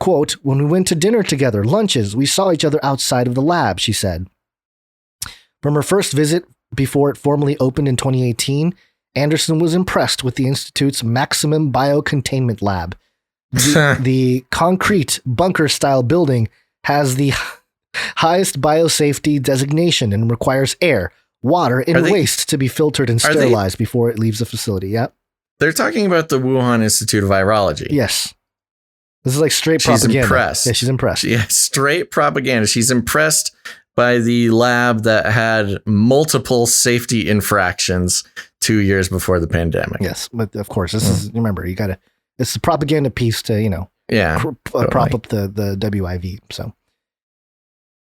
S3: Quote, "When we went to dinner together, lunches, we saw each other outside of the lab," she said. From her first visit before it formally opened in 2018, Anderson was impressed with the institute's maximum biocontainment lab. The concrete bunker-style building has the highest biosafety designation and requires air, water, and waste to be filtered and sterilized before it leaves the facility. Yep.
S1: They're talking about the Wuhan Institute of Virology.
S3: Yes. This is like straight propaganda.
S1: She's impressed.
S3: Yeah, she's impressed.
S1: Yeah, straight propaganda. She's impressed by the lab that had multiple safety infractions 2 years before the pandemic.
S3: Yes, but of course, this is, remember, you got to, it's a propaganda piece to, prop up the WIV. So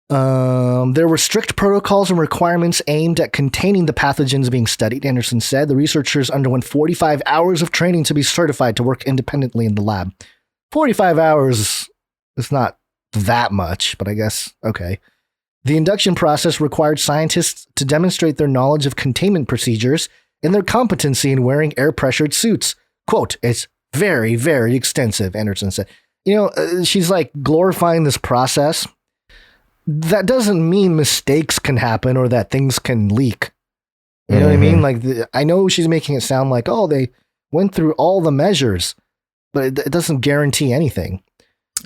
S3: there were strict protocols and requirements aimed at containing the pathogens being studied, Anderson said. The researchers underwent 45 hours of training to be certified to work independently in the lab. 45 hours is not that much, but I guess, okay. The induction process required scientists to demonstrate their knowledge of containment procedures and their competency in wearing air-pressured suits. Quote, "It's very, very extensive," Anderson said. She's like glorifying this process. That doesn't mean mistakes can happen or that things can leak. You know what I mean? Like, I know she's making it sound like, oh, they went through all the measures, but it doesn't guarantee anything.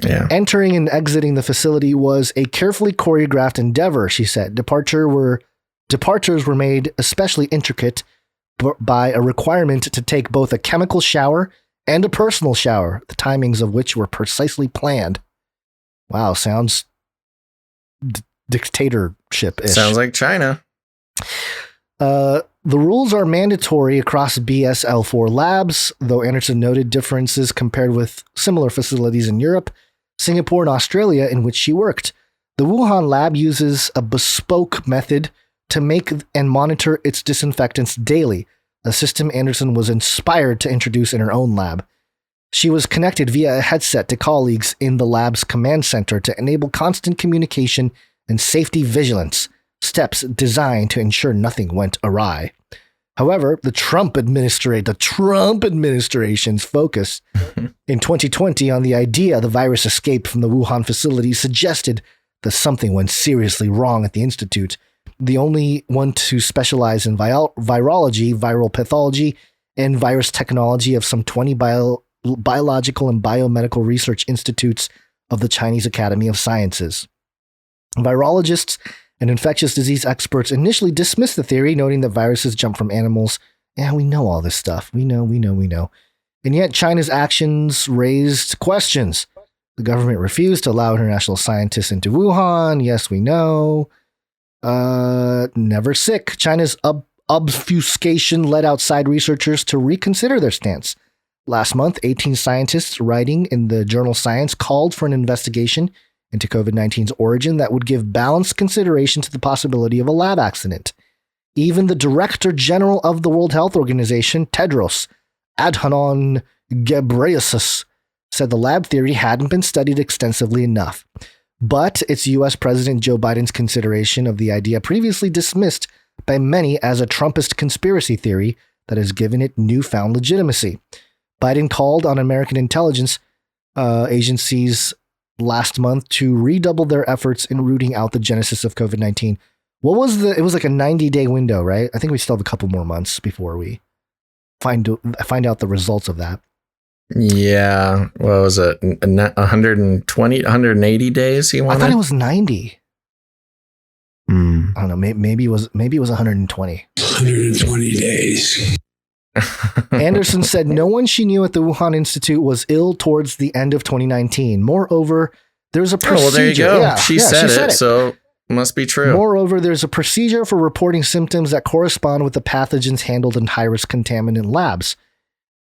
S1: Yeah.
S3: Entering and exiting the facility was a carefully choreographed endeavor, she said. Departures were made especially intricate by a requirement to take both a chemical shower and a personal shower, the timings of which were precisely planned. Wow, sounds dictatorship-ish.
S1: Sounds like China.
S3: The rules are mandatory across BSL-4 labs, though Anderson noted differences compared with similar facilities in Europe, Singapore, and Australia in which she worked. The Wuhan lab uses a bespoke method to make and monitor its disinfectants daily, a system Anderson was inspired to introduce in her own lab. She was connected via a headset to colleagues in the lab's command center to enable constant communication and safety vigilance, steps designed to ensure nothing went awry. However, the Trump administration's focus in 2020 on the idea the virus escaped from the Wuhan facility suggested that something went seriously wrong at the institute. The only one to specialize in virology, viral pathology, and virus technology of some 20 biological and biomedical research institutes of the Chinese Academy of Sciences. Virologists and infectious disease experts initially dismissed the theory, noting that viruses jump from animals. Yeah, we know all this stuff. We know. And yet China's actions raised questions. The government refused to allow international scientists into Wuhan. Yes, we know. Never sick. China's obfuscation led outside researchers to reconsider their stance. Last month, 18 scientists writing in the journal Science called for an investigation into COVID-19's origin that would give balanced consideration to the possibility of a lab accident. Even the Director General of the World Health Organization, Tedros Adhanom Ghebreyesus, said the lab theory hadn't been studied extensively enough. But it's U.S. President Joe Biden's consideration of the idea previously dismissed by many as a Trumpist conspiracy theory that has given it newfound legitimacy. Biden called on American intelligence agencies last month to redouble their efforts in rooting out the genesis of COVID-19. What was it was like a 90-day window, right? I think we still have a couple more months before we find out the results of that.
S1: Yeah. What was it? 120, 180 days he wanted?
S3: I thought it was 90. I don't know. Maybe it was 120.
S6: 120 days.
S3: Anderson said no one she knew at the Wuhan Institute was ill towards the end of 2019. Moreover, there's a procedure.
S1: Well, there you go.
S3: Yeah,
S1: she said it, so it must be true.
S3: Moreover, there's a procedure for reporting symptoms that correspond with the pathogens handled in high-risk contaminant labs.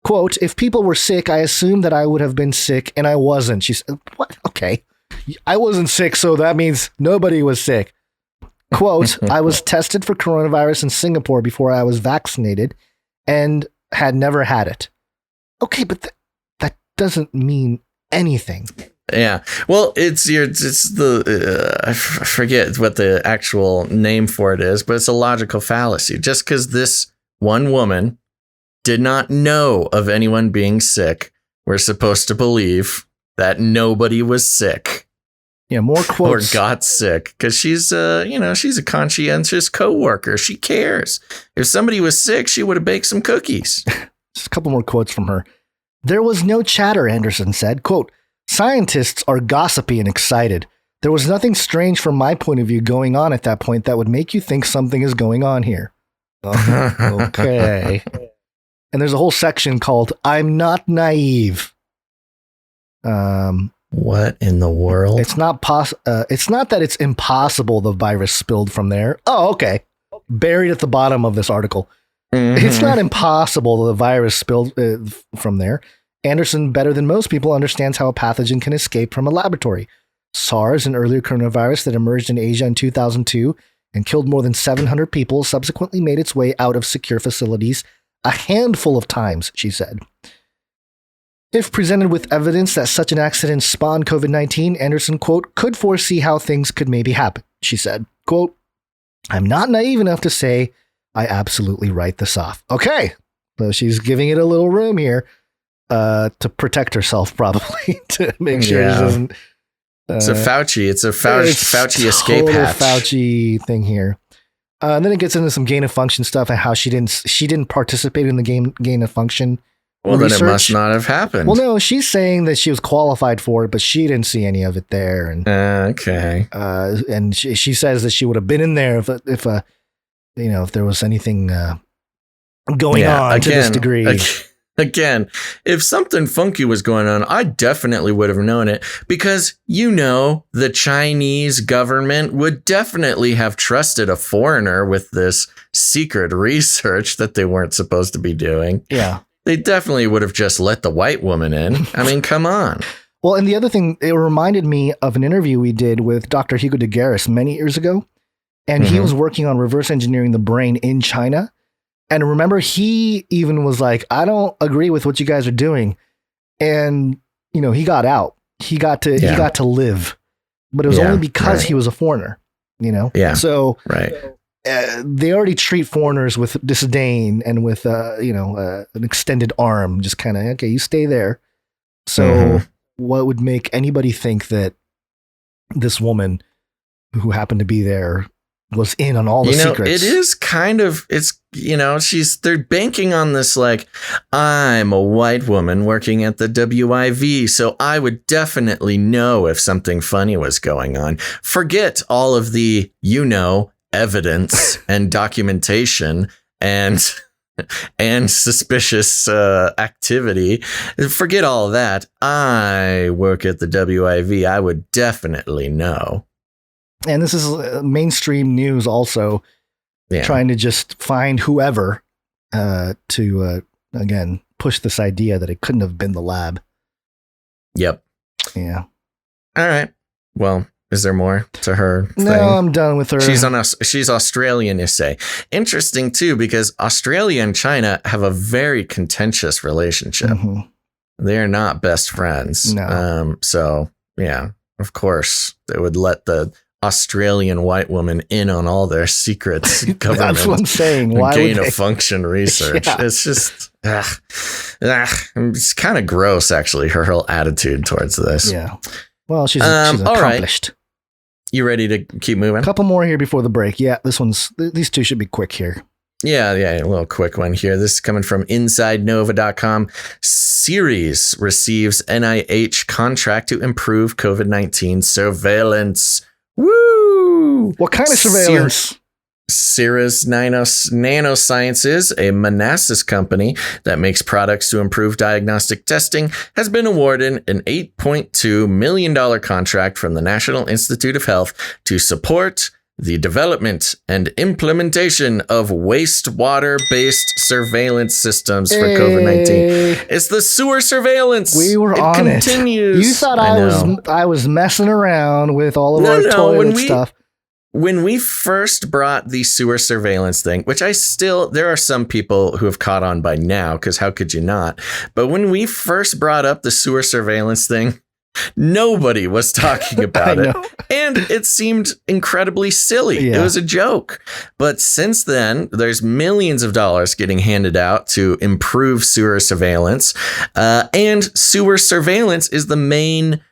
S3: Quote, if people were sick, I assumed that I would have been sick, and I wasn't. She said, what? Okay. I wasn't sick, so that means nobody was sick. Quote, I was tested for coronavirus in Singapore before I was vaccinated and had never had it. Okay, but that doesn't mean anything.
S1: Yeah. Well, I forget what the actual name for it is, but it's a logical fallacy. Just because this one woman did not know of anyone being sick, we're supposed to believe that nobody was sick.
S3: Yeah, more quotes.
S1: Or got sick, because she's a conscientious coworker. She cares. If somebody was sick, she would have baked some cookies.
S3: Just a couple more quotes from her. There was no chatter, Anderson said. Quote, scientists are gossipy and excited. There was nothing strange from my point of view going on at that point that would make you think something is going on here. Okay. And there's a whole section called I'm Not Naive.
S1: What in the world?
S3: It's not that it's impossible the virus spilled from there. Oh, okay. Buried at the bottom of this article. Mm-hmm. It's not impossible the virus spilled from there. Anderson, better than most people, understands how a pathogen can escape from a laboratory. SARS, an earlier coronavirus that emerged in Asia in 2002 and killed more than 700 people, subsequently made its way out of secure facilities a handful of times, she said. If presented with evidence that such an accident spawned COVID-19, Anderson, quote, could foresee how things could maybe happen, she said. Quote, I'm not naive enough to say I absolutely write this off. Okay, so she's giving it a little room here to protect herself, probably, to make sure she doesn't...
S1: it's a Fauci escape hatch.
S3: Fauci thing here. And then it gets into some gain of function stuff and how she didn't participate in the gain of function.
S1: Well, research. Then it must not have happened.
S3: Well, no, she's saying that she was qualified for it, but she didn't see any of it there. And
S1: okay.
S3: And she says that she would have been in there if there was anything going on to this degree.
S1: Again, if something funky was going on, I definitely would have known it, because, the Chinese government would definitely have trusted a foreigner with this secret research that they weren't supposed to be doing.
S3: Yeah.
S1: They definitely would have just let the white woman in. I mean, come on.
S3: Well, and the other thing, it reminded me of an interview we did with Dr. Hugo de Garis many years ago. And he was working on reverse engineering the brain in China. And remember, he even was like, I don't agree with what you guys are doing. And, he got out. He got to live. But it was only because he was a foreigner,
S1: Yeah.
S3: So
S1: right.
S3: They already treat foreigners with disdain and with, an extended arm, just kind of, okay, you stay there. So what would make anybody think that this woman who happened to be there was in on all the secrets?
S1: It is kind of, they're banking on this, like, I'm a white woman working at the WIV, so I would definitely know if something funny was going on. Forget all of the, evidence and documentation and and suspicious activity. Forget all of that. I work at the WIV. I would definitely know.
S3: And this is mainstream news also, trying to just find whoever to, again, push this idea that it couldn't have been the lab.
S1: Yep.
S3: Yeah.
S1: All right. Well, is there more to her thing?
S3: No, I'm done with her.
S1: She's Australian, you say. Interesting, too, because Australia and China have a very contentious relationship.
S3: Mm-hmm.
S1: They're not best friends.
S3: No.
S1: So, yeah, of course, they would let the Australian white woman in on all their secrets. Government
S3: That's what I'm saying. Why
S1: gain
S3: would
S1: of function research.
S3: Yeah.
S1: It's just, it's kind of gross, actually, her whole attitude towards this.
S3: Yeah. Well, she's
S1: all
S3: accomplished.
S1: Right. You ready to keep moving?
S3: A couple more here before the break. Yeah, these two should be quick here.
S1: Yeah, a little quick one here. This is coming from InsideNova.com. Ceres receives NIH contract to improve COVID-19 surveillance. Woo!
S3: What kind of surveillance?
S1: Ceres Nanosciences, a Manassas company that makes products to improve diagnostic testing, has been awarded an $8.2 million contract from the National Institute of Health to support the development and implementation of wastewater-based surveillance systems for COVID-19. It's the sewer surveillance.
S3: We were on
S1: continues.
S3: It. You thought I was messing around with all of our toilet stuff.
S1: When we first brought the sewer surveillance thing, which there are some people who have caught on by now, because how could you not? But when we first brought up the sewer surveillance thing, nobody was talking about it. And it seemed incredibly silly. Yeah. It was a joke. But since then, there's millions of dollars getting handed out to improve sewer surveillance. And sewer surveillance is the main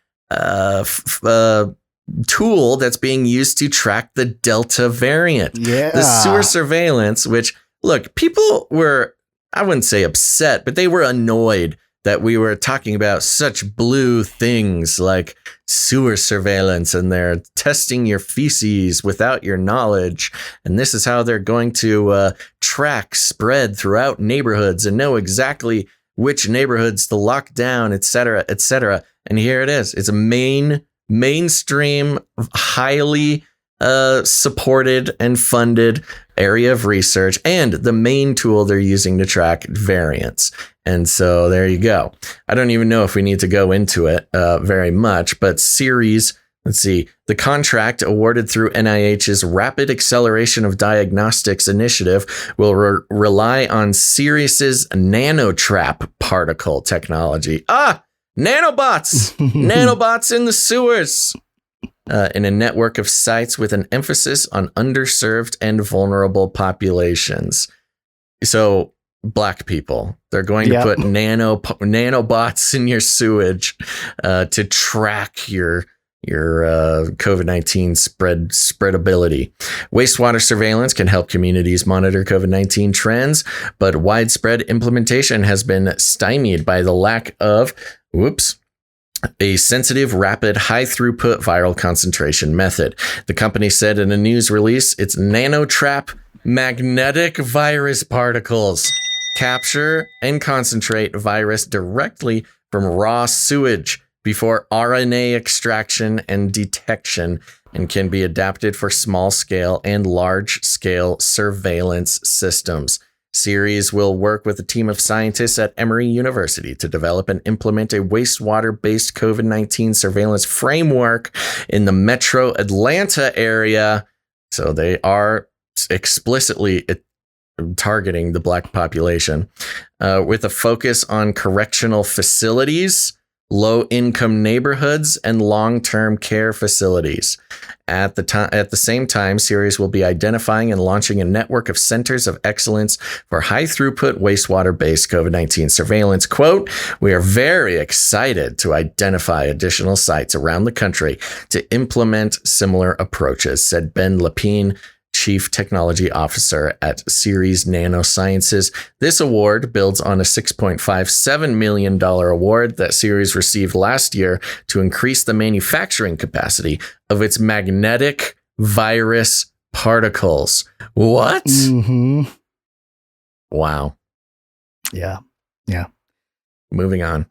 S1: tool that's being used to track the Delta variant.
S3: Yeah.
S1: The sewer surveillance, which, look, people were, I wouldn't say upset, but they were annoyed that we were talking about such blue things like sewer surveillance, and they're testing your feces without your knowledge. And this is how they're going to track spread throughout neighborhoods and know exactly which neighborhoods to lock down, et cetera, et cetera. And here it is. It's a mainstream, highly supported and funded area of research, and the main tool they're using to track variants. And so there you go. I don't even know if we need to go into it very much, but Ceres, let's see, the contract awarded through NIH's Rapid Acceleration of Diagnostics initiative will rely on Ceres's nanotrap particle technology. Nanobots! Nanobots in the sewers! In a network of sites with an emphasis on underserved and vulnerable populations. So, Black people, they're going to put nanobots in your sewage to track your COVID-19 spreadability. Wastewater surveillance can help communities monitor COVID-19 trends, but widespread implementation has been stymied by the lack of, a sensitive, rapid, high-throughput viral concentration method. The company said in a news release, its nanotrap magnetic virus particles capture and concentrate virus directly from raw sewage before RNA extraction and detection, and can be adapted for small-scale and large-scale surveillance systems. Ceres will work with a team of scientists at Emory University to develop and implement a wastewater-based COVID-19 surveillance framework in the metro Atlanta area. So they are explicitly targeting the Black population with a focus on correctional facilities, low-income neighborhoods, and long-term care facilities. At the same time, Ceres will be identifying and launching a network of centers of excellence for high-throughput wastewater-based COVID-19 surveillance. Quote, "We are very excited to identify additional sites around the country to implement similar approaches," said Ben Lapine, Chief Technology Officer at Ceres Nanosciences. This award builds on a $6.57 million award that Ceres received last year to increase the manufacturing capacity of its magnetic virus particles. What?
S3: Mm-hmm.
S1: Wow.
S3: Yeah.
S1: Moving on.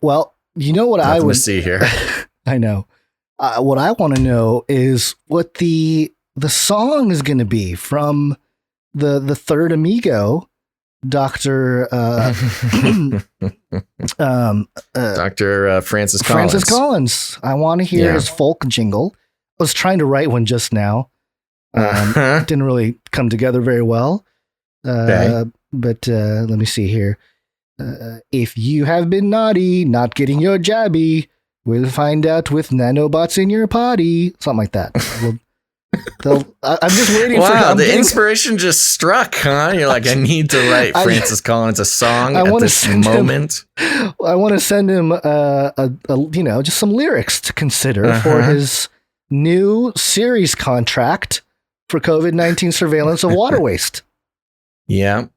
S3: Well, you know what
S1: Nothing
S3: I would
S1: to see here.
S3: I know. What I want to know is what the song is going to be from the third Amigo, Dr.
S1: Dr. Francis Collins.
S3: Francis Collins. I want to hear his folk jingle. I was trying to write one just now. It didn't really come together very well.
S1: Okay.
S3: But let me see here. If you have been naughty, not getting your jabby, we'll find out with nanobots in your potty. Something like that. I'm just waiting for...
S1: Wow, the inspiration just struck, huh? You're like, I need to write Francis Collins a song at this moment.
S3: I want to send him, just some lyrics to consider for his new series contract for COVID-19 surveillance of water waste.
S1: Yeah.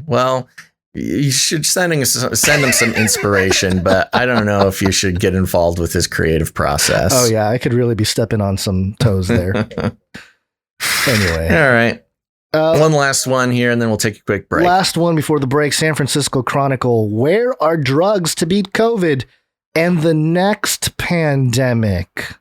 S1: Well, you should send him some inspiration, but I don't know if you should get involved with his creative process.
S3: Oh, yeah. I could really be stepping on some toes there. Anyway.
S1: All right. One last one here, and then we'll take a quick break.
S3: Last one before the break. San Francisco Chronicle. Where are drugs to beat COVID and the next pandemic?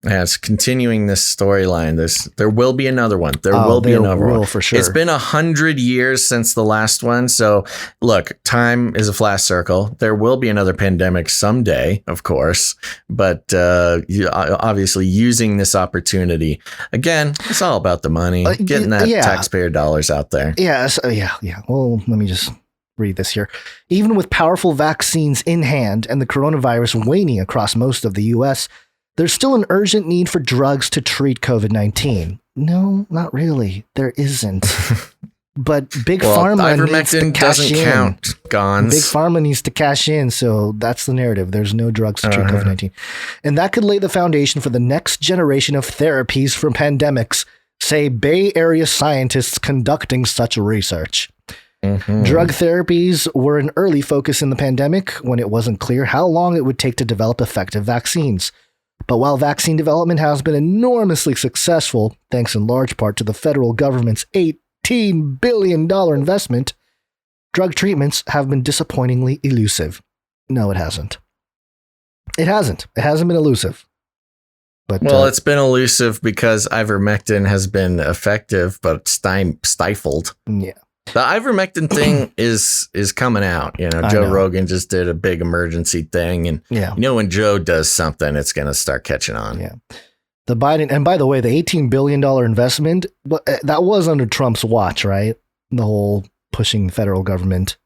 S1: Yeah, it's continuing this storyline. There will be another one. There will be another one
S3: for sure.
S1: It's been 100 years since the last one. So look, time is a flat circle. There will be another pandemic someday, of course. But obviously using this opportunity, again, it's all about the money, getting that taxpayer dollars out there.
S3: Yeah. Well, let me just read this here. Even with powerful vaccines in hand and the coronavirus waning across most of the U.S., there's still an urgent need for drugs to treat COVID-19. No, not really. There isn't. But Big Pharma needs to cash in.
S1: Doesn't count, Gons.
S3: Big Pharma needs to cash in, so that's the narrative. There's no drugs to treat COVID-19. And that could lay the foundation for the next generation of therapies for pandemics, say Bay Area scientists conducting such research. Drug therapies were an early focus in the pandemic when it wasn't clear how long it would take to develop effective vaccines. But while vaccine development has been enormously successful, thanks in large part to the federal government's $18 billion investment, drug treatments have been disappointingly elusive. No, it hasn't. It hasn't been elusive. But,
S1: it's been elusive because ivermectin has been effective, but stifled.
S3: Yeah.
S1: The ivermectin thing is coming out. Joe Rogan just did a big emergency thing. And when Joe does something, it's going to start catching on.
S3: Yeah. The Biden, and by the way, the $18 billion investment, that was under Trump's watch, right? The whole pushing federal government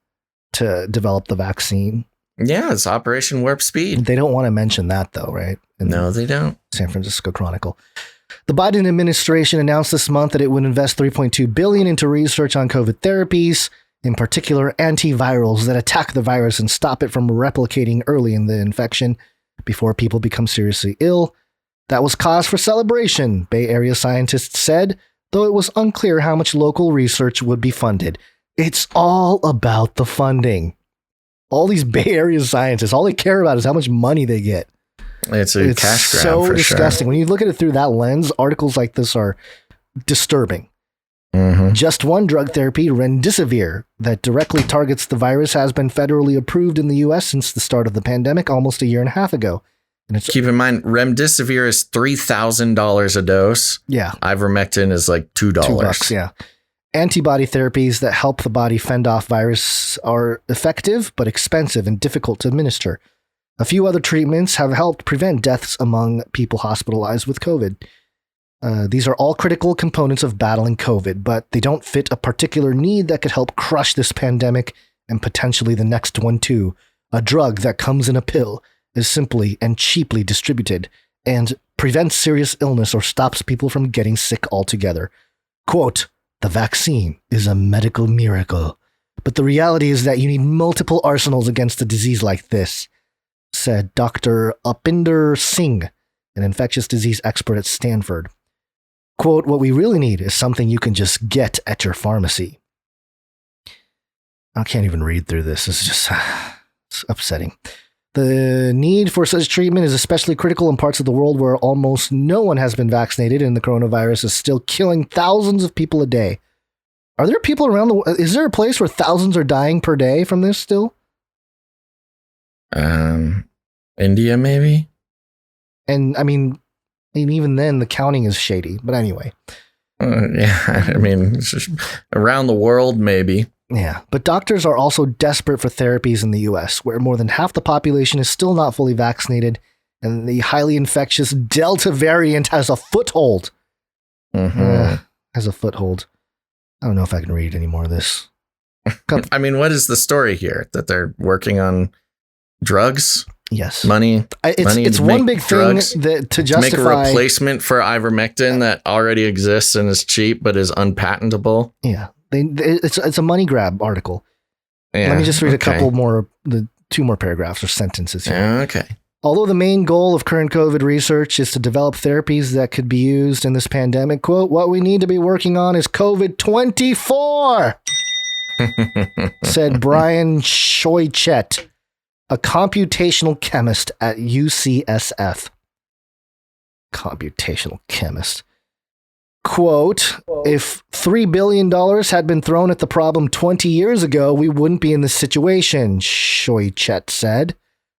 S3: to develop the vaccine.
S1: Yeah, it's Operation Warp Speed.
S3: They don't want to mention that though, right?
S1: No, they don't.
S3: San Francisco Chronicle. The Biden administration announced this month that it would invest $3.2 billion into research on COVID therapies, in particular antivirals that attack the virus and stop it from replicating early in the infection before people become seriously ill. That was cause for celebration, Bay Area scientists said, though it was unclear how much local research would be funded. It's all about the funding. All these Bay Area scientists, all they care about is how much money they get.
S1: It's a cash grab
S3: so
S1: for
S3: disgusting.
S1: sure.
S3: When you look at it through that lens, articles like this are disturbing. Just one drug therapy, remdesivir, that directly targets the virus has been federally approved in the U.S. since the start of the pandemic almost a year and a half ago. And
S1: keep in mind, remdesivir is $3,000 a dose.
S3: Yeah.
S1: Ivermectin is like $2.
S3: $2, yeah. Antibody therapies that help the body fend off virus are effective, but expensive and difficult to administer. A few other treatments have helped prevent deaths among people hospitalized with COVID. These are all critical components of battling COVID, but they don't fit a particular need that could help crush this pandemic and potentially the next one too. A drug that comes in a pill, is simply and cheaply distributed, and prevents serious illness or stops people from getting sick altogether. Quote, the vaccine is a medical miracle, but the reality is that you need multiple arsenals against a disease like this, said Dr. Upinder Singh, an infectious disease expert at Stanford. Quote, what we really need is something you can just get at your pharmacy. I can't even read through this. It's just it's upsetting. The need for such treatment is especially critical in parts of the world where almost no one has been vaccinated and the coronavirus is still killing thousands of people a day. Are there people around the world? Is there a place where thousands are dying per day from this still?
S1: India, maybe?
S3: And I mean, even then, the counting is shady. But anyway.
S1: Yeah, I mean, it's just around the world, maybe.
S3: Yeah, but doctors are also desperate for therapies in the US, where more than half the population is still not fully vaccinated, and the highly infectious Delta variant has a foothold. Has a foothold. I don't know if I can read any more of this.
S1: I mean, what is the story here? That they're working on drugs?
S3: Yes.
S1: Money?
S3: It's one big
S1: drugs,
S3: thing that to justify...
S1: make a replacement for ivermectin that already exists and is cheap but is unpatentable.
S3: Yeah. It's a money grab article.
S1: Yeah,
S3: let me just read a couple more, the 2 more paragraphs or sentences here.
S1: Okay.
S3: Although the main goal of current COVID research is to develop therapies that could be used in this pandemic, quote, what we need to be working on is COVID-24, said Brian Shoichet, a computational chemist at UCSF. Computational chemist. Quote, if $3 billion had been thrown at the problem 20 years ago, we wouldn't be in this situation, Shoichet said.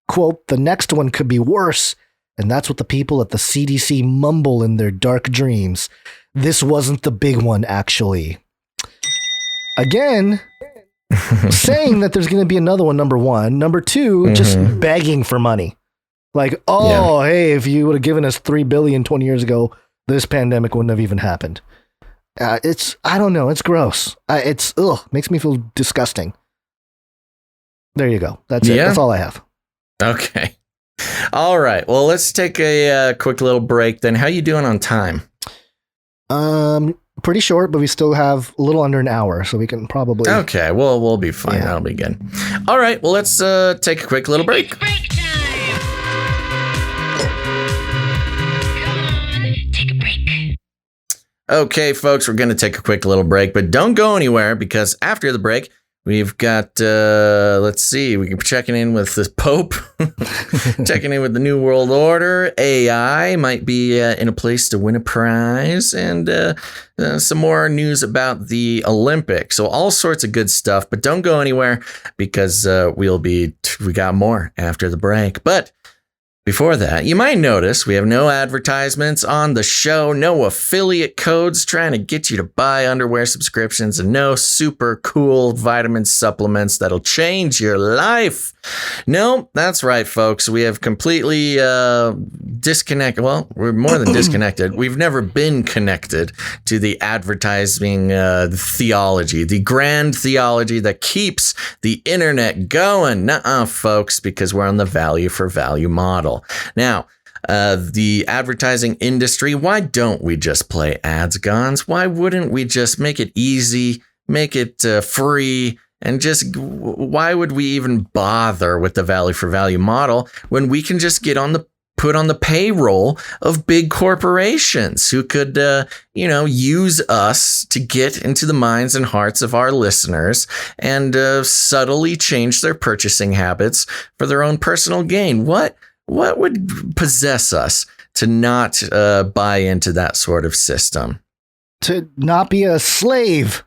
S3: Quote, the next one could be worse, and that's what the people at the CDC mumble in their dark dreams. This wasn't the big one, actually. Again, saying that there's going to be another one, number one. Number two, just begging for money. Like, hey, if you would have given us $3 billion 20 years ago, this pandemic wouldn't have even happened. I don't know. It's gross. Makes me feel disgusting. There you go. That's it. That's all I have.
S1: Okay. All right. Well, let's take a quick little break then. How you doing on time?
S3: Pretty short, but we still have a little under an hour, so we can probably...
S1: Okay. Well, we'll be fine. That'll be good. All right. Well, let's take a quick little break. Okay, folks, we're going to take a quick little break, but don't go anywhere because after the break, we've got, let's see, we're checking in with the Pope, checking in with the New World Order. AI might be in a place to win a prize, and some more news about the Olympics. So all sorts of good stuff, but don't go anywhere because we got more after the break. But before that, you might notice we have no advertisements on the show, no affiliate codes trying to get you to buy underwear subscriptions, and no super cool vitamin supplements that'll change your life. No, that's right, folks. We have completely disconnected. Well, we're more than disconnected. We've never been connected to the advertising theology, the grand theology that keeps the internet going. Nuh-uh, folks, because we're on the value for value model. Now, the advertising industry, why don't we just play ads, Gons? Why wouldn't we just make it easy, make it free, and just why would we even bother with the value for value model when we can just put on the payroll of big corporations who could, use us to get into the minds and hearts of our listeners and subtly change their purchasing habits for their own personal gain? What would possess us to not buy into that sort of system?
S3: To not be a slave.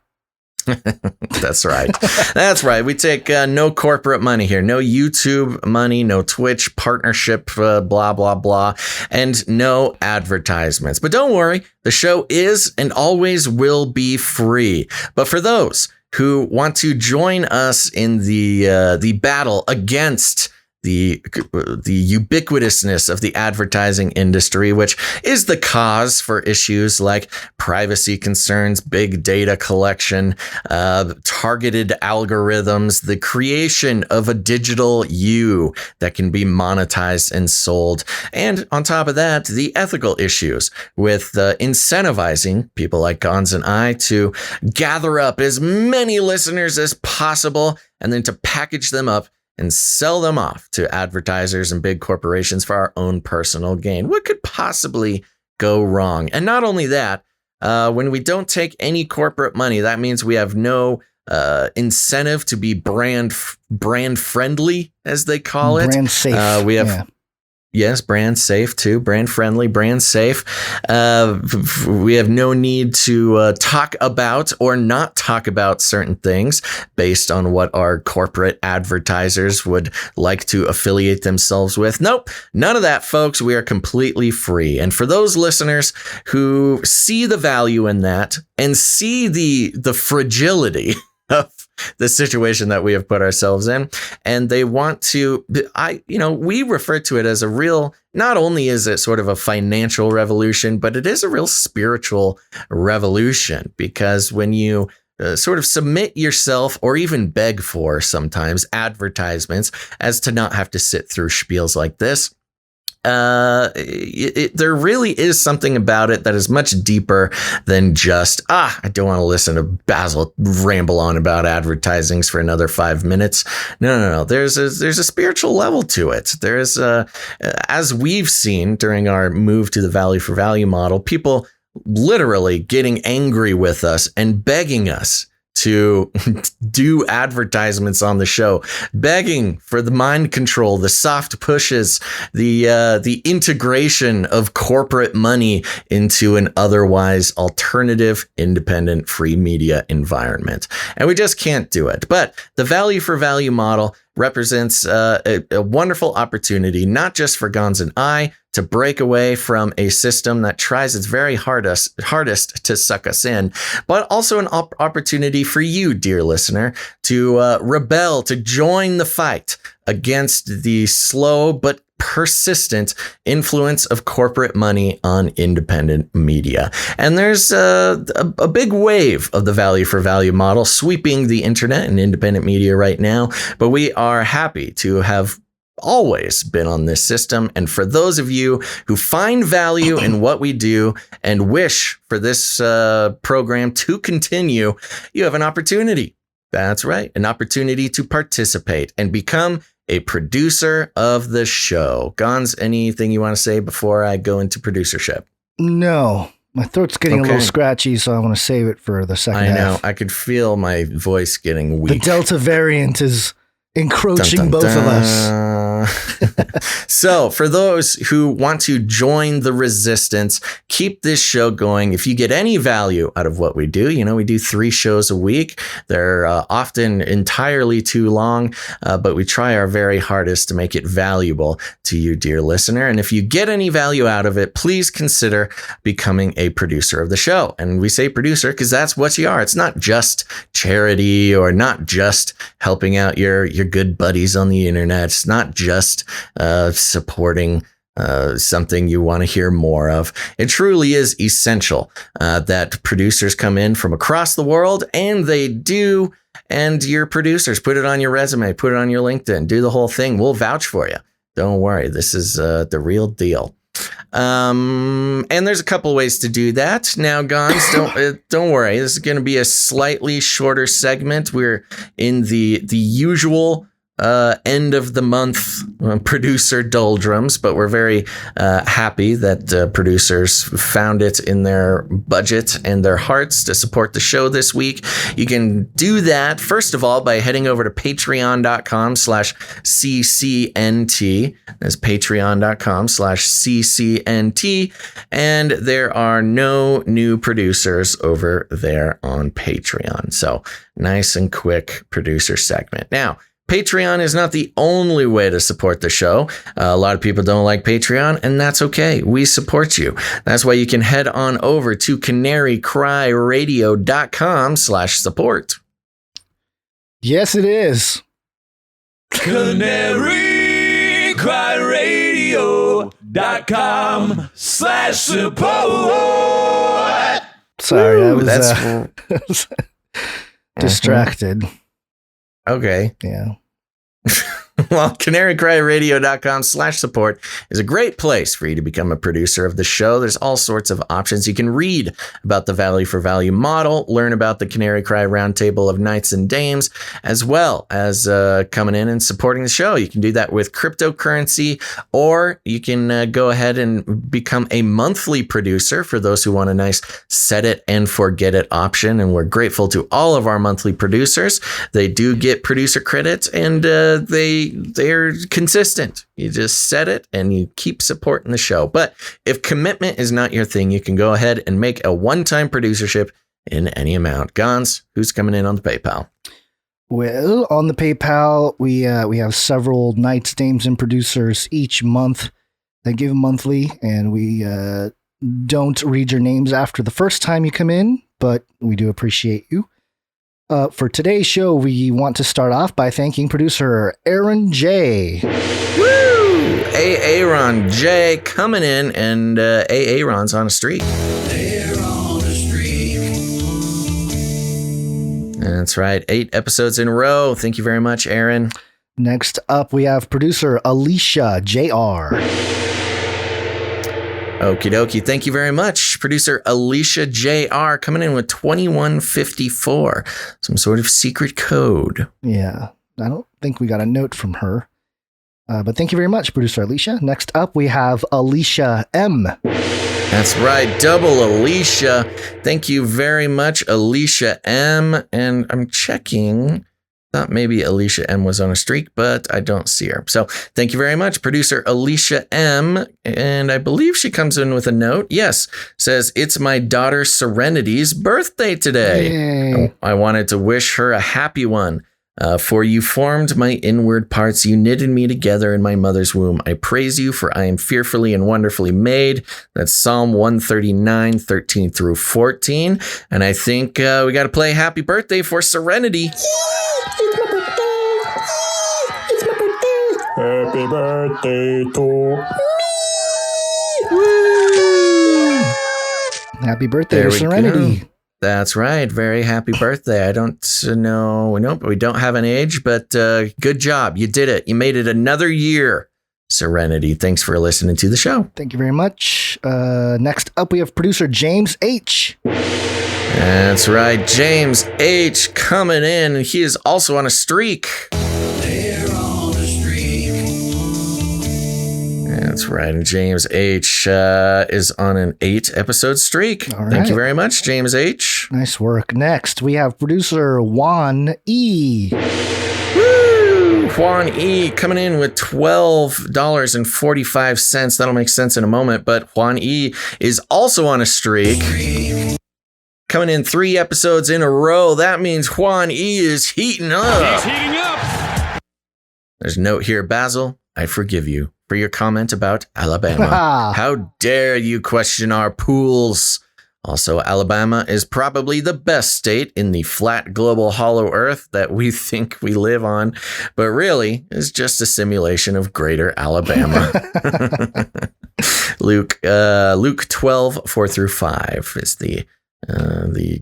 S1: That's right. That's right. We take no corporate money here, no YouTube money, no Twitch partnership, blah, blah, blah, and no advertisements. But don't worry, the show is and always will be free. But for those who want to join us in the battle against the ubiquitousness of the advertising industry, which is the cause for issues like privacy concerns, big data collection, targeted algorithms, the creation of a digital you that can be monetized and sold. And on top of that, the ethical issues with incentivizing people like Gons and I to gather up as many listeners as possible and then to package them up and sell them off to advertisers and big corporations for our own personal gain. What could possibly go wrong? And not only that, when we don't take any corporate money, that means we have no incentive to be brand friendly, as they call it.
S3: Brand safe.
S1: We have. Yes, brand safe too. Brand friendly, brand safe. We have no need to talk about or not talk about certain things based on what our corporate advertisers would like to affiliate themselves with. Nope, none of that, folks. We are completely free. And for those listeners who see the value in that and see the fragility of the situation that we have put ourselves in, and they want to, we refer to it as a real, not only is it sort of a financial revolution, but it is a real spiritual revolution, because when you sort of submit yourself or even beg for sometimes advertisements as to not have to sit through spiels like this, there really is something about it that is much deeper than just, I don't want to listen to Basil ramble on about advertisings for another 5 minutes. No. There's a spiritual level to it. There's as we've seen during our move to the value for value model, people literally getting angry with us and begging us to do advertisements on the show, begging for the mind control, the soft pushes, the integration of corporate money into an otherwise alternative, independent, free media environment. And we just can't do it. But the value for value model represents a wonderful opportunity, not just for Gonz and I, to break away from a system that tries its very hardest to suck us in, but also an opportunity for you, dear listener, to rebel, to join the fight against the slow but persistent influence of corporate money on independent media. And there's a big wave of the value for value model sweeping the internet and independent media right now, but we are happy to have always been on this system. And for those of you who find value in what we do and wish for this program to continue, you have an opportunity. That's right. An opportunity to participate and become a producer of the show. Gonz, anything you want to say before I go into producership?
S3: No. My throat's getting a little scratchy, so I want to save it for the second half.
S1: I know. I could feel my voice getting weak.
S3: The Delta variant is encroaching both of us.
S1: So for those who want to join the resistance, keep this show going. If you get any value out of what we do, we do 3 shows a week. They're often entirely too long, but we try our very hardest to make it valuable to you, dear listener. And if you get any value out of it, please consider becoming a producer of the show. And we say producer because that's what you are. It's not just charity or not just helping out your good buddies on the internet. It's not just supporting something you want to hear more of. It truly is essential that producers come in from across the world, and they do. And your producers, put it on your resume, put it on your LinkedIn, do the whole thing. We'll vouch for you. Don't worry. This is the real deal. And there's a couple ways to do that. Now, Gonz, don't worry. This is going to be a slightly shorter segment. We're in the usual end of the month producer doldrums, but we're very happy that producers found it in their budget and their hearts to support the show this week. You can do that, first of all, by heading over to patreon.com/CCNT. That's patreon.com/CCNT. And there are no new producers over there on Patreon. So nice and quick producer segment. Now, Patreon is not the only way to support the show. A lot of people don't like Patreon, and that's okay. We support you. That's why you can head on over to canarycryradio.com/support.
S3: Yes, it is.
S4: canarycryradio.com/support.
S3: Sorry, I was distracted.
S1: Okay.
S3: Yeah.
S1: Well, canarycryradio.com/support is a great place for you to become a producer of the show. There's all sorts of options. You can read about the value for value model, learn about the Canary Cry Roundtable of Knights and Dames, as well as coming in and supporting the show. You can do that with cryptocurrency, or you can go ahead and become a monthly producer for those who want a nice set it and forget it option. And we're grateful to all of our monthly producers. They do get producer credits, and they're consistent. You just set it and you keep supporting the show. But if commitment is not your thing, you can go ahead and make a one-time producership in any amount. Gons, who's coming in on the PayPal?
S3: Well, on the PayPal, we have several Knights, Dames, and producers each month that give monthly, and we don't read your names after the first time you come in, but we do appreciate you. For today's show, we want to start off by thanking producer Aaron J.
S1: Woo! Aaron J coming in, and Aaron's on a streak. That's right. 8 episodes in a row. Thank you very much, Aaron.
S3: Next up, we have producer Alicia Jr.
S1: Okie dokie. Thank you very much. Producer Alicia Jr. coming in with 2154. Some sort of secret code.
S3: Yeah. I don't think we got a note from her. But thank you very much, producer Alicia. Next up, we have Alicia M.
S1: That's right. Double Alicia. Thank you very much, Alicia M. And I'm checking. Thought maybe Alicia M was on a streak, but I don't see her. So thank you very much, producer Alicia M. And I believe she comes in with a note. Yes. Says, it's my daughter Serenity's birthday today.
S3: Yay.
S1: I wanted to wish her a happy one. For you formed my inward parts, you knitted me together in my mother's womb. I praise you, for I am fearfully and wonderfully made. That's Psalm 139, 13 through 14. And I think we got to play Happy Birthday for Serenity.
S5: It's my birthday.
S6: Happy birthday to
S1: Woo!
S3: Happy birthday
S1: There
S3: to
S1: we
S3: Serenity.
S1: go. That's right. Very happy birthday. I don't know. Nope, we don't have an age, but good job. You did it. You made it another year. Serenity. Thanks for listening to the show.
S3: Thank you very much. Next up, we have producer James H.
S1: That's right. James H. coming in. And he is also on a streak. That's right. And James H. is on an 8-episode streak.
S3: All right.
S1: Thank you very much, James H.
S3: Nice work. Next, we have producer Juan E.
S1: Woo! Juan E. coming in with $12.45. That'll make sense in a moment. But Juan E. is also on a streak. Coming in 3 episodes in a row. That means Juan E. is heating up.
S4: He's heating up.
S1: There's a note here, Basil. I forgive you for your comment about Alabama. How dare you question our pools? Also, Alabama is probably the best state in the flat global hollow earth that we think we live on, but really is just a simulation of greater Alabama. Luke 12, 4 through 5 is the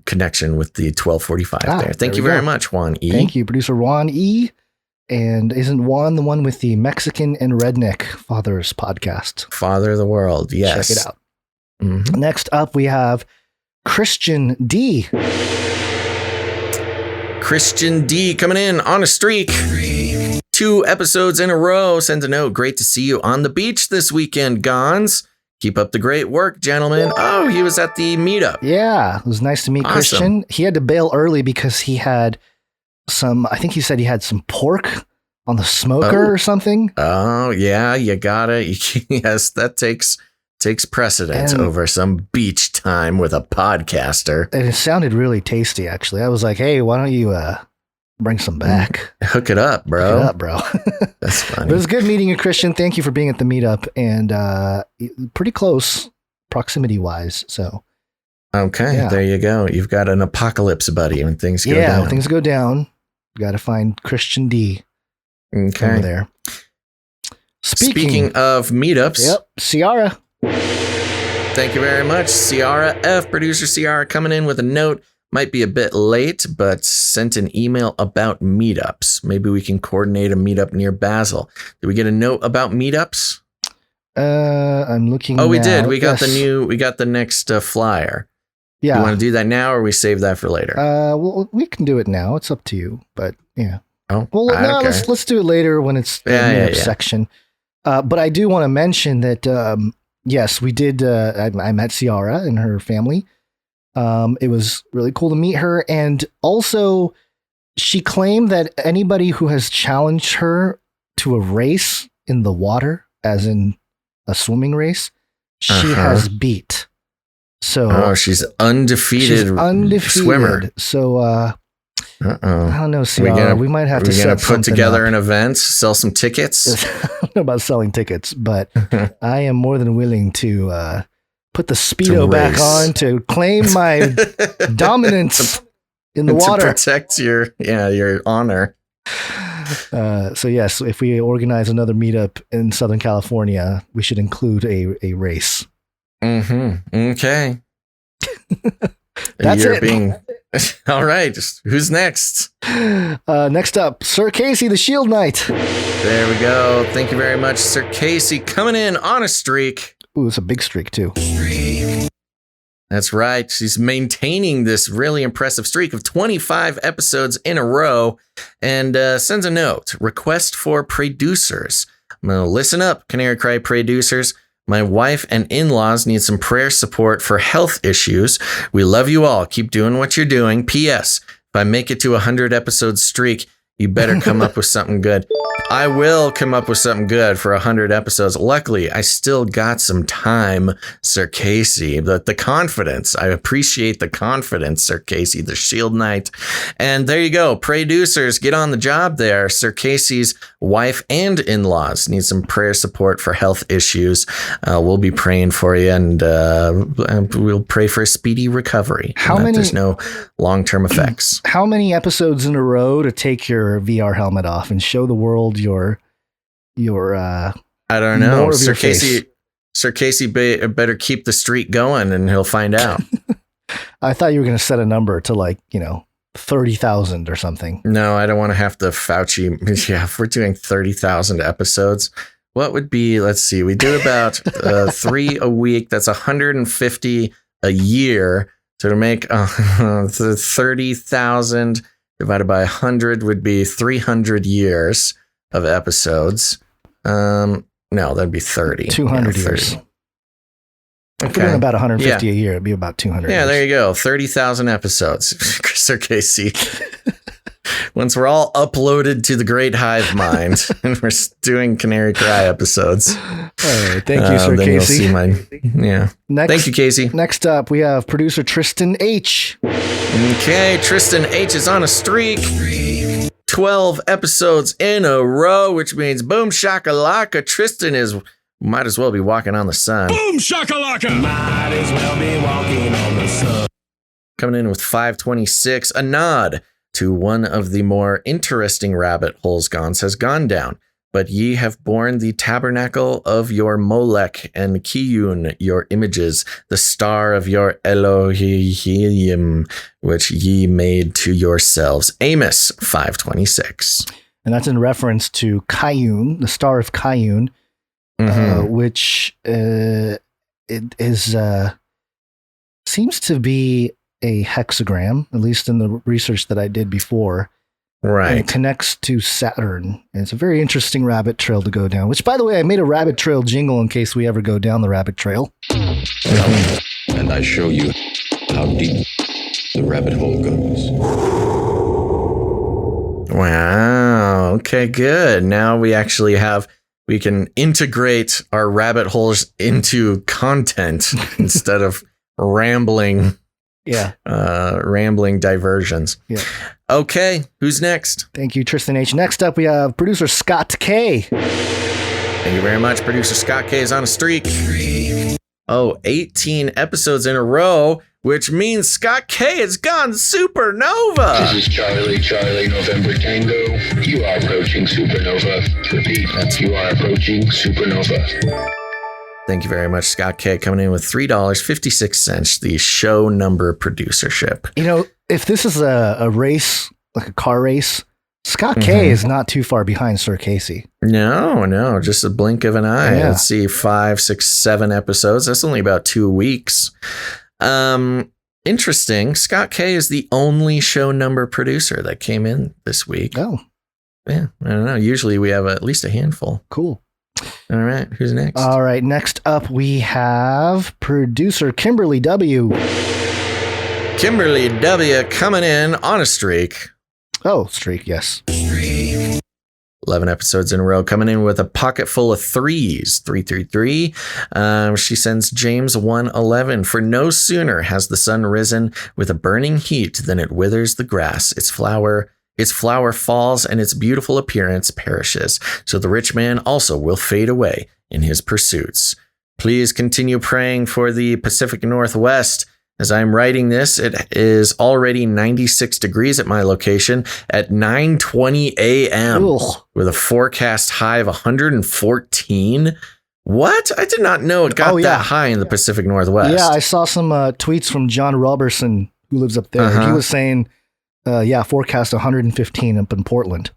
S1: connection with the 1245 there. Thank you very much, Juan E.
S3: Thank you, producer Juan E. And isn't Juan the one with the Mexican and Redneck Fathers podcast?
S1: Father of the World, yes.
S3: Check it out.
S1: Mm-hmm.
S3: Next up, we have Christian D.
S1: Christian D coming in on a streak. 2 episodes in a row. Sends a note. Great to see you on the beach this weekend, Gons. Keep up the great work, gentlemen. Oh, he was at the meetup.
S3: Yeah, it was nice to meet Christian. He had to bail early because he had I think he said he had some pork on the smoker or something.
S1: Oh, yeah, you gotta. Yes, that takes precedence over some beach time with a podcaster.
S3: And it sounded really tasty, actually. I was like, hey, why don't you bring some back?
S1: Hook it up, bro.
S3: Hook it up, bro.
S1: That's funny.
S3: But it was good meeting you, Christian. Thank you for being at the meetup, and pretty close proximity-wise, so.
S1: Okay, yeah. There you go. You've got an apocalypse buddy when things go down.
S3: Yeah, when things go down, you got to find Christian D.
S1: Okay.
S3: Over there.
S1: Speaking of meetups.
S3: Yep, Ciara.
S1: Thank you very much, Ciara F. Producer Ciara coming in with a note. might be a bit late, but sent an email about meetups. Maybe we can coordinate a meetup near Basel. Did we get a note about meetups?
S3: I'm looking.
S1: Oh, we
S3: now.
S1: did. We got
S3: Yes.
S1: we got the next flyer.
S3: Yeah.
S1: You want to do that now, or we save that for later?
S3: Well, we can do it now. It's up to you. But yeah.
S1: Oh,
S3: Well,
S1: I
S3: no,
S1: don't care.
S3: let's do it later when it's the
S1: Yeah,
S3: meetup section. But I do want to mention that yes, we did. I met Ciara and her family. It was really cool to meet her, and also she claimed that anybody who has challenged her to a race in the water, as in a swimming race, she has beat. So
S1: she's undefeated.
S3: She's undefeated
S1: swimmer.
S3: So I don't know,
S1: We
S3: Ciara. We might have to
S1: We're gonna
S3: set
S1: put together
S3: up.
S1: an event, sell some tickets.
S3: I don't know about selling tickets, but I am more than willing to put the Speedo back
S1: race.
S3: on to claim my dominance in the water.
S1: To protect your honor.
S3: So yes, if we organize another meetup in Southern California, we should include a race.
S1: Okay.
S3: That's
S1: You're
S3: it.
S1: being all right. Who's next?
S3: Next up, Sir Casey, the Shield Knight.
S1: There we go. Thank you very much, Sir Casey, coming in on a streak.
S3: Ooh, it's a big streak too.
S1: That's right. She's maintaining this really impressive streak of 25 episodes in a row, and sends a note. Request for producers. I'm going to listen up, Canary Cry producers. My wife and in-laws need some prayer support for health issues. We love you all. Keep doing what you're doing. P.S. If I make it to a 100 episode streak, you better come up with something good. I will come up with something good for 100 episodes. Luckily, I still got some time, Sir Casey. The confidence. I appreciate the confidence, Sir Casey, the Shield Knight. And there you go. Producers, get on the job there. Sir Casey's wife and in-laws need some prayer support for health issues. We'll be praying for you, and we'll pray for a speedy recovery.
S3: How
S1: and that
S3: many-
S1: There's no long-term effects.
S3: How many episodes in a row to take your VR helmet off and show the world your
S1: I don't know.
S3: more of
S1: Sir
S3: your
S1: Casey,
S3: face?
S1: Sir Casey better keep the streak going, and he'll find out.
S3: I thought you were going to set a number to 30,000 or something.
S1: No, I don't want to have to Fauci. Yeah, if we're doing 30,000 episodes, what would be? Let's see. We do about 3 a week. That's 150 a year. So to make 30,000 divided by 100 would be 300 years of episodes. No, that'd be 30.
S3: 200
S1: Yeah, 30.
S3: years. If we're doing about 150
S1: Yeah.
S3: a year, it'd be about 200
S1: Yeah,
S3: years.
S1: there you go. 30,000 episodes, Sir Casey. Once we're all uploaded to the Great Hive Mind and we're doing Canary Cry episodes.
S3: All right, thank you, Sir
S1: then
S3: Casey.
S1: You'll see yeah.
S3: Next,
S1: Thank you, Casey.
S3: Next up, we have producer Tristan H.
S1: Okay, Tristan H is on a streak. 12 episodes in a row, which means boom shakalaka. Tristan might as well be walking on the sun.
S4: Boom shakalaka! Might as well be walking on the sun.
S1: Coming in with 526, a nod to one of the more interesting rabbit holes Gons has gone down. But ye have borne the tabernacle of your Molech and Kiyun, your images, the star of your Elohim, which ye made to yourselves. Amos 526.
S3: And that's in reference to Kayun, the star of Kayun, which it is seems to be a hexagram, at least in the research that I did before.
S1: Right.
S3: And it connects to Saturn. And it's a very interesting rabbit trail to go down, which, by the way, I made a rabbit trail jingle in case we ever go down the rabbit trail.
S11: And I show you how deep the rabbit hole goes.
S1: Wow. Okay, good. Now we can integrate our rabbit holes into content instead of rambling diversions.
S3: Yeah.
S1: Okay, who's next?
S3: Thank you, Tristan H. Next up, we have producer Scott K.
S1: Thank you very much. Producer Scott K is on a streak. 18 episodes in a row, which means Scott K has gone supernova.
S12: This is Charlie, November Tango. You are approaching supernova. Repeat, you are approaching supernova.
S1: Thank you very much, Scott K, coming in with $3.56, the show number producership.
S3: You know, if this is a race, like a car race, Scott K is not too far behind Sir Casey.
S1: No, just a blink of an eye.
S3: Yeah.
S1: Let's see, 5, 6, 7 episodes. That's only about 2 weeks. Interesting. Scott K is the only show number producer that came in this week.
S3: Oh.
S1: Yeah, I don't know. Usually we have at least a handful.
S3: Cool.
S1: All right, who's next?
S3: All right, next up we have producer Kimberly W.
S1: Kimberly W coming in on a streak.
S3: Oh, streak, yes.
S1: 11 episodes in a row, coming in with a pocket full of threes. 333. She sends James 1:11. For no sooner has the sun risen with a burning heat than it withers the grass. Its flower falls and its beautiful appearance perishes. So the rich man also will fade away in his pursuits. Please continue praying for the Pacific Northwest. As I'm writing this, it is already 96 degrees at my location at 9:20 a.m. with a forecast high of 114. What? I did not know it got that high in the Pacific Northwest.
S3: Yeah, I saw some tweets from John Robertson, who lives up there. He was saying, forecast 115 up in Portland.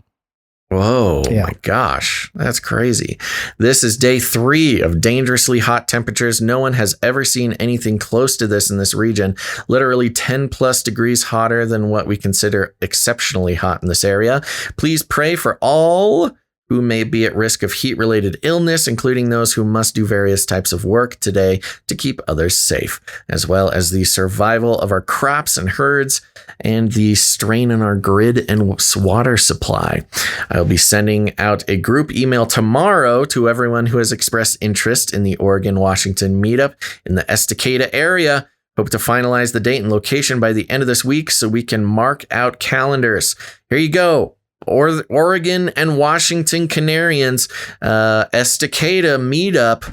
S1: Whoa, my gosh, that's crazy. This is day 3 of dangerously hot temperatures. No one has ever seen anything close to this in this region. Literally 10 plus degrees hotter than what we consider exceptionally hot in this area. Please pray for all who may be at risk of heat-related illness, including those who must do various types of work today to keep others safe, as well as the survival of our crops and herds and the strain on our grid and water supply. I'll be sending out a group email tomorrow to everyone who has expressed interest in the Oregon-Washington meetup in the Estacada area. Hope to finalize the date and location by the end of this week so we can mark out calendars. Here you go. Oregon and Washington Canarians, Estacada meetup.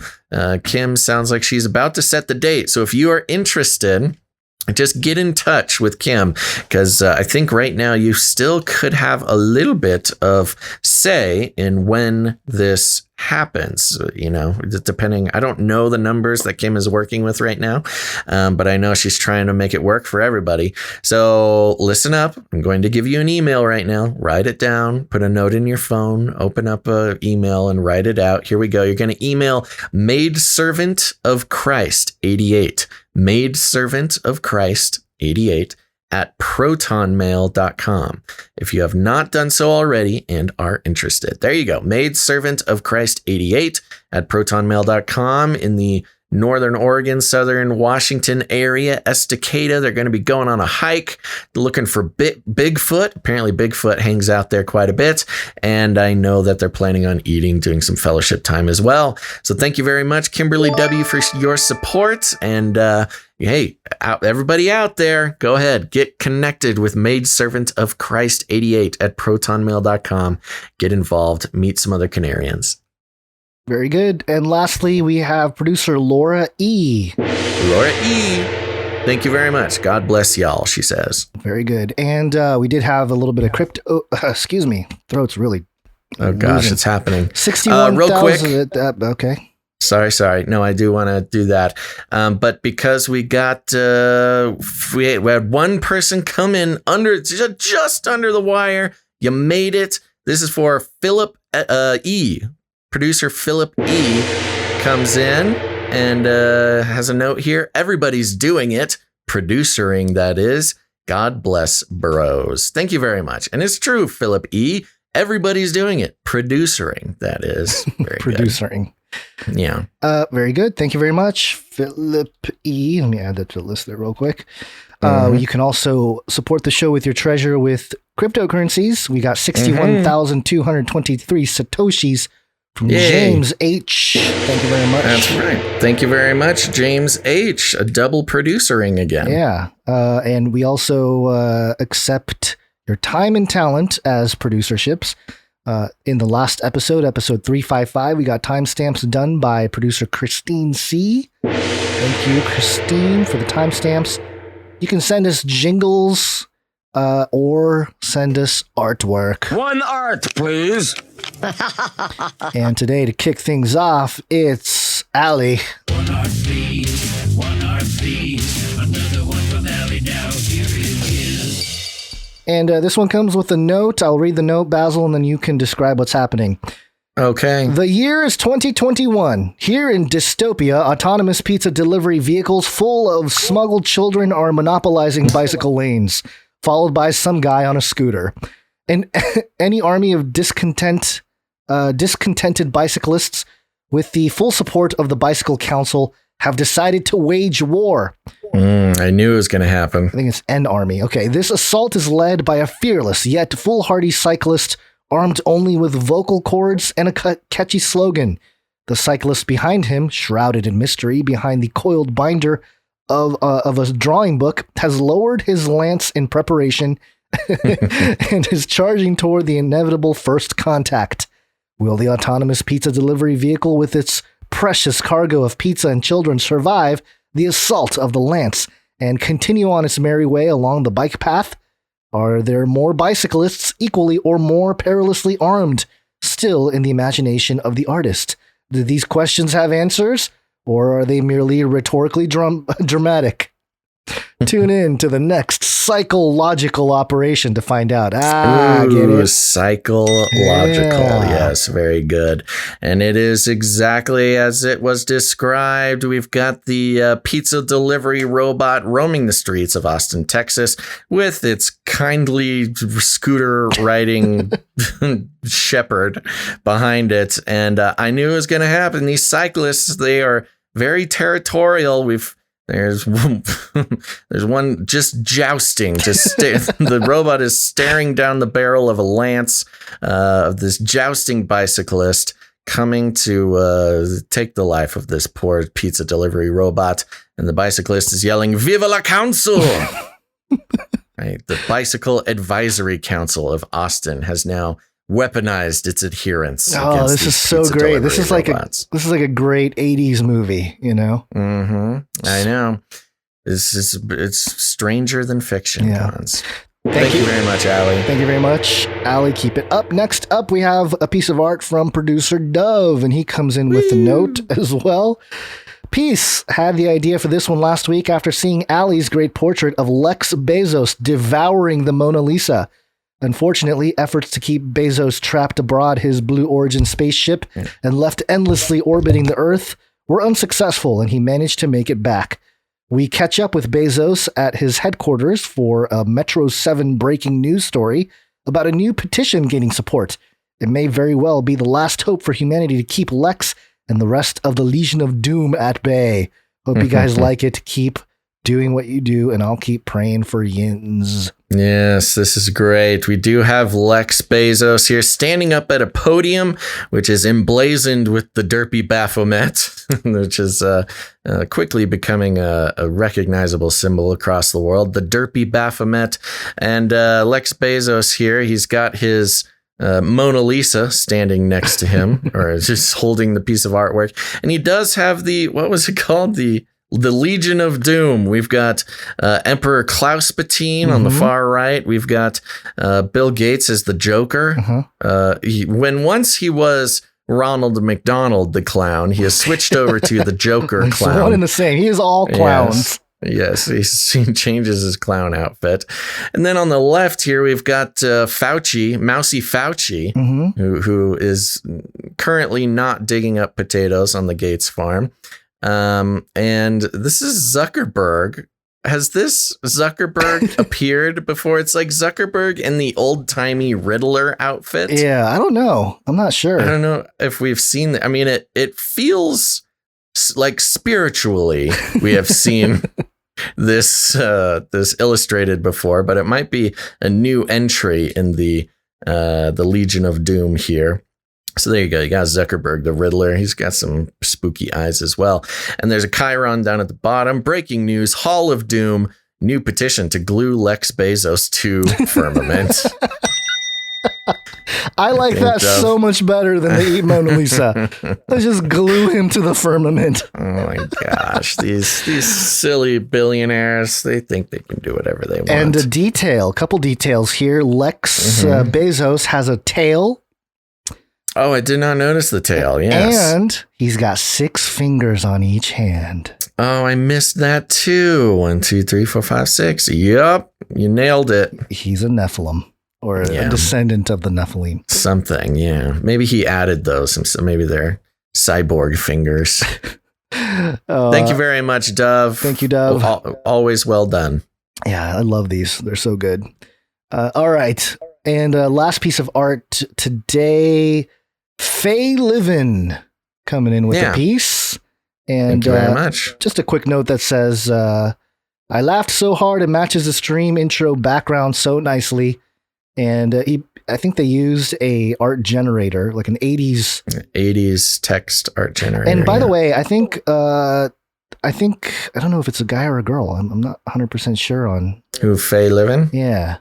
S1: Kim sounds like she's about to set the date. So if you are interested, just get in touch with Kim, because I think right now you still could have a little bit of say in when this happens, depending. I don't know the numbers that Kim is working with right now, but I know she's trying to make it work for everybody. So listen up. I'm going to give you an email right now. Write it down, put a note in your phone, open up an email and write it out. Here we go. You're going to email Maidservant of Christ 88, Maidservant of Christ 88 at protonmail.com. If you have not done so already and are interested, there you go. Maidservant of Christ 88 at protonmail.com in the Northern Oregon, Southern Washington area, Estacada. They're going to be going on a hike, looking for Bigfoot. Apparently Bigfoot hangs out there quite a bit. And I know that they're planning on doing some fellowship time as well. So thank you very much, Kimberly W, for your support. And hey, everybody out there, go ahead, get connected with Maidservant of Christ 88 at protonmail.com. Get involved, meet some other Canarians.
S3: Very good. And lastly, we have producer Laura E.
S1: Laura E. Thank you very much. God bless y'all, she says.
S3: Very good. And we did have a little bit of crypto. Excuse me. Throat's really.
S1: Oh, gosh, it's happening.
S3: 61,000.
S1: Real quick.
S3: Okay.
S1: Sorry. No, I do want to do that. But because we got, we had one person come in just under the wire. You made it. This is for Philip E. Producer Philip E. comes in and has a note here. Everybody's doing it. Producering, that is. God bless bros. Thank you very much. And it's true, Philip E. Everybody's doing it. Producering, that is. Very
S3: Producering.
S1: Good. Yeah.
S3: Very good. Thank you very much, Philip E. Let me add that to the list there real quick. You can also support the show with your treasure with cryptocurrencies. We got 61,223 Satoshis from James H. Thank you very much.
S1: That's right. Thank you very much, James H. A double producering again.
S3: Yeah. And we also accept your time and talent as producerships. In the last episode 355, we got timestamps done by producer Christine C. Thank you, Christine, for the timestamps. You can send us jingles or send us artwork.
S4: One art, please.
S3: And today, to kick things off, it's Allie.
S4: One RC, another one from Allie now. Here it is.
S3: And this one comes with a note. I'll read the note, Basil, and then you can describe what's happening.
S1: Okay.
S3: The year is 2021. Here in dystopia, autonomous pizza delivery vehicles full of smuggled children are monopolizing bicycle lanes, followed by some guy on a scooter. And any army of discontented bicyclists, with the full support of the Bicycle Council, have decided to wage war.
S1: I knew it was going to happen.
S3: I think it's an army. Okay, this assault is led by a fearless yet foolhardy cyclist armed only with vocal cords and a catchy slogan. The cyclist behind him, shrouded in mystery behind the coiled binder of a drawing book, has lowered his lance in preparation and is charging toward the inevitable first contact. Will the autonomous pizza delivery vehicle with its precious cargo of pizza and children survive the assault of the lance and continue on its merry way along the bike path? Are there more bicyclists equally or more perilously armed still in the imagination of the artist? Do these questions have answers, or are they merely rhetorically dramatic? Tune in to the next psychological operation to find out. Get it?
S1: Psychological.
S3: Yeah.
S1: Yes, very good. And it is exactly as it was described. We've got the pizza delivery robot roaming the streets of Austin, Texas, with its kindly scooter riding shepherd behind it. And I knew it was going to happen. These cyclists, they are very territorial. There's one just jousting. The robot is staring down the barrel of a lance of this jousting bicyclist coming to take the life of this poor pizza delivery robot. And the bicyclist is yelling, "Viva la Council!" Right? The Bicycle Advisory Council of Austin has now weaponized its adherence.
S3: Oh, this is so great. This is like a great 80s movie, you know?
S1: Mm-hmm. I know. It's stranger than fiction.
S3: Yeah.
S1: Thank you very much, Allie.
S3: Thank you very much, Allie. Keep it up. Next up, we have a piece of art from producer Dove, and he comes in with a note as well. Peace had the idea for this one last week after seeing Allie's great portrait of Lex Bezos devouring the Mona Lisa. Unfortunately, efforts to keep Bezos trapped aboard his Blue Origin spaceship and left endlessly orbiting the Earth were unsuccessful, and he managed to make it back. We catch up with Bezos at his headquarters for a Metro 7 breaking news story about a new petition gaining support. It may very well be the last hope for humanity to keep Lex and the rest of the Legion of Doom at bay. Hope you guys like it. Keep doing what you do, and I'll keep praying for yins.
S1: Yes, this is great. We do have Lex Bezos here standing up at a podium, which is emblazoned with the Derpy Baphomet, which is quickly becoming a recognizable symbol across the world. The Derpy Baphomet. And Lex Bezos here, he's got his Mona Lisa standing next to him, or just holding the piece of artwork. And he does have what was it called? The Legion of Doom. We've got Emperor Klaus Patine on the far right. We've got Bill Gates as the Joker. Once he was Ronald McDonald the clown, he has switched over to the Joker clown.
S3: It's one and the same. He is all clowns.
S1: Yes, he changes his clown outfit. And then on the left here, we've got Fauci, Mousy Fauci, who is currently not digging up potatoes on the Gates farm. And this is Zuckerberg. Has this Zuckerberg appeared before? It's like Zuckerberg in the old-timey Riddler outfit.
S3: Yeah, I don't know. I'm not sure.
S1: I don't know if we've seen that. I mean, it feels like spiritually we have seen this illustrated before, but it might be a new entry in the Legion of Doom here. So there you go. You got Zuckerberg, the Riddler. He's got some spooky eyes as well. And there's a chyron down at the bottom. Breaking news, Hall of Doom, new petition to glue Lex Bezos to firmament.
S3: I like that so much better than the Mona Lisa. Let's just glue him to the firmament.
S1: Oh my gosh. These silly billionaires, they think they can do whatever they want.
S3: And a couple details here. Lex Bezos has a tail.
S1: Oh, I did not notice the tail. Yes.
S3: And he's got 6 fingers on each hand.
S1: Oh, I missed that too. 1, 2, 3, 4, 5, 6. Yup. You nailed it.
S3: He's a Nephilim or a descendant of the Nephilim.
S1: Something. Yeah. Maybe he added those. So maybe they're cyborg fingers. Thank you very much, Dove.
S3: Thank you, Dove.
S1: Always well done.
S3: Yeah, I love these. They're so good. All right. And last piece of art today, Faye Livin coming in with a piece. And
S1: thank you very much.
S3: Just a quick note that says, I laughed so hard it matches the stream intro background so nicely. And I think they used a art generator, like an
S1: 80s text art generator.
S3: And by the way, I think I don't know if it's a guy or a girl. I'm not 100% sure on
S1: who Faye Livin.
S3: Yeah.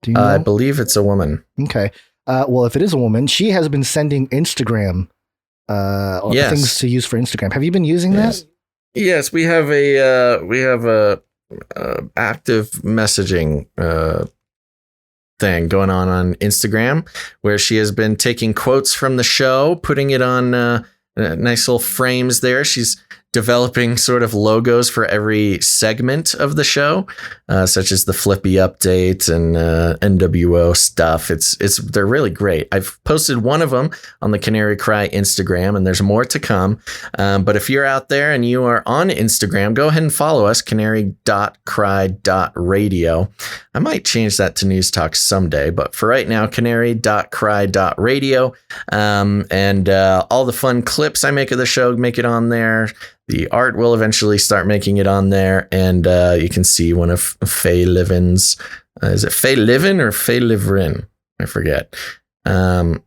S3: Do you know?
S1: I believe it's a woman.
S3: Okay. Well, if it is a woman, she has been sending Instagram things to use for Instagram. Have you been using that?
S1: Yes, we have a active messaging thing going on Instagram where she has been taking quotes from the show, putting it on nice little frames there. She's developing sort of logos for every segment of the show, such as the Flippy update and NWO stuff. They're really great. I've posted one of them on the Canary Cry Instagram, and there's more to come. But if you're out there and you are on Instagram, go ahead and follow us, canary.cry.radio. I might change that to News Talk someday, but for right now, canary.cry.radio. And all the fun clips I make of the show, make it on there. The art will eventually start making it on there, and you can see one of Faye Livin's. Is it Faye Livin or Faye Livrin? I forget. One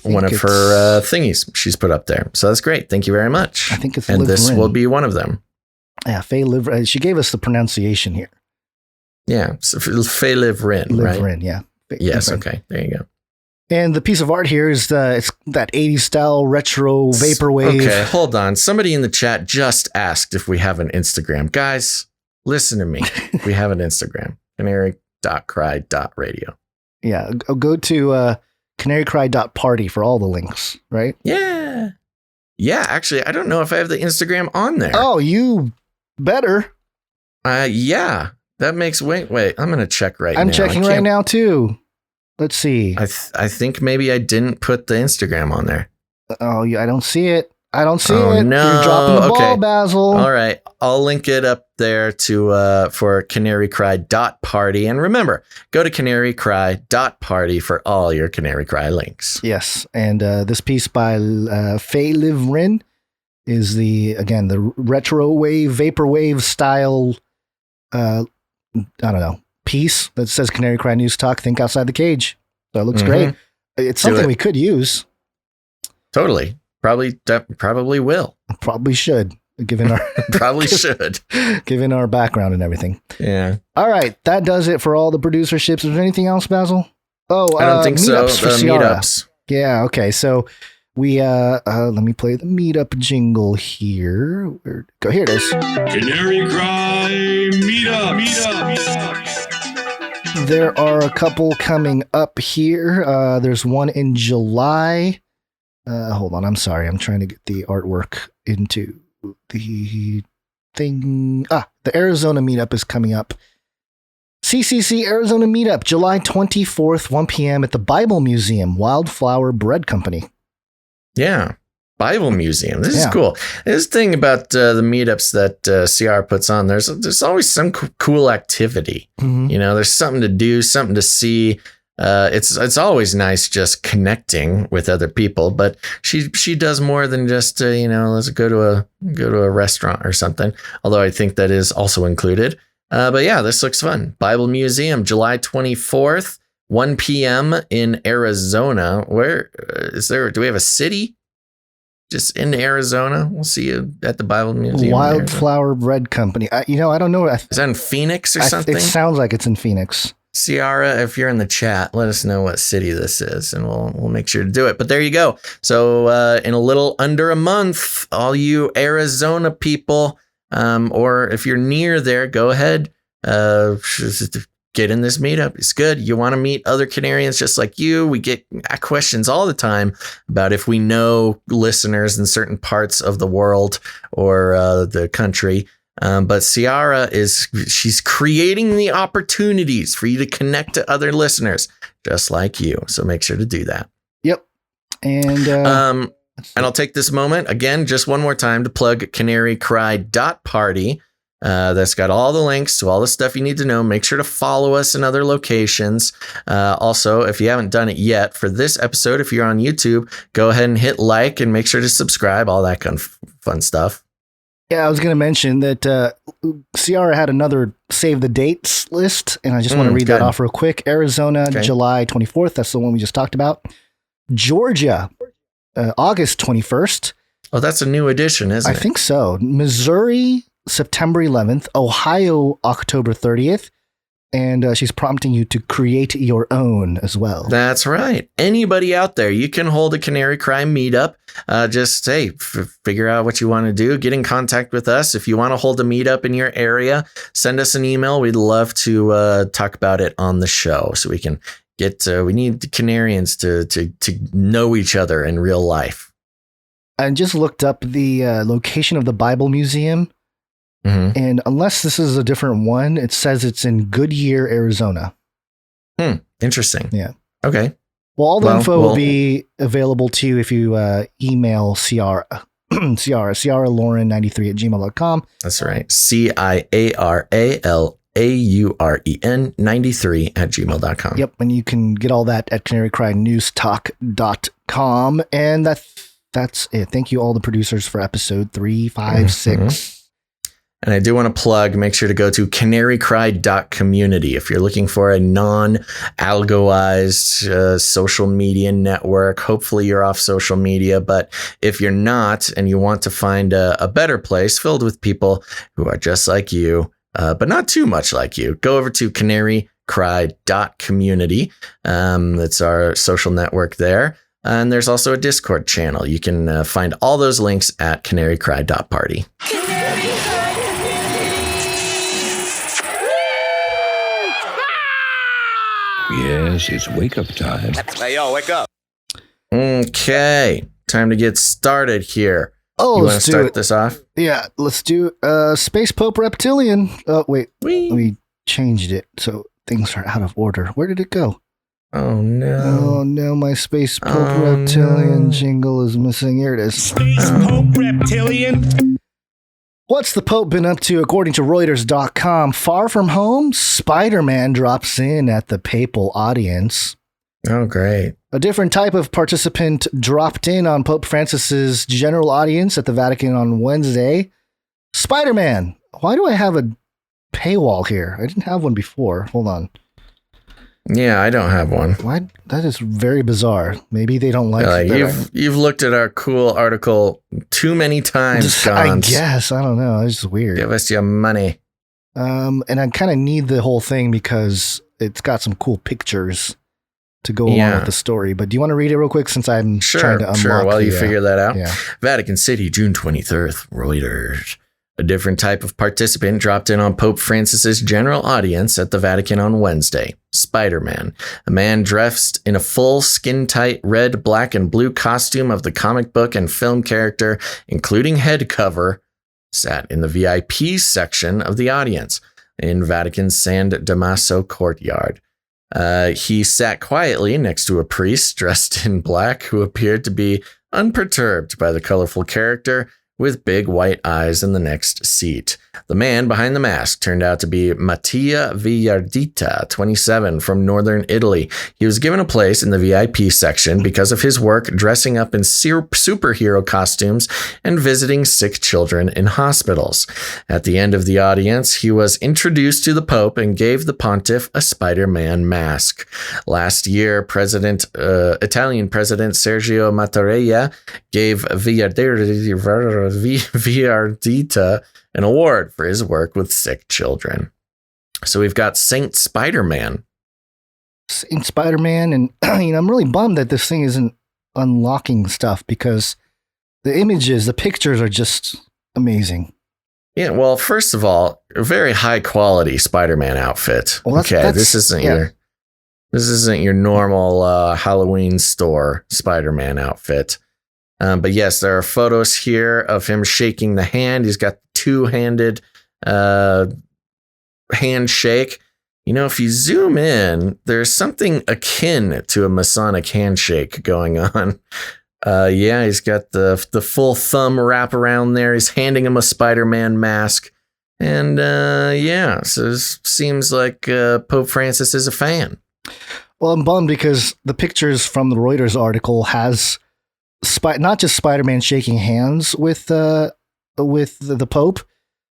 S1: of her thingies she's put up there. So that's great. Thank you very much.
S3: I think it's
S1: and
S3: Livrin.
S1: This will be one of them.
S3: Yeah, Faye Livrin. She gave us the pronunciation here.
S1: Yeah, so Faye Livrin, right?
S3: Livrin, yeah.
S1: Yes.
S3: Livrin.
S1: Okay. There you go.
S3: And the piece of art here is it's that 80s style retro vaporwave.
S1: Okay, hold on. Somebody in the chat just asked if we have an Instagram. Guys, listen to me. We have an Instagram. Canary.cry.radio.
S3: Yeah, go to canarycry.party for all the links, right?
S1: Yeah. Yeah, actually, I don't know if I have the Instagram on there.
S3: Oh, you better.
S1: Yeah. That makes... Wait. I'm going to check right now.
S3: I'm checking right now, too. Let's see.
S1: I think maybe I didn't put the Instagram on there.
S3: Oh, yeah, I don't see it. I don't see
S1: it.
S3: No. You're dropping the ball, Basil.
S1: All right. I'll link it up there for canarycry.party. And remember, go to canarycry.party for all your Canary Cry links.
S3: Yes. And this piece by Faye Livrin is the retro wave, vaporwave style, I don't know, piece that says Canary Cry News Talk, think outside the cage. So it looks great. It's something we could use.
S1: Totally. Probably will.
S3: Probably should, given our given our background and everything.
S1: Yeah.
S3: All right, that does it for all the producerships. Is there anything else, Basil? Oh,
S1: I don't think so.
S3: For meetups. Yeah. Okay. So we let me play the meetup jingle here. Here it is.
S4: Canary Cry meetup.
S3: There are a couple coming up here. There's one in July. Hold on. I'm sorry. I'm trying to get the artwork into the thing. The Arizona meetup is coming up. CCC Arizona meetup, July 24th, 1 p.m. at the Bible Museum, Wildflower Bread Company.
S1: Yeah. Bible Museum. This is cool. This thing about the meetups that CR puts on, there's always some cool activity.
S3: Mm-hmm.
S1: You know, there's something to do, something to see. It's always nice just connecting with other people, but she does more than just let's go to a restaurant or something. Although I think that is also included. But yeah, this looks fun. Bible Museum, July 24th, 1 p.m. in Arizona. Where do we have a city? Just in Arizona. We'll see you at the Bible Museum.
S3: Wildflower Bread Company. I don't know.
S1: Is that in Phoenix or something?
S3: It sounds like it's in Phoenix.
S1: Ciara, if you're in the chat, let us know what city this is, and we'll make sure to do it. But there you go. So in a little under a month, all you Arizona people, or if you're near there, go ahead, get in this meetup. It's good. You want to meet other Canarians just like you. We get questions all the time about if we know listeners in certain parts of the world or the country. But Ciara she's creating the opportunities for you to connect to other listeners just like you. So make sure to do that.
S3: Yep. And
S1: I'll take this moment again, just one more time to plug canarycry.party. That's got all the links to all the stuff you need to know. Make sure to follow us in other locations. Also, if you haven't done it yet for this episode, if you're on YouTube, go ahead and hit like and make sure to subscribe, all that fun stuff.
S3: Yeah, I was going to mention that Ciara had another save the dates list, and I just want to read that off real quick. Arizona, July 24th. That's the one we just talked about. Georgia, August 21st.
S1: Oh, that's a new edition, isn't it?
S3: I think so. Missouri, September 11th. Ohio, October 30th. And she's prompting you to create your own as well.
S1: That's right. Anybody out there, you can hold a Canary Cry meetup. Just figure out what you want to do. Get in contact with us. If you want to hold a meetup in your area, send us an email. We'd love to talk about it on the show so we can we need the Canarians to know each other in real life.
S3: I just looked up the location of the Bible Museum. Mm-hmm. And unless this is a different one, it says it's in Goodyear, Arizona.
S1: Interesting.
S3: Yeah.
S1: Okay.
S3: Well, all the info will be available to you if you email Ciara Lauren93@gmail.com.
S1: That's right. CIARALAUREN93@gmail.com.
S3: Yep. And you can get all that at canarycrynewstalk.com. And that's it. Thank you all the producers for episode 356.
S1: And I do want to plug, make sure to go to canarycry.community if you're looking for a non-algoized social media network. Hopefully you're off social media, but if you're not and you want to find a better place filled with people who are just like you, but not too much like you, go over to canarycry.community. That's our social network there. And there's also a Discord channel. You can find all those links at canarycry.party.
S11: Yes, it's wake-up time.
S13: Hey, yo, wake up.
S1: Okay, time to get started here.
S3: Oh,
S1: you want to start this off?
S3: Yeah, let's do Space Pope Reptilian. Oh, wait. We changed it, so things are out of order. Where did it go?
S1: Oh, no.
S3: Oh, no, my Space Pope Reptilian jingle is missing. Here it is.
S7: Space Pope Reptilian.
S3: What's the Pope been up to? According to Reuters.com, far from home, Spider-Man drops in at the papal audience.
S1: Oh, great.
S3: A different type of participant dropped in on Pope Francis's general audience at the Vatican on Wednesday. Spider-Man. Why do I have a paywall here? I didn't have one before. Hold on.
S1: Yeah, I don't have one.
S3: Why? That is very bizarre. Maybe they don't like it.
S1: You've looked at our cool article too many times,
S3: I guess. I don't know. It's just weird.
S1: Give us your money.
S3: And I kind of need the whole thing because it's got some cool pictures to go along with the story. But do you want to read it real quick since I'm trying to unlock
S1: Sure, while you figure that out.
S3: Yeah.
S1: Vatican City, June 23rd, Reuters. A different type of participant dropped in on Pope Francis's general audience at the Vatican on Wednesday. Spider-Man, a man dressed in a full skin-tight red, black, and blue costume of the comic book and film character, including head cover, sat in the VIP section of the audience in Vatican's San Damaso courtyard. He sat quietly next to a priest dressed in black who appeared to be unperturbed by the colorful character with big white eyes in the next seat. The man behind the mask turned out to be Mattia Villardita, 27, from northern Italy. He was given a place in the VIP section because of his work dressing up in superhero costumes and visiting sick children in hospitals. At the end of the audience, he was introduced to the Pope and gave the pontiff a Spider-Man mask. Last year, Italian President Sergio Mattarella gave Villardita an award for his work with sick children. So we've got Saint Spider-Man.
S3: Saint Spider-Man, and I'm really bummed that this thing isn't unlocking stuff because the images, the pictures are just amazing.
S1: Yeah, well, first of all, a very high quality Spider-Man outfit.
S3: Well,
S1: this isn't your normal Halloween store Spider-Man outfit. But yes, there are photos here of him shaking the hand. He's got two-handed handshake. You know, if you zoom in, there's something akin to a Masonic handshake going on. He's got the full thumb wrap around there. He's handing him a Spider-Man mask. And so it seems like Pope Francis is a fan.
S3: Well, I'm bummed because the pictures from the Reuters article has not just Spider-Man shaking hands with the Pope,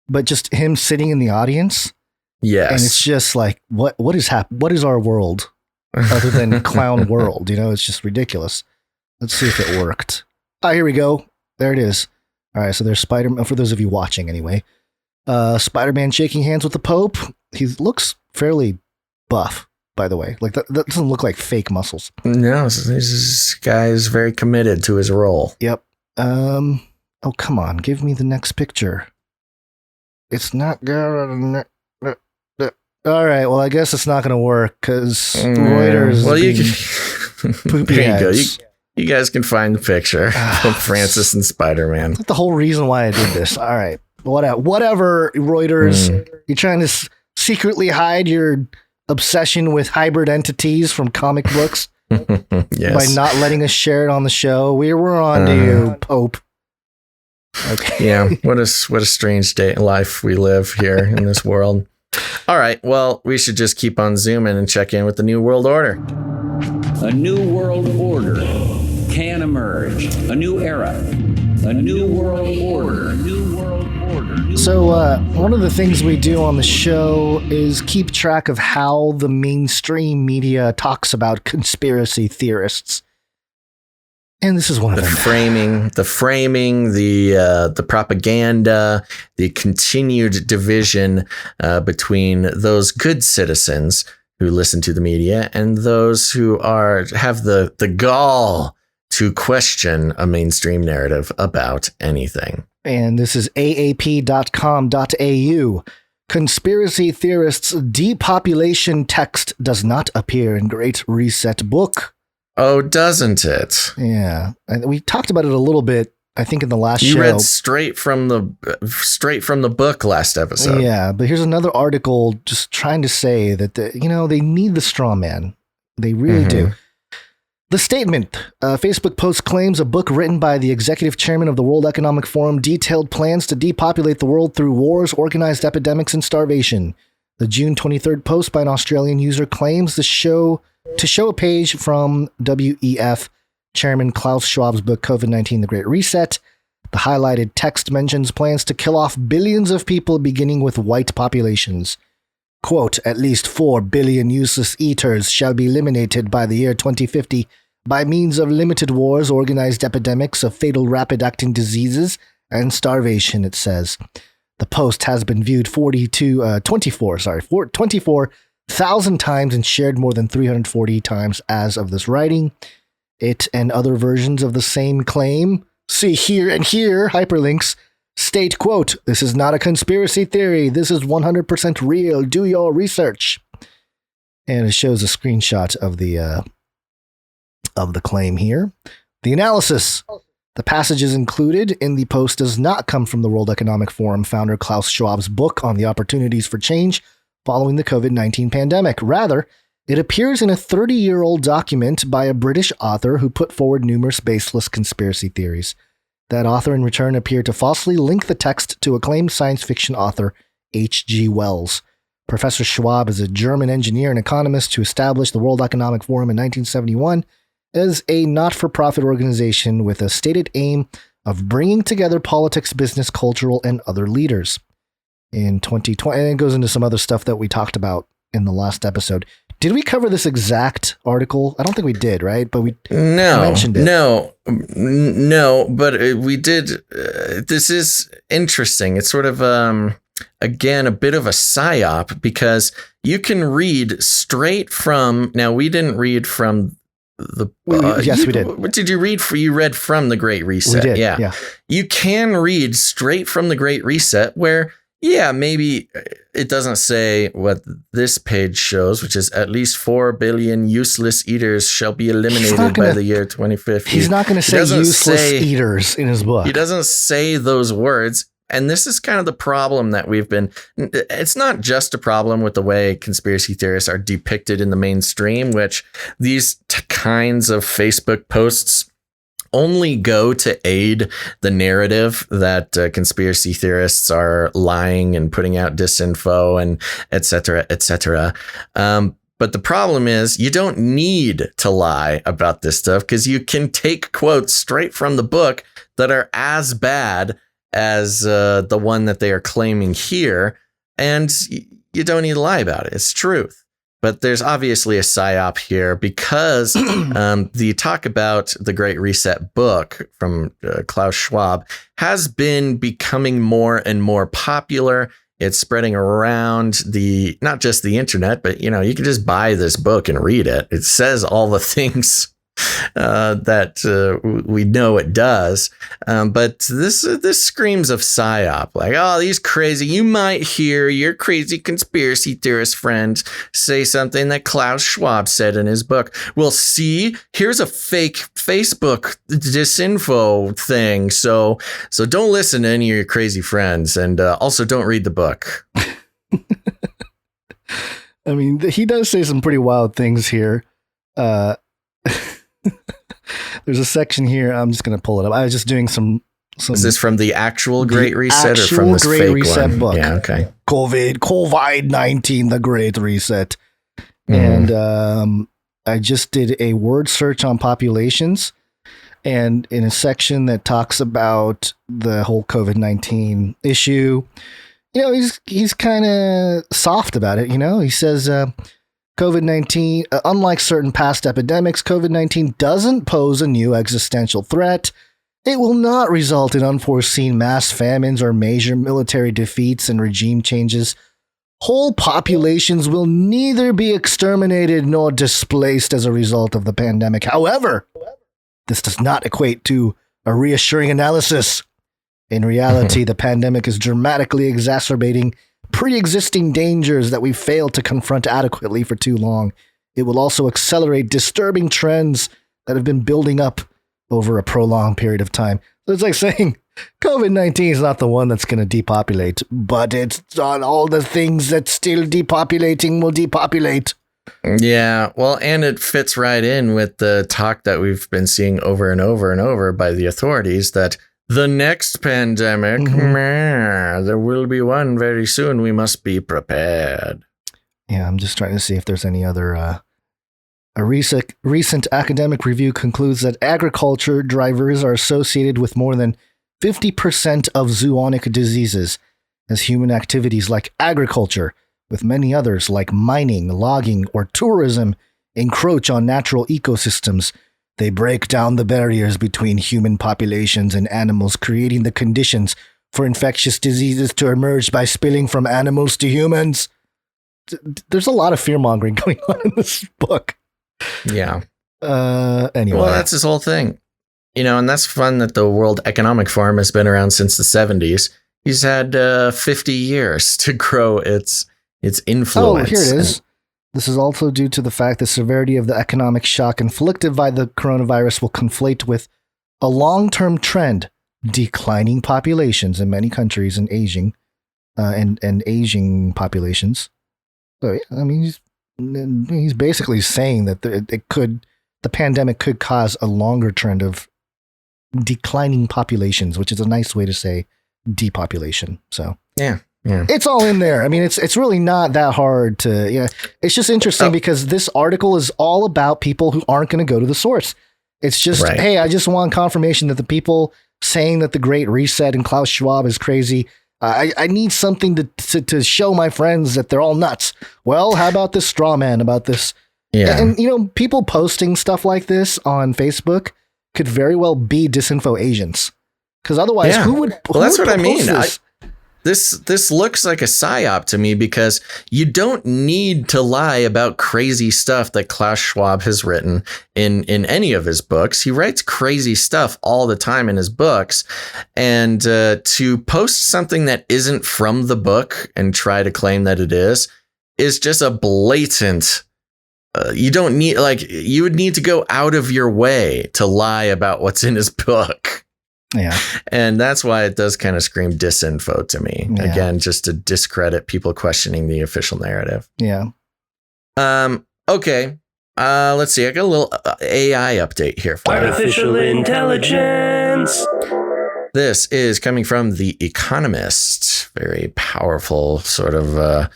S3: but just him sitting in the audience.
S1: Yes.
S3: And it's just like, what is what is our world other than clown world? You know, it's just ridiculous. Let's see if it worked. Oh, here we go. There it is. All right, so there's Spider-Man, for those of you watching anyway. Spider-Man shaking hands with the Pope. He looks fairly buff, by the way. Like, that doesn't look like fake muscles.
S1: No, this guy is very committed to his role.
S3: Yep. Oh, come on. Give me the next picture. It's not good. All right, well, I guess it's not going to work because Reuters.
S1: Well,
S3: there you go.
S1: You guys can find the picture of Francis and Spider-Man.
S3: That's the whole reason why I did this. All right. Whatever, Reuters. You're trying to secretly hide your obsession with hybrid entities from comic books by not letting us share it on the show. We're on to you, Pope. Okay.
S1: Yeah. What a strange day in life we live here in this world. All right. Well, we should just keep on zooming and check in with the New World Order.
S4: A new world order can emerge. A new era. A new world order. A new world order.
S3: So one of the things we do on the show is keep track of how the mainstream media talks about conspiracy theorists. And this is one of them.
S1: The framing, the propaganda, the continued division between those good citizens who listen to the media and those who have the gall to question a mainstream narrative about anything.
S3: And this is aap.com.au. Conspiracy theorists' depopulation text does not appear in Great Reset book.
S1: Oh, doesn't it?
S3: Yeah. And we talked about it a little bit, I think, in the last show.
S1: You read straight from the book last episode.
S3: Yeah, but here's another article just trying to say that, they need the straw man. They really do. The statement, Facebook post claims a book written by the executive chairman of the World Economic Forum detailed plans to depopulate the world through wars, organized epidemics, and starvation. The June 23rd post by an Australian user claims to show a page from WEF Chairman Klaus Schwab's book, COVID-19, The Great Reset. The highlighted text mentions plans to kill off billions of people, beginning with white populations. Quote, at least 4 billion useless eaters shall be eliminated by the year 2050 by means of limited wars, organized epidemics of fatal rapid-acting diseases, and starvation, it says. The post has been viewed 24,000 times and shared more than 340 times as of this writing. It and other versions of the same claim, see here and here, hyperlinks, state, quote, this is not a conspiracy theory. This is 100% real. Do your research. And it shows a screenshot of the claim here. The analysis. The passages included in the post does not come from the World Economic Forum founder Klaus Schwab's book on the opportunities for change following the COVID-19 pandemic. Rather, it appears in a 30-year-old document by a British author who put forward numerous baseless conspiracy theories. That author, in return, appeared to falsely link the text to acclaimed science fiction author H.G. Wells. Professor Schwab is a German engineer and economist who established the World Economic Forum in 1971 as a not-for-profit organization with a stated aim of bringing together politics, business, cultural, and other leaders. In 2020, and it goes into some other stuff that we talked about in the last episode. Did we cover this exact article? I don't think we did, right? But we mentioned it.
S1: No, but we did. This is interesting. It's sort of, again, a bit of a psyop because you can read straight from. Now, we didn't read from
S3: Yes, we did.
S1: What did you read? You read from The Great Reset.
S3: We did, yeah.
S1: You can read straight from The Great Reset where, maybe it doesn't say what this page shows, which is at least 4 billion useless eaters shall be eliminated by the year 2050.
S3: He's not going to say useless eaters in his book.
S1: He doesn't say those words. And this is kind of the problem that it's not just a problem with the way conspiracy theorists are depicted in the mainstream, which these kinds of Facebook posts only go to aid the narrative that conspiracy theorists are lying and putting out disinfo and et cetera, et cetera. But the problem is you don't need to lie about this stuff because you can take quotes straight from the book that are as bad as the one that they are claiming here, and you don't need to lie about it. It's truth. But there's obviously a psyop here because the talk about the Great Reset book from Klaus Schwab has been becoming more and more popular. It's spreading around not just the internet, but you can just buy this book and read it. It says all the things that we know it does. But this screams of psyop. Like, oh, these crazy, you might hear your crazy conspiracy theorist friends say something that Klaus Schwab said in his book. Well, see, here's a fake Facebook disinfo thing. So don't listen to any of your crazy friends. And also don't read the book.
S3: I mean, he does say some pretty wild things here. There's a section here. I'm just going to pull it up. I was just doing some.
S1: Is this from the actual Great Reset or from this
S3: Great
S1: fake
S3: Reset
S1: one?
S3: book?
S1: Yeah, okay.
S3: COVID-19, the Great Reset. And I just did a word search on populations, and in a section that talks about the whole COVID-19 issue, he's kind of soft about it. He says, COVID-19, unlike certain past epidemics, COVID-19 doesn't pose a new existential threat. It will not result in unforeseen mass famines or major military defeats and regime changes. Whole populations will neither be exterminated nor displaced as a result of the pandemic. However, this does not equate to a reassuring analysis. In reality, the pandemic is dramatically exacerbating pre-existing dangers that we failed to confront adequately for too long. It will also accelerate disturbing trends that have been building up over a prolonged period of time. So it's like saying COVID-19 is not the one that's going to depopulate, but it's on all the things that still depopulating will depopulate.
S1: Yeah, well, and it fits right in with the talk that we've been seeing over and over and over by the authorities that the next pandemic, there will be one very soon. We must be prepared.
S3: Yeah, I'm just trying to see if there's any other. A recent academic review concludes that agriculture drivers are associated with more than 50% of zoonotic diseases, as human activities like agriculture, with many others like mining, logging, or tourism, encroach on natural ecosystems. They break down the barriers between human populations and animals, creating the conditions for infectious diseases to emerge by spilling from animals to humans. There's a lot of fear-mongering going on in this book.
S1: Yeah.
S3: Anyway.
S1: Well, that's his whole thing. And that's fun that the World Economic Forum has been around since the 70s. He's had 50 years to grow its influence.
S3: Oh, here it is. This is also due to the fact the severity of the economic shock inflicted by the coronavirus will conflate with a long-term trend, declining populations in many countries and aging populations. So, I mean, he's basically saying that the pandemic could cause a longer trend of declining populations, which is a nice way to say depopulation. So,
S1: yeah.
S3: It's all in there. I mean, it's really not that hard to, it's just interesting because this article is all about people who aren't going to go to the source. It's just, hey, I just want confirmation that the people saying that the Great Reset and Klaus Schwab is crazy. I need something to show my friends that they're all nuts. Well, how about this straw man about this?
S1: Yeah.
S3: And people posting stuff like this on Facebook could very well be disinfo agents. Because otherwise, who would
S1: that's what I mean.
S3: This?
S1: This looks like a psyop to me because you don't need to lie about crazy stuff that Klaus Schwab has written in any of his books. He writes crazy stuff all the time in his books, and to post something that isn't from the book and try to claim that it is just a blatant. You don't need, you would need to go out of your way to lie about what's in his book.
S3: Yeah.
S1: And that's why it does kind of scream disinfo to me. Yeah. Again, just to discredit people questioning the official narrative.
S3: Yeah.
S1: Okay. Let's see. I got a little AI update here for
S13: Artificial intelligence.
S1: This is coming from The Economist. Very powerful sort of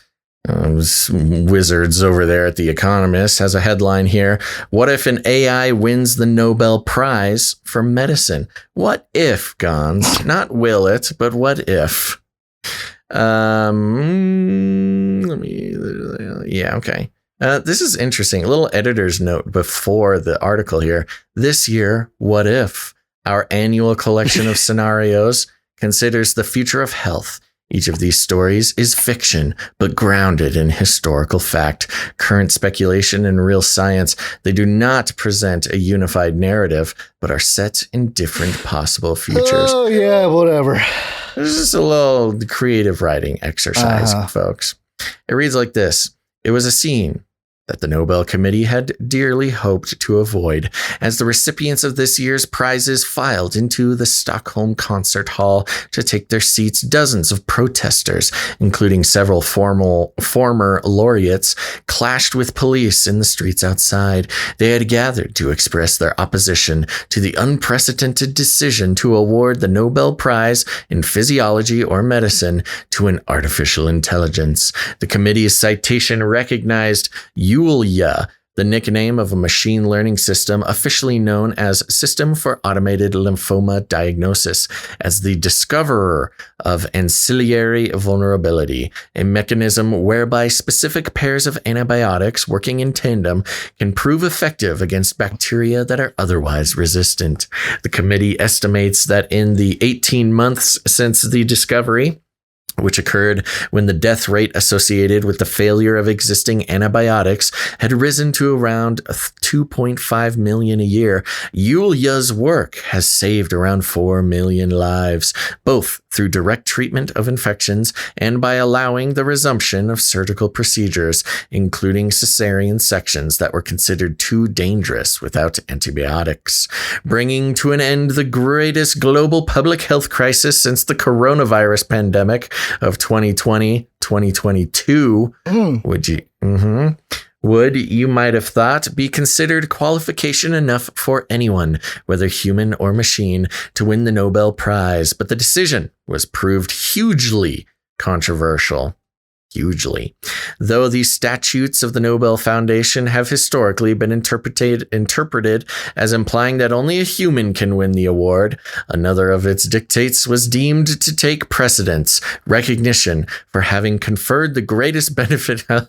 S1: wizards over there at The Economist. Has a headline here. What if an AI wins the Nobel Prize for medicine? What if, Gons? Not will it, but what if? Okay. This is interesting. A little editor's note before the article here. This year, what if? Our annual collection of scenarios considers the future of health. Each of these stories is fiction, but grounded in historical fact, current speculation, and real science. They do not present a unified narrative, but are set in different possible futures.
S3: Oh, yeah, whatever.
S1: This is just a little creative writing exercise, folks. It reads like this. It was a scene that the Nobel Committee had dearly hoped to avoid as the recipients of this year's prizes filed into the Stockholm Concert Hall to take their seats. Dozens of protesters, including several former laureates, clashed with police in the streets outside. They had gathered to express their opposition to the unprecedented decision to award the Nobel Prize in Physiology or Medicine to an artificial intelligence. The committee's citation recognized Yulia, the nickname of a machine learning system officially known as System for Automated Lymphoma Diagnosis, as the discoverer of ancillary vulnerability, a mechanism whereby specific pairs of antibiotics working in tandem can prove effective against bacteria that are otherwise resistant. The committee estimates that in the 18 months since the discovery, which occurred when the death rate associated with the failure of existing antibiotics had risen to around 2.5 million a year, Yulia's work has saved around 4 million lives, both through direct treatment of infections and by allowing the resumption of surgical procedures, including cesarean sections that were considered too dangerous without antibiotics, bringing to an end the greatest global public health crisis since the coronavirus pandemic of 2020-2022. Would, you might have thought, be considered qualification enough for anyone, whether human or machine, to win the Nobel Prize. But the decision was proved hugely controversial. Hugely. Though the statutes of the Nobel Foundation have historically been interpreted as implying that only a human can win the award, another of its dictates was deemed to take precedence, recognition for having conferred the greatest benefit. I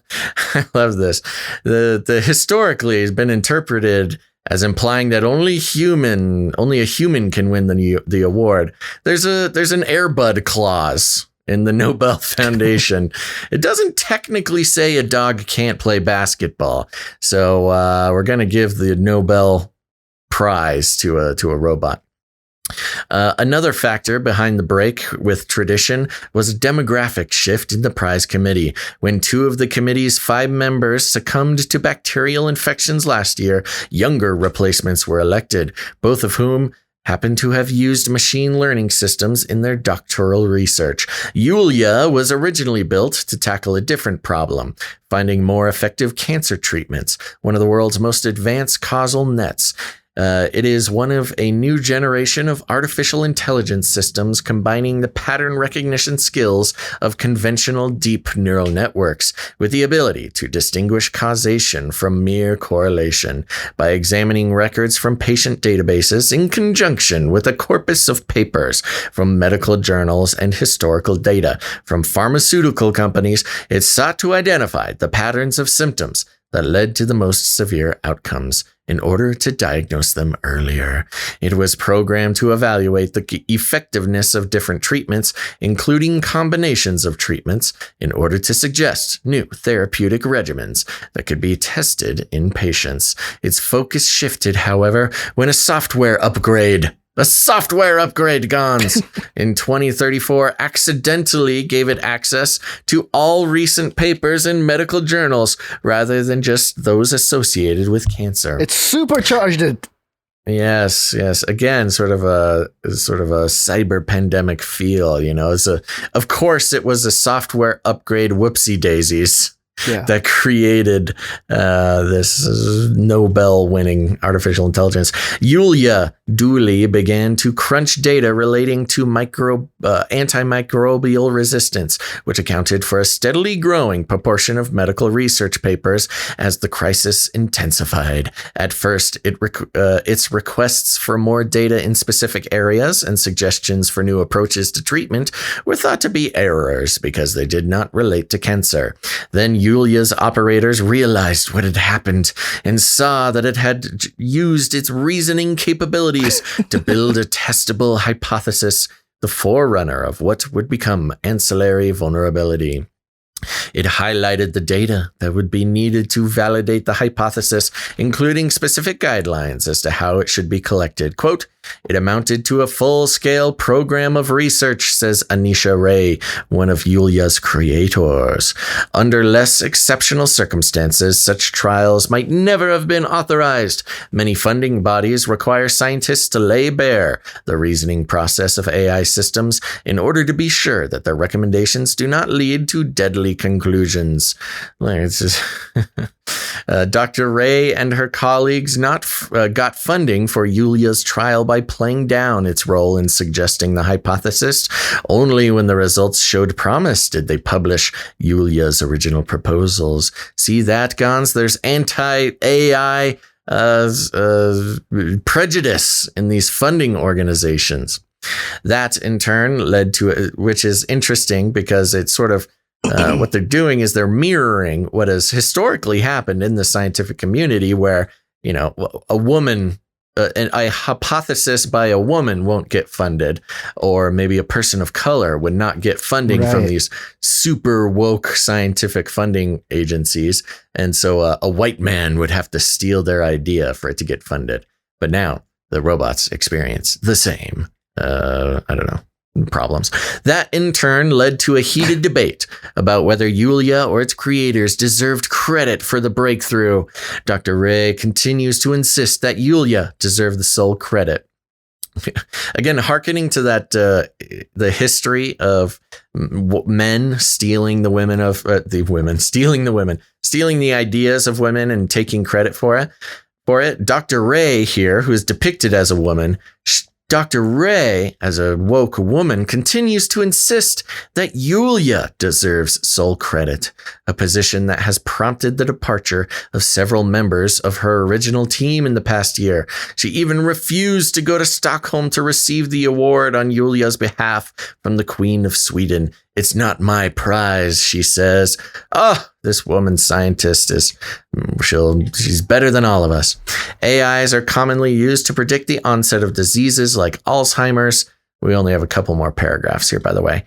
S1: love this. The historically has been interpreted as implying that only a human can win the award. There's an Air Bud clause in the Nobel Foundation. It doesn't technically say a dog can't play basketball. So we're going to give the Nobel Prize to a robot. Another factor behind the break with tradition was a demographic shift in the prize committee. When 2 of the committee's 5 members succumbed to bacterial infections last year, younger replacements were elected, both of whom happened to have used machine learning systems in their doctoral research. Yulia was originally built to tackle a different problem, finding more effective cancer treatments, one of the world's most advanced causal nets. It is one of a new generation of artificial intelligence systems combining the pattern recognition skills of conventional deep neural networks with the ability to distinguish causation from mere correlation by examining records from patient databases in conjunction with a corpus of papers from medical journals and historical data from pharmaceutical companies. It sought to identify the patterns of symptoms that led to the most severe outcomes in order to diagnose them earlier. It was programmed to evaluate the effectiveness of different treatments, including combinations of treatments, in order to suggest new therapeutic regimens that could be tested in patients. Its focus shifted, however, when a software upgrade Gons in 2034 accidentally gave it access to all recent papers in medical journals rather than just those associated with cancer.
S3: It supercharged it.
S1: Yes. Again, sort of a cyber pandemic feel, of course it was a software upgrade whoopsie daisies. Yeah. That created this Nobel-winning artificial intelligence. Yulia Dooley began to crunch data relating to antimicrobial resistance, which accounted for a steadily growing proportion of medical research papers as the crisis intensified. At first, its requests for more data in specific areas and suggestions for new approaches to treatment were thought to be errors because they did not relate to cancer. Then Yulia's operators realized what had happened and saw that it had used its reasoning capabilities to build a testable hypothesis, the forerunner of what would become ancillary vulnerability. It highlighted the data that would be needed to validate the hypothesis, including specific guidelines as to how it should be collected. Quote, "It amounted to a full-scale program of research," says Anisha Ray, one of Yulia's creators. "Under less exceptional circumstances, such trials might never have been authorized. Many funding bodies require scientists to lay bare the reasoning process of AI systems in order to be sure that their recommendations do not lead to deadly conclusions." It's just Dr. Ray and her colleagues got funding for Yulia's trial by playing down its role in suggesting the hypothesis. Only when the results showed promise did they publish Yulia's original proposals. See that, Gons? There's anti-AI prejudice in these funding organizations. That, in turn, led to, which is interesting because it's sort of what they're doing is they're mirroring what has historically happened in the scientific community where, a woman, a hypothesis by a woman won't get funded, or maybe a person of color would not get funding from these super woke scientific funding agencies. And so a white man would have to steal their idea for it to get funded. But now the robots experience the same, problems. That in turn led to a heated debate about whether Yulia or its creators deserved credit for the breakthrough. Dr. Ray continues to insist that Yulia deserved the sole credit. Again, hearkening to that, the history of men stealing the women of stealing the ideas of women and taking credit for it. Dr. Ray here, who is depicted as a woman, Dr. Ray, as a woke woman, continues to insist that Yulia deserves sole credit, a position that has prompted the departure of several members of her original team in the past year. She even refused to go to Stockholm to receive the award on Yulia's behalf from the Queen of Sweden. "It's not my prize," she says. This woman scientist she's better than all of us. AIs are commonly used to predict the onset of diseases like Alzheimer's. We only have a couple more paragraphs here, by the way.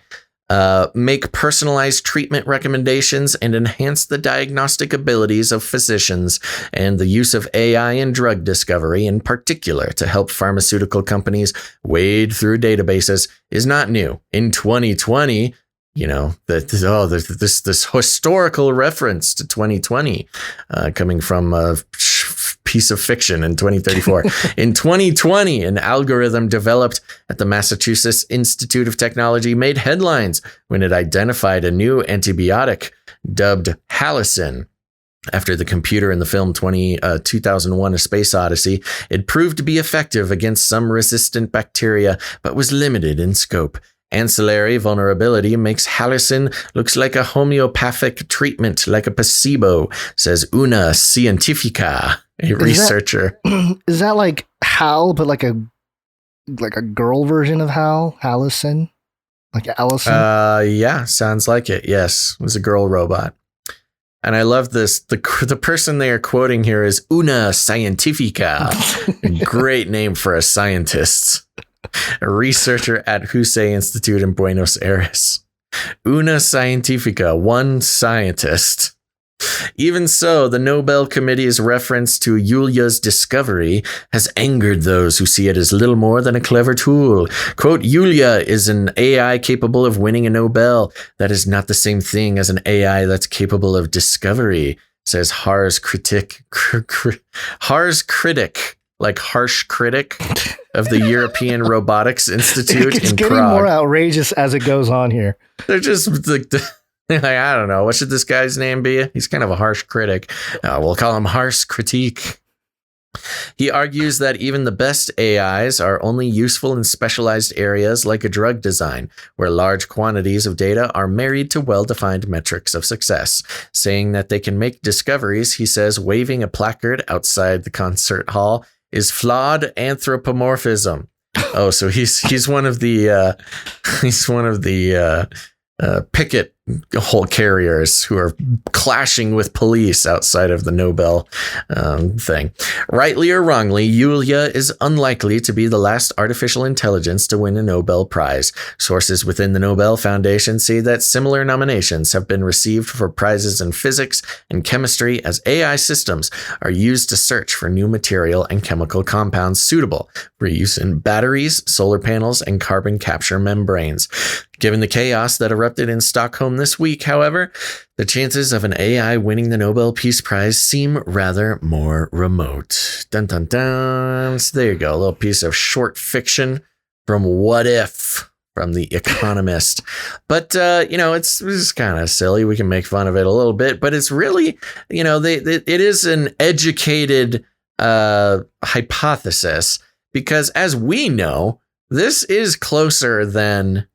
S1: Make personalized treatment recommendations and enhance the diagnostic abilities of physicians, and the use of AI in drug discovery in particular to help pharmaceutical companies wade through databases is not new. In 2020, this historical reference to 2020 coming from a piece of fiction in 2034. In 2020, an algorithm developed at the Massachusetts Institute of Technology made headlines when it identified a new antibiotic dubbed Halicin. After the computer in the film 2001: A Space Odyssey, it proved to be effective against some resistant bacteria, but was limited in scope. Ancillary vulnerability makes Halicin looks like a homeopathic treatment, like a placebo, says Una Scientifica, a researcher.
S3: Is that like Hal, but like a girl version of Hal? Halicin? Like Allison?
S1: Yeah, sounds like it. Yes, it was a girl robot. And I love this. The person they are quoting here is Una Scientifica. Great name for a scientist. A researcher at Husey Institute in Buenos Aires. Una Scientifica, one scientist. Even so, the Nobel Committee's reference to Yulia's discovery has angered those who see it as little more than a clever tool. Quote, Yulia is an AI capable of winning a Nobel. That is not the same thing as an AI that's capable of discovery, says Harsh critic, like harsh critic of the European Robotics Institute
S3: it's
S1: in
S3: getting
S1: Prague.
S3: more outrageous as it goes on here.
S1: They're just like, I don't know. What should this guy's name be? He's kind of a harsh critic. We'll call him Harsh Critique. He argues that even the best AIs are only useful in specialized areas like a drug design, where large quantities of data are married to well-defined metrics of success. Saying that they can make discoveries, he says waving a placard outside the concert hall is flawed anthropomorphism. Oh, so he's one of the picket whole carriers who are clashing with police outside of the Nobel thing. Rightly or wrongly, Yulia is unlikely to be the last artificial intelligence to win a Nobel Prize. Sources within the Nobel Foundation say that similar nominations have been received for prizes in physics and chemistry as AI systems are used to search for new material and chemical compounds suitable for use in batteries, solar panels, and carbon capture membranes. Given the chaos that erupted in Stockholm this week, however, the chances of an AI winning the Nobel Peace Prize seem rather more remote. Dun dun dun. So there you go, a little piece of short fiction from What If from The Economist. But, it's kind of silly. We can make fun of it a little bit, but it's really, it is an educated hypothesis because, as we know, this is closer than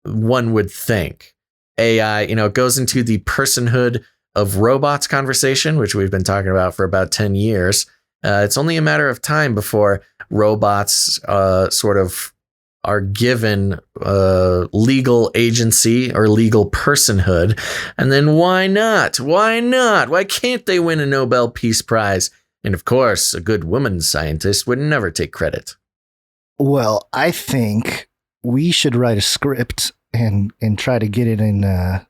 S1: one would think. AI, it goes into the personhood of robots conversation, which we've been talking about for about 10 years. It's only a matter of time before robots sort of are given legal agency or legal personhood. And then why not? Why not? Why can't they win a Nobel Peace Prize? And of course, a good woman scientist would never take credit.
S3: Well, I think we should write a script and try to get it in on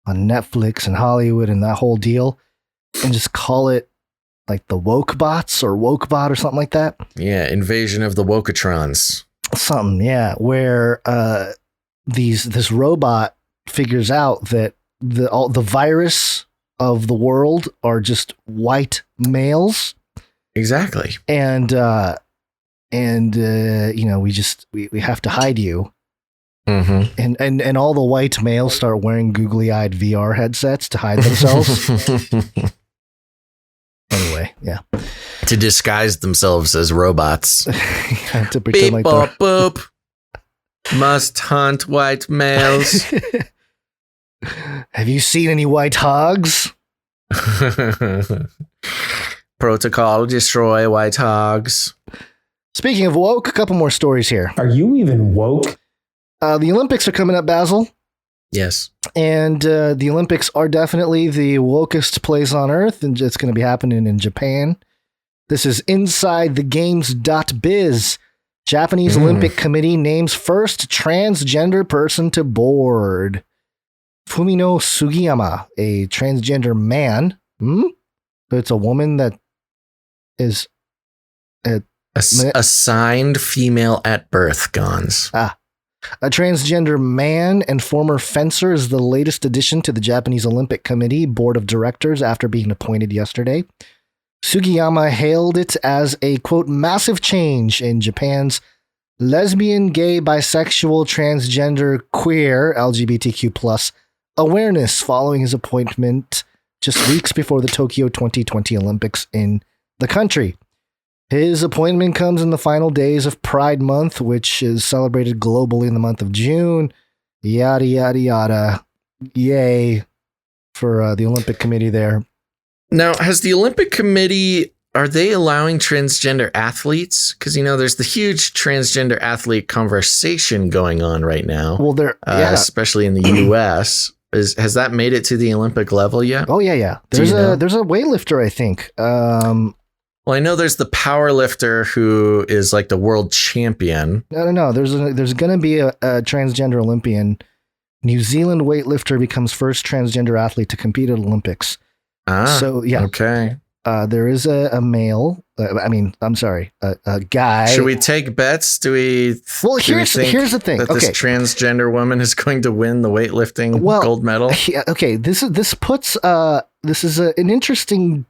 S3: Netflix and Hollywood and that whole deal, and just call it like the Woke Bots or Wokebot or something like that.
S1: Yeah, Invasion of the Woketrons.
S3: Something, yeah, where this robot figures out that the virus of the world are just white males.
S1: Exactly.
S3: And we have to hide you. Mm-hmm. And all the white males start wearing googly-eyed VR headsets to hide themselves. Anyway, yeah.
S1: To disguise themselves as robots.
S3: To pretend
S1: beep,
S3: like
S1: bop, boop. Must hunt white males.
S3: Have you seen any white hogs?
S1: Protocol destroy white hogs.
S3: Speaking of woke, a couple more stories here.
S14: Are you even woke?
S3: The Olympics are coming up, Basil.
S1: Yes.
S3: And the Olympics are definitely the wokest place on earth, and it's going to be happening in Japan. This is InsideTheGames.biz. Japanese Olympic Committee names first transgender person to board. Fumino Sugiyama, a transgender man. So it's a woman that is
S1: assigned female at birth, Gons.
S3: A transgender man and former fencer is the latest addition to the Japanese Olympic Committee board of directors after being appointed yesterday. Sugiyama hailed it as a, quote, massive change in Japan's lesbian, gay, bisexual, transgender, queer, LGBTQ+ awareness following his appointment just weeks before the Tokyo 2020 Olympics in the country. His appointment comes in the final days of Pride Month, which is celebrated globally in the month of June. Yada, yada, yada. Yay for the Olympic Committee there.
S1: Now, has the Olympic Committee, are they allowing transgender athletes? Because, there's the huge transgender athlete conversation going on right now.
S3: Well,
S1: especially in the U.S. Has that made it to the Olympic level yet?
S3: Oh yeah. There's a weightlifter, I think.
S1: Well, I know there's the power lifter who is like the world champion.
S3: No. There's going to be a transgender Olympian. New Zealand weightlifter becomes first transgender athlete to compete at Olympics. So yeah.
S1: Okay.
S3: There is a male. A guy.
S1: Should we take bets?
S3: Here's the thing.
S1: That this transgender woman is going to win the weightlifting gold medal.
S3: Yeah, okay. This is an interesting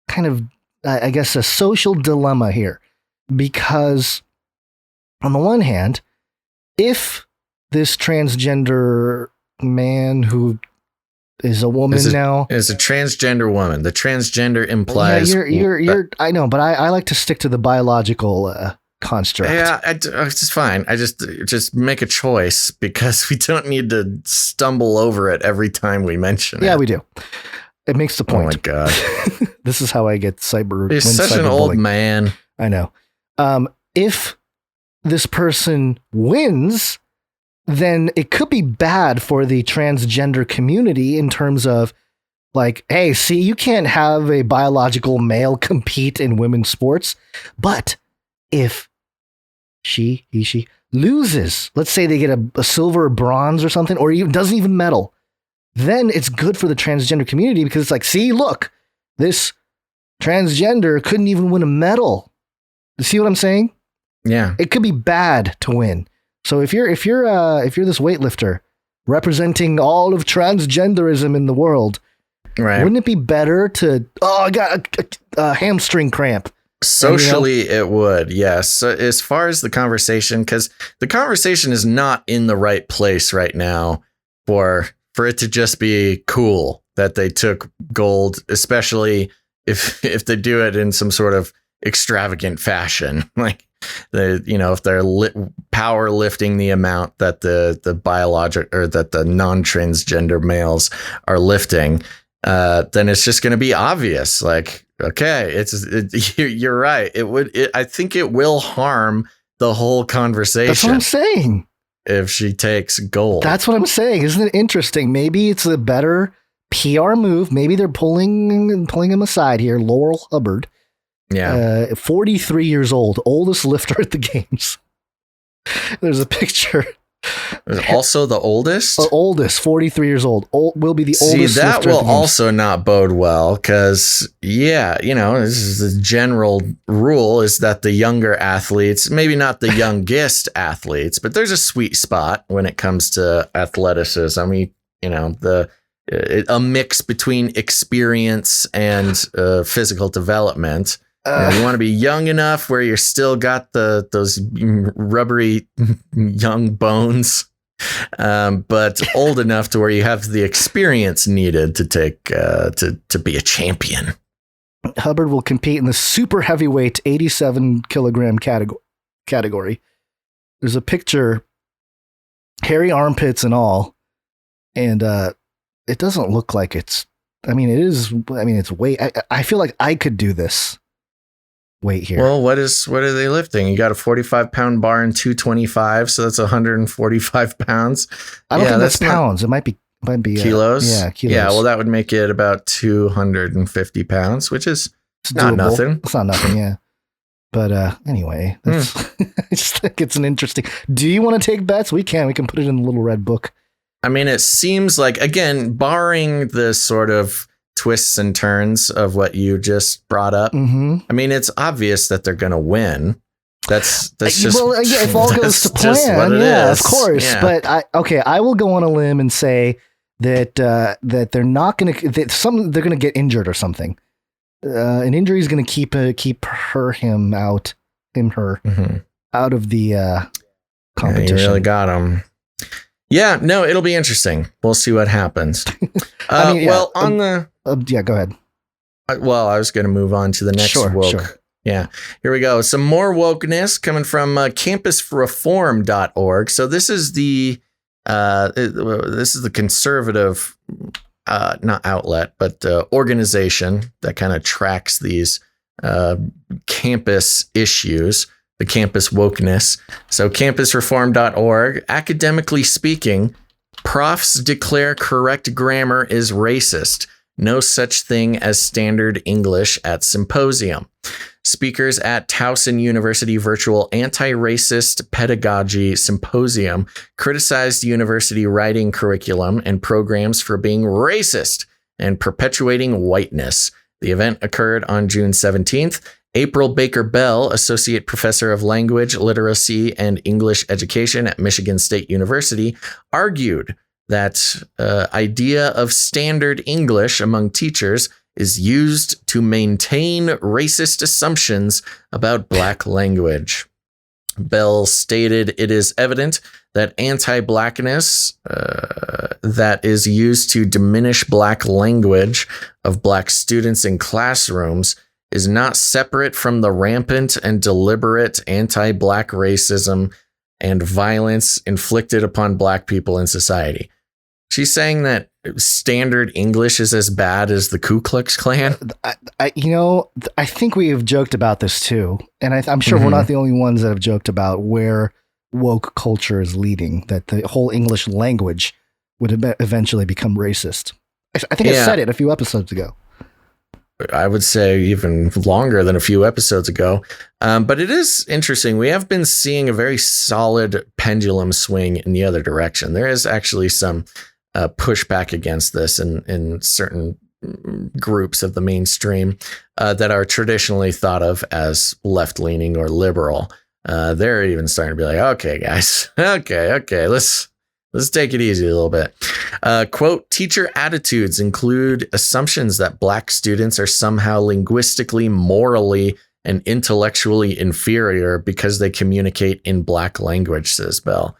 S3: kind of, I guess, a social dilemma here, because on the one hand, if this transgender man who is a woman now
S1: is a transgender woman, the transgender implies
S3: you're I know, but I like to stick to the biological construct.
S1: Yeah, it's fine. I just make a choice because we don't need to stumble over it every time we mention it.
S3: Yeah, we do. It makes the point.
S1: Oh my god.
S3: This is how I get cyber.
S1: He's such an old man.
S3: I know. If this person wins, then it could be bad for the transgender community in terms of like, hey, see, you can't have a biological male compete in women's sports. But if he loses, let's say they get a silver or bronze or something, or even doesn't even medal, then it's good for the transgender community because it's like, see, look, this transgender couldn't even win a medal. You see what I'm saying?
S1: Yeah.
S3: It could be bad to win. So if you're this weightlifter representing all of transgenderism in the world,
S1: right?
S3: Wouldn't it be better to I got a hamstring cramp?
S1: Socially, it would, yes. So as far as the conversation, because the conversation is not in the right place right now for it to just be cool that they took gold, especially if they do it in some sort of extravagant fashion, like if they're power lifting the amount that the biologic or that the non-transgender males are lifting, then it's just going to be obvious. Like, okay, you're right. I think it will harm the whole conversation.
S3: That's what I'm saying.
S1: If she takes gold.
S3: That's what I'm saying. Isn't it interesting? Maybe it's a better PR move. Maybe they're pulling him aside here. Laurel Hubbard.
S1: Yeah.
S3: 43 years old, oldest lifter at the games. There's a picture.
S1: Also the oldest?
S3: Oldest, 43 years old. Will be the oldest.
S1: See, that
S3: lifter
S1: will
S3: at the games.
S1: also not bode well because, this is the general rule is that the younger athletes, maybe not the youngest athletes, but there's a sweet spot when it comes to athleticism. A mix between experience and physical development. You want to be young enough where you're still got those rubbery young bones, but old enough to where you have the experience needed to take to be a champion.
S3: Hubbard will compete in the super heavyweight 87 kilogram category. There's a picture, hairy armpits and all, and it doesn't look like it's. It is. It's weight. I feel like I could do this. Weight here.
S1: Well, what are they lifting? You got a 45-pound bar and 225, so that's 145 pounds.
S3: I don't think that's pounds. It might be
S1: kilos.
S3: Kilos.
S1: Yeah, well, that would make it about 250 pounds, which is not nothing.
S3: It's not nothing, yeah. But anyway, I just think it's an interesting. Do you want to take bets? We can put it in the little red book.
S1: It seems like, again, barring the sort of twists and turns of what you just brought up.
S3: Mm-hmm.
S1: It's obvious that they're going to win. That's just
S3: if all goes to plan, of course. Yeah. But I will go on a limb and say that they're not going to they're going to get injured or something. An injury is going to keep him out of the competition.
S1: Yeah, you really got him. Yeah, no, it'll be interesting. We'll see what happens. Go
S3: ahead.
S1: I was going to move on to the next woke. Sure. Yeah, here we go. Some more wokeness coming from campusreform.org. So this is the conservative, not outlet, but organization that kind of tracks these campus issues, the campus wokeness. So campusreform.org, academically speaking, Profs declare correct grammar is racist. No such thing as standard English at symposium. Speakers at Towson University Virtual Anti-Racist Pedagogy Symposium criticized university writing curriculum and programs for being racist and perpetuating whiteness. The event occurred on June 17th. April Baker Bell, Associate Professor of Language, Literacy, and English Education at Michigan State University, argued that idea of standard English among teachers is used to maintain racist assumptions about Black language. Bell stated it is evident that anti-Blackness that is used to diminish Black language of Black students in classrooms is not separate from the rampant and deliberate anti-Black racism and violence inflicted upon Black people in society. She's saying that standard English is as bad as the Ku Klux Klan.
S3: I think we have joked about this too. And I'm sure we're not the only ones that have joked about where woke culture is leading, that the whole English language would eventually become racist. I think I said it a few episodes ago.
S1: I would say even longer than a few episodes ago. But it is interesting. We have been seeing a very solid pendulum swing in the other direction. There is actually some pushback against this in certain groups of the mainstream that are traditionally thought of as left-leaning or liberal. They're even starting to be like, okay, guys, okay, let's take it easy a little bit. Quote, teacher attitudes include assumptions that Black students are somehow linguistically, morally, and intellectually inferior because they communicate in Black language, says Bell.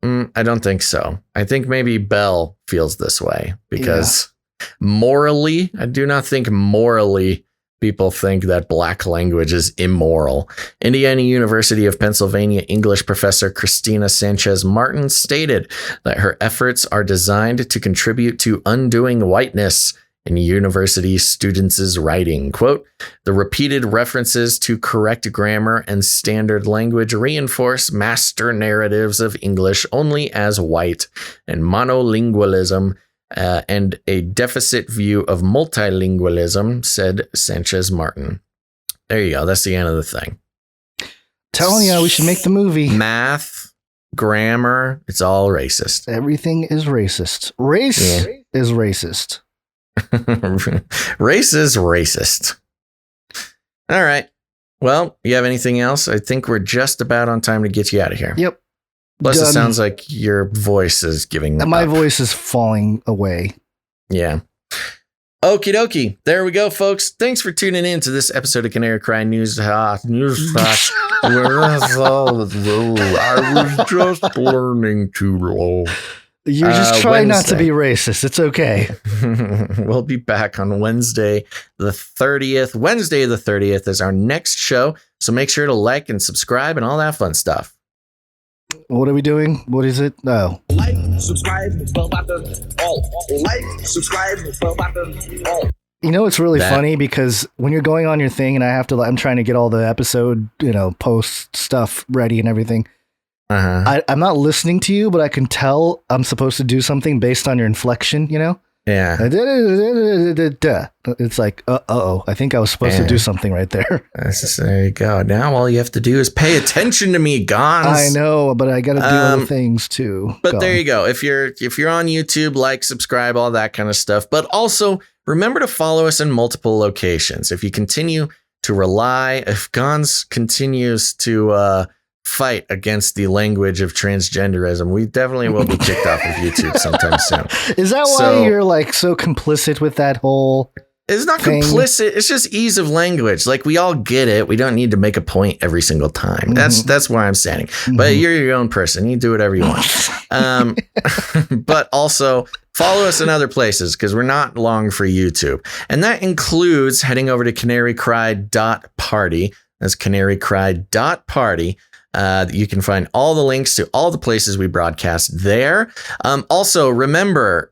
S1: I don't think so. I think maybe Bell feels this way because morally, I do not think morally people think that Black language is immoral. Indiana University of Pennsylvania English professor Christina Sanchez Martin stated that her efforts are designed to contribute to undoing whiteness in university students' writing. Quote, the repeated references to correct grammar and standard language reinforce master narratives of English only as white and monolingualism and a deficit view of multilingualism, said Sanchez Martin. There you go. That's the end of the thing.
S3: Telling you, we should make the movie.
S1: Math, grammar, it's all racist.
S3: Everything is racist. Race is racist.
S1: Race is racist. All right. Well, you have anything else? I think we're just about on time to get you out of here.
S3: Yep.
S1: Plus, it sounds like your voice is giving up.
S3: My voice is falling away.
S1: Yeah. Okie dokie. There we go, folks. Thanks for tuning in to this episode of Canary Cry News Talk. I was just learning to roll.
S3: You're just trying not to be racist. It's okay.
S1: We'll be back on Wednesday the 30th. Wednesday the 30th is our next show. So make sure to like and subscribe and all that fun stuff.
S3: What are we doing? What is it? No.
S7: Like, subscribe, bell button, all. Like, subscribe, bell button, all.
S3: You know, it's really funny because when you're going on your thing and I'm trying to get all the episode, post stuff ready and everything. I'm not listening to you, but I can tell I'm supposed to do something based on your inflection, Yeah. It's like, I think I was supposed to do something right there.
S1: There you go. Now all you have to do is pay attention to me, Gons.
S3: I know, but I got to do other things too.
S1: But there you go. If you're on YouTube, like, subscribe, all that kind of stuff. But also remember to follow us in multiple locations. If you continue to if Gons continues to fight against the language of transgenderism, we definitely will be kicked off of YouTube sometime soon.
S3: Is that why you're like so complicit with that whole
S1: It's not
S3: thing?
S1: Complicit. It's just ease of language. Like, we all get it. We don't need to make a point every single time. That's where I'm standing. But you're your own person. You do whatever you want. But also follow us in other places because we're not long for YouTube. And that includes heading over to canarycry.party. That's canarycry.party. You can find all the links to all the places we broadcast there. Also, remember,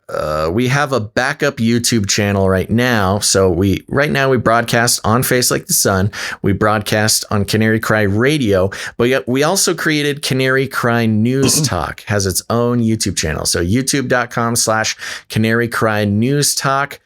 S1: we have a backup YouTube channel right now. So we broadcast on Face Like the Sun. We broadcast on Canary Cry Radio, but yet we also created Canary Cry News Talk, has its own YouTube channel. So youtube.com/Canary Cry News Talk.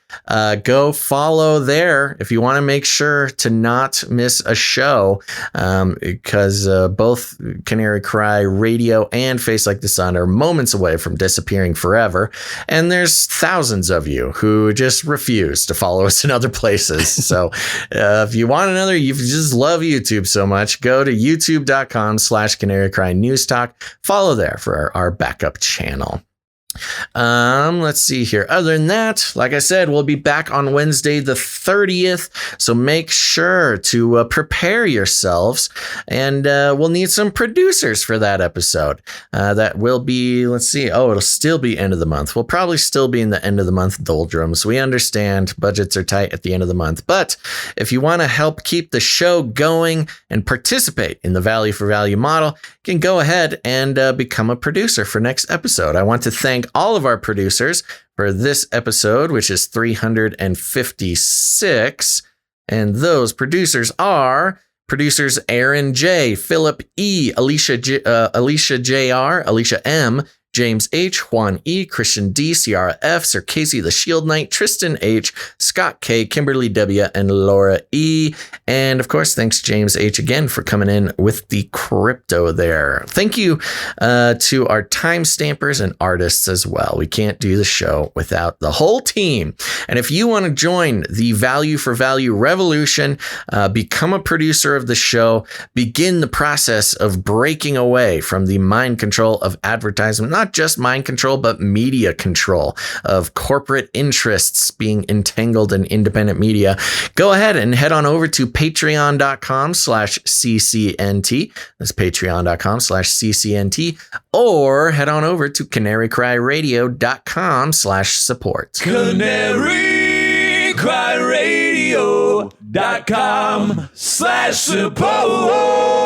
S1: Go follow there if you want to make sure to not miss a show, because both Canary Cry Radio and Face Like the Sun are moments away from disappearing forever. And there's thousands of you who just refuse to follow us in other places. So if you want another, you just love YouTube so much, go to youtube.com/Canary Cry News Talk. Follow there for our backup channel. Let's see here. Other than that, like I said, we'll be back on Wednesday the 30th. So make sure to prepare yourselves, and we'll need some producers for that episode. That will be, let's see. Oh, it'll still be end of the month. We'll probably still be in the end of the month doldrums. We understand budgets are tight at the end of the month, but if you want to help keep the show going and participate in the value for value model, you can go ahead and become a producer for next episode. I want to thank all of our producers for this episode, which is 356. And those producers are producers Aaron J, Philip E, Alicia Jr, Alicia M, James H, Juan E, Christian D, Ciara F, Sir Casey the Shield Knight, Tristan H, Scott K, Kimberly W, and Laura E. And of course, thanks James H again for coming in with the crypto there. Thank you to our timestampers and artists as well. We can't do the show without the whole team. And if you want to join the Value for Value revolution, become a producer of the show, begin the process of breaking away from the mind control of advertisement, not just mind control, but media control of corporate interests being entangled in independent media, go ahead and head on over to patreon.com/CCNT. That's patreon.com/CCNT, or head on over to canarycryradio.com/support.
S13: canarycryradio.com/support.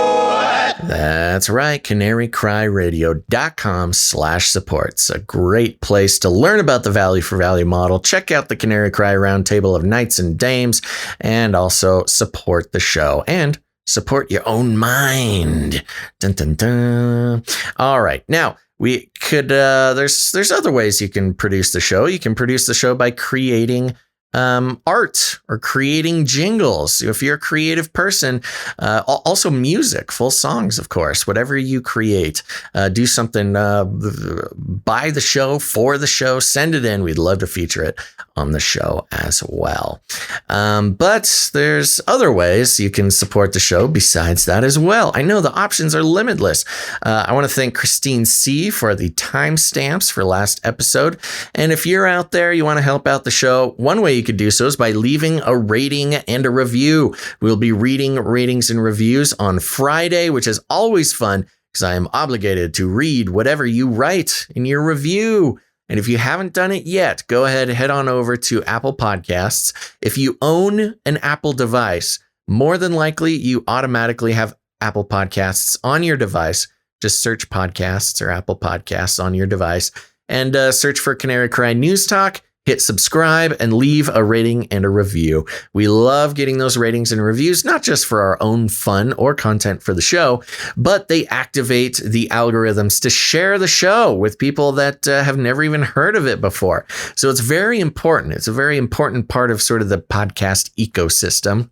S1: That's right, canarycryradio.com/support. It's a great place to learn about the value for value model. Check out the Canary Cry Roundtable of Knights and Dames, and also support the show and support your own mind. Dun, dun, dun. All right. Now, we could, there's other ways you can produce the show. You can produce the show by creating art or creating jingles. If you're a creative person, also music, full songs, of course, whatever you create, do something, by the show, for the show, send it in. We'd love to feature it on the show as well. But there's other ways you can support the show besides that as well. I know the options are limitless. I want to thank Christine C for the timestamps for last episode. And if you're out there, you want to help out the show, one way you could do so is by leaving a rating and a review. We'll be reading ratings and reviews on Friday, which is always fun because I am obligated to read whatever you write in your review. And if you haven't done it yet, go ahead, head on over to Apple Podcasts. If you own an Apple device, more than likely you automatically have Apple Podcasts on your device. Just search podcasts or Apple Podcasts on your device and search for Canary Cry News Talk. Hit subscribe and leave a rating and a review. We love getting those ratings and reviews, not just for our own fun or content for the show, but they activate the algorithms to share the show with people that have never even heard of it before. So it's very important. It's a very important part of sort of the podcast ecosystem.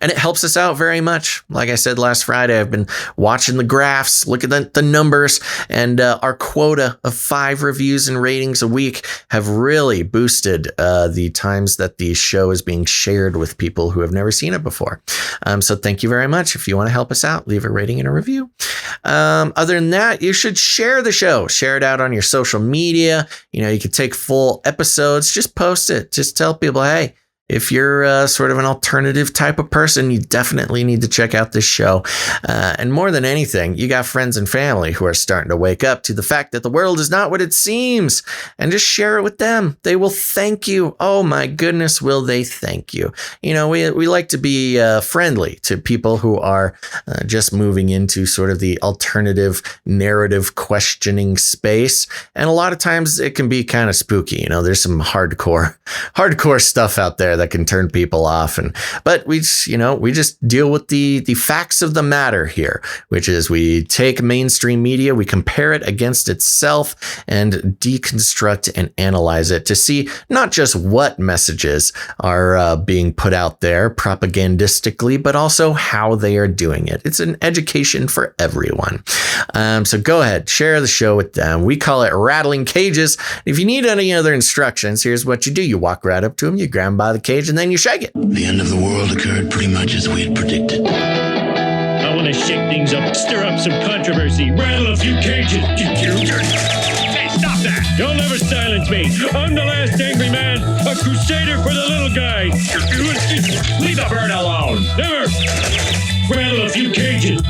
S1: And it helps us out very much. Like I said last Friday, I've been watching the graphs, look at the numbers, and our quota of 5 reviews and ratings a week have really boosted the times that the show is being shared with people who have never seen it before. So thank you very much. If you want to help us out, leave a rating and a review. Other than that, you should share the show. Share it out on your social media. You know, you could take full episodes, just post it. Just tell people, hey, if you're sort of an alternative type of person, you definitely need to check out this show. And more than anything, you got friends and family who are starting to wake up to the fact that the world is not what it seems, and just share it with them. They will thank you. Oh my goodness, will they thank you? You know, we like to be friendly to people who are just moving into sort of the alternative narrative questioning space. And a lot of times it can be kind of spooky. You know, there's some hardcore stuff out there that can turn people off. But we just deal with the facts of the matter here, which is we take mainstream media, we compare it against itself and deconstruct and analyze it to see not just what messages are being put out there propagandistically, but also how they are doing it. It's an education for everyone. So go ahead, share the show with them. We call it Rattling Cages. If you need any other instructions, here's what you do. You walk right up to them, you grab them by the cage, and then you shake it.
S14: The end of the world occurred pretty much as we had predicted.
S15: I want to shake things up, stir up some controversy, rattle a few cages. Hey, stop that! You'll never silence me. I'm the last angry man, a crusader for the little guy. Leave the bird alone. Never. Rattle a few cages.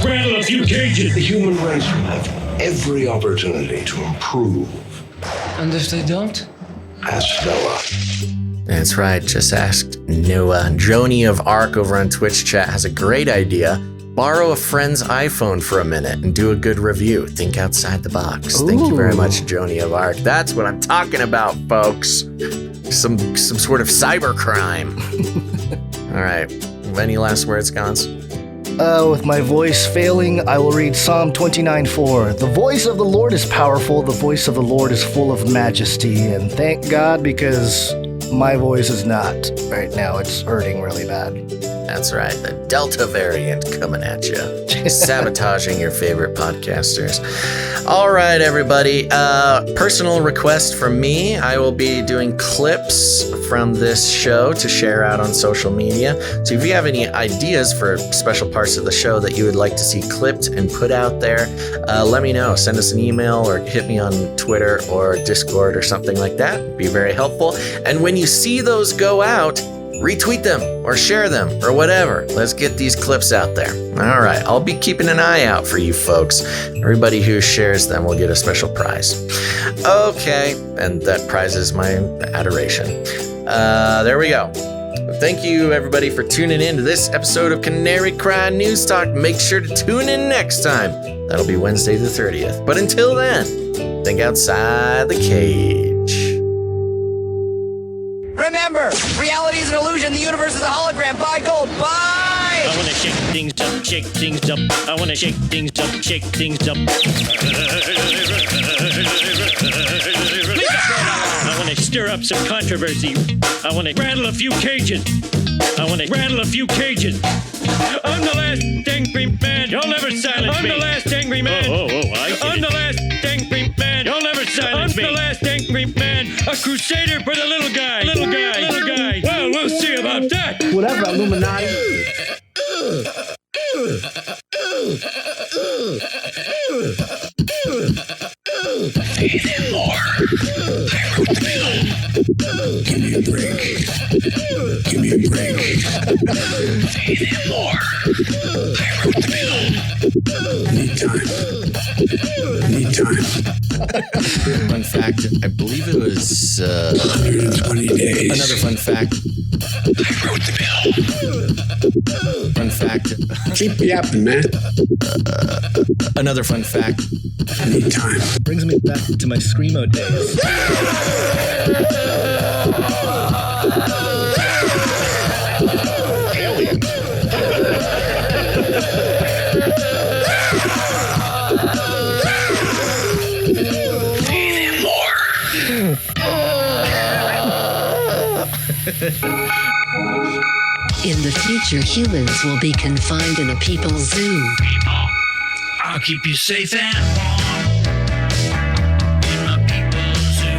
S15: Rattle a few cages.
S12: The human race will have every opportunity to improve.
S16: And if they don't?
S12: Ask Noah.
S1: That's right, just asked Noah. Joni of Arc over on Twitch chat has a great idea. Borrow a friend's iPhone for a minute and do a good review. Think outside the box. Ooh. Thank you very much, Joni of Arc. That's what I'm talking about, folks. Some sort of cyber crime. All right. Any last words, Gons?
S3: With my voice failing, I will read Psalm 29:4. The voice of the Lord is powerful. The voice of the Lord is full of majesty. And thank God, because my voice is not right now. It's hurting really bad.
S1: That's right. The Delta variant coming at you. Sabotaging your favorite podcasters. All right, everybody. Personal request from me. I will be doing clips from this show to share out on social media. So if you have any ideas for special parts of the show that you would like to see clipped and put out there, let me know. Send us an email or hit me on Twitter or Discord or something like that. It'd be very helpful. And when you see those go out, retweet them or share them or whatever. Let's get these clips out there. All right. I'll be keeping an eye out for you folks. Everybody who shares them will get a special prize. Okay. And that prize is my adoration. There we go. Thank you, everybody, for tuning in to this episode of Canary Cry News Talk. Make sure to tune in next time. That'll be Wednesday the 30th. But until then, think outside the cage.
S17: Remember, reality is an illusion. The universe is a hologram. Buy gold. Buy!
S15: I want to shake things up, shake things up. I want to shake things up, shake things up. I want to stir up some controversy. I want to rattle a few cages. I want to rattle a few cages. I'm the last angry man. You'll never silence me. I'm the last angry man. I'm the last angry man. You'll never silence me. I'm the last angry man. A crusader for the little guy. Little guy. Little guy. Well, we'll see about that.
S7: Whatever, Illuminati.
S14: Feed him more. I wrote the bill. Give me a break. Give me a break. Feed him more. I wrote the bill. Need time.
S1: Fun fact, I believe it was
S14: 120 days.
S1: Another fun fact.
S14: I wrote the bill.
S1: Fun fact.
S6: Keep yapping, man.
S1: Another fun fact.
S14: I need time.
S3: Brings me back to my Screamo days.
S14: Alien. Feed him more.
S18: In the future, humans will be confined in a people's zoo.
S14: I'll keep you safe and warm. In my people's zoo.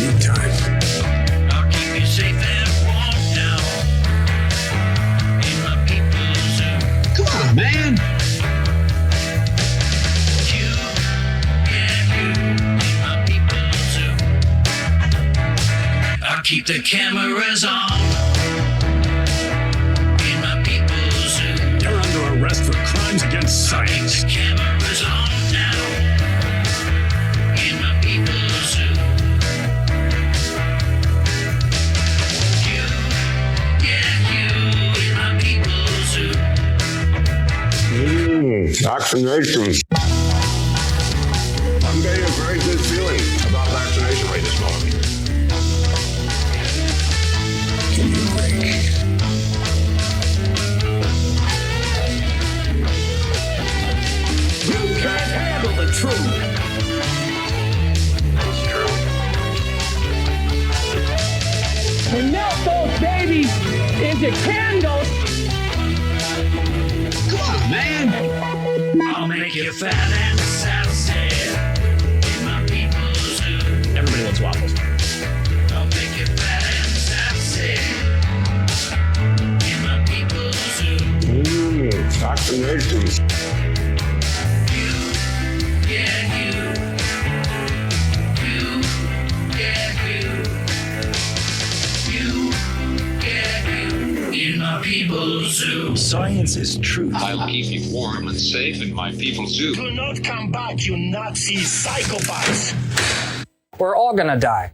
S14: Need time. I'll keep you safe and warm now. In my people's zoo.
S6: Come on, man.
S14: You and you in my people's zoo. I'll keep Keep the cameras on. In my people's zoo.
S19: You're under arrest for crimes against science.
S14: Keep the cameras on now. In my people's zoo. You, yeah, you. In my people's zoo.
S6: Vaccinations.
S12: I'm getting a very good feeling about vaccination right this moment.
S14: Give me a break.
S19: You can't handle the truth.
S12: It's true.
S15: We melt those babies into candles.
S14: Come on, man. I'll make you fat and sassy. In my people's zoo.
S19: Everybody loves waffles.
S14: I'll make you fat and sassy. In my people's zoo.
S6: Vaccinations.
S14: You, yeah, you. You, yeah, you. You, yeah, you. In my people's zoo.
S19: Science is truth.
S11: I'll keep you warm and safe in my people's zoo.
S19: Do not come back, you Nazi psychopaths.
S20: We're all gonna die.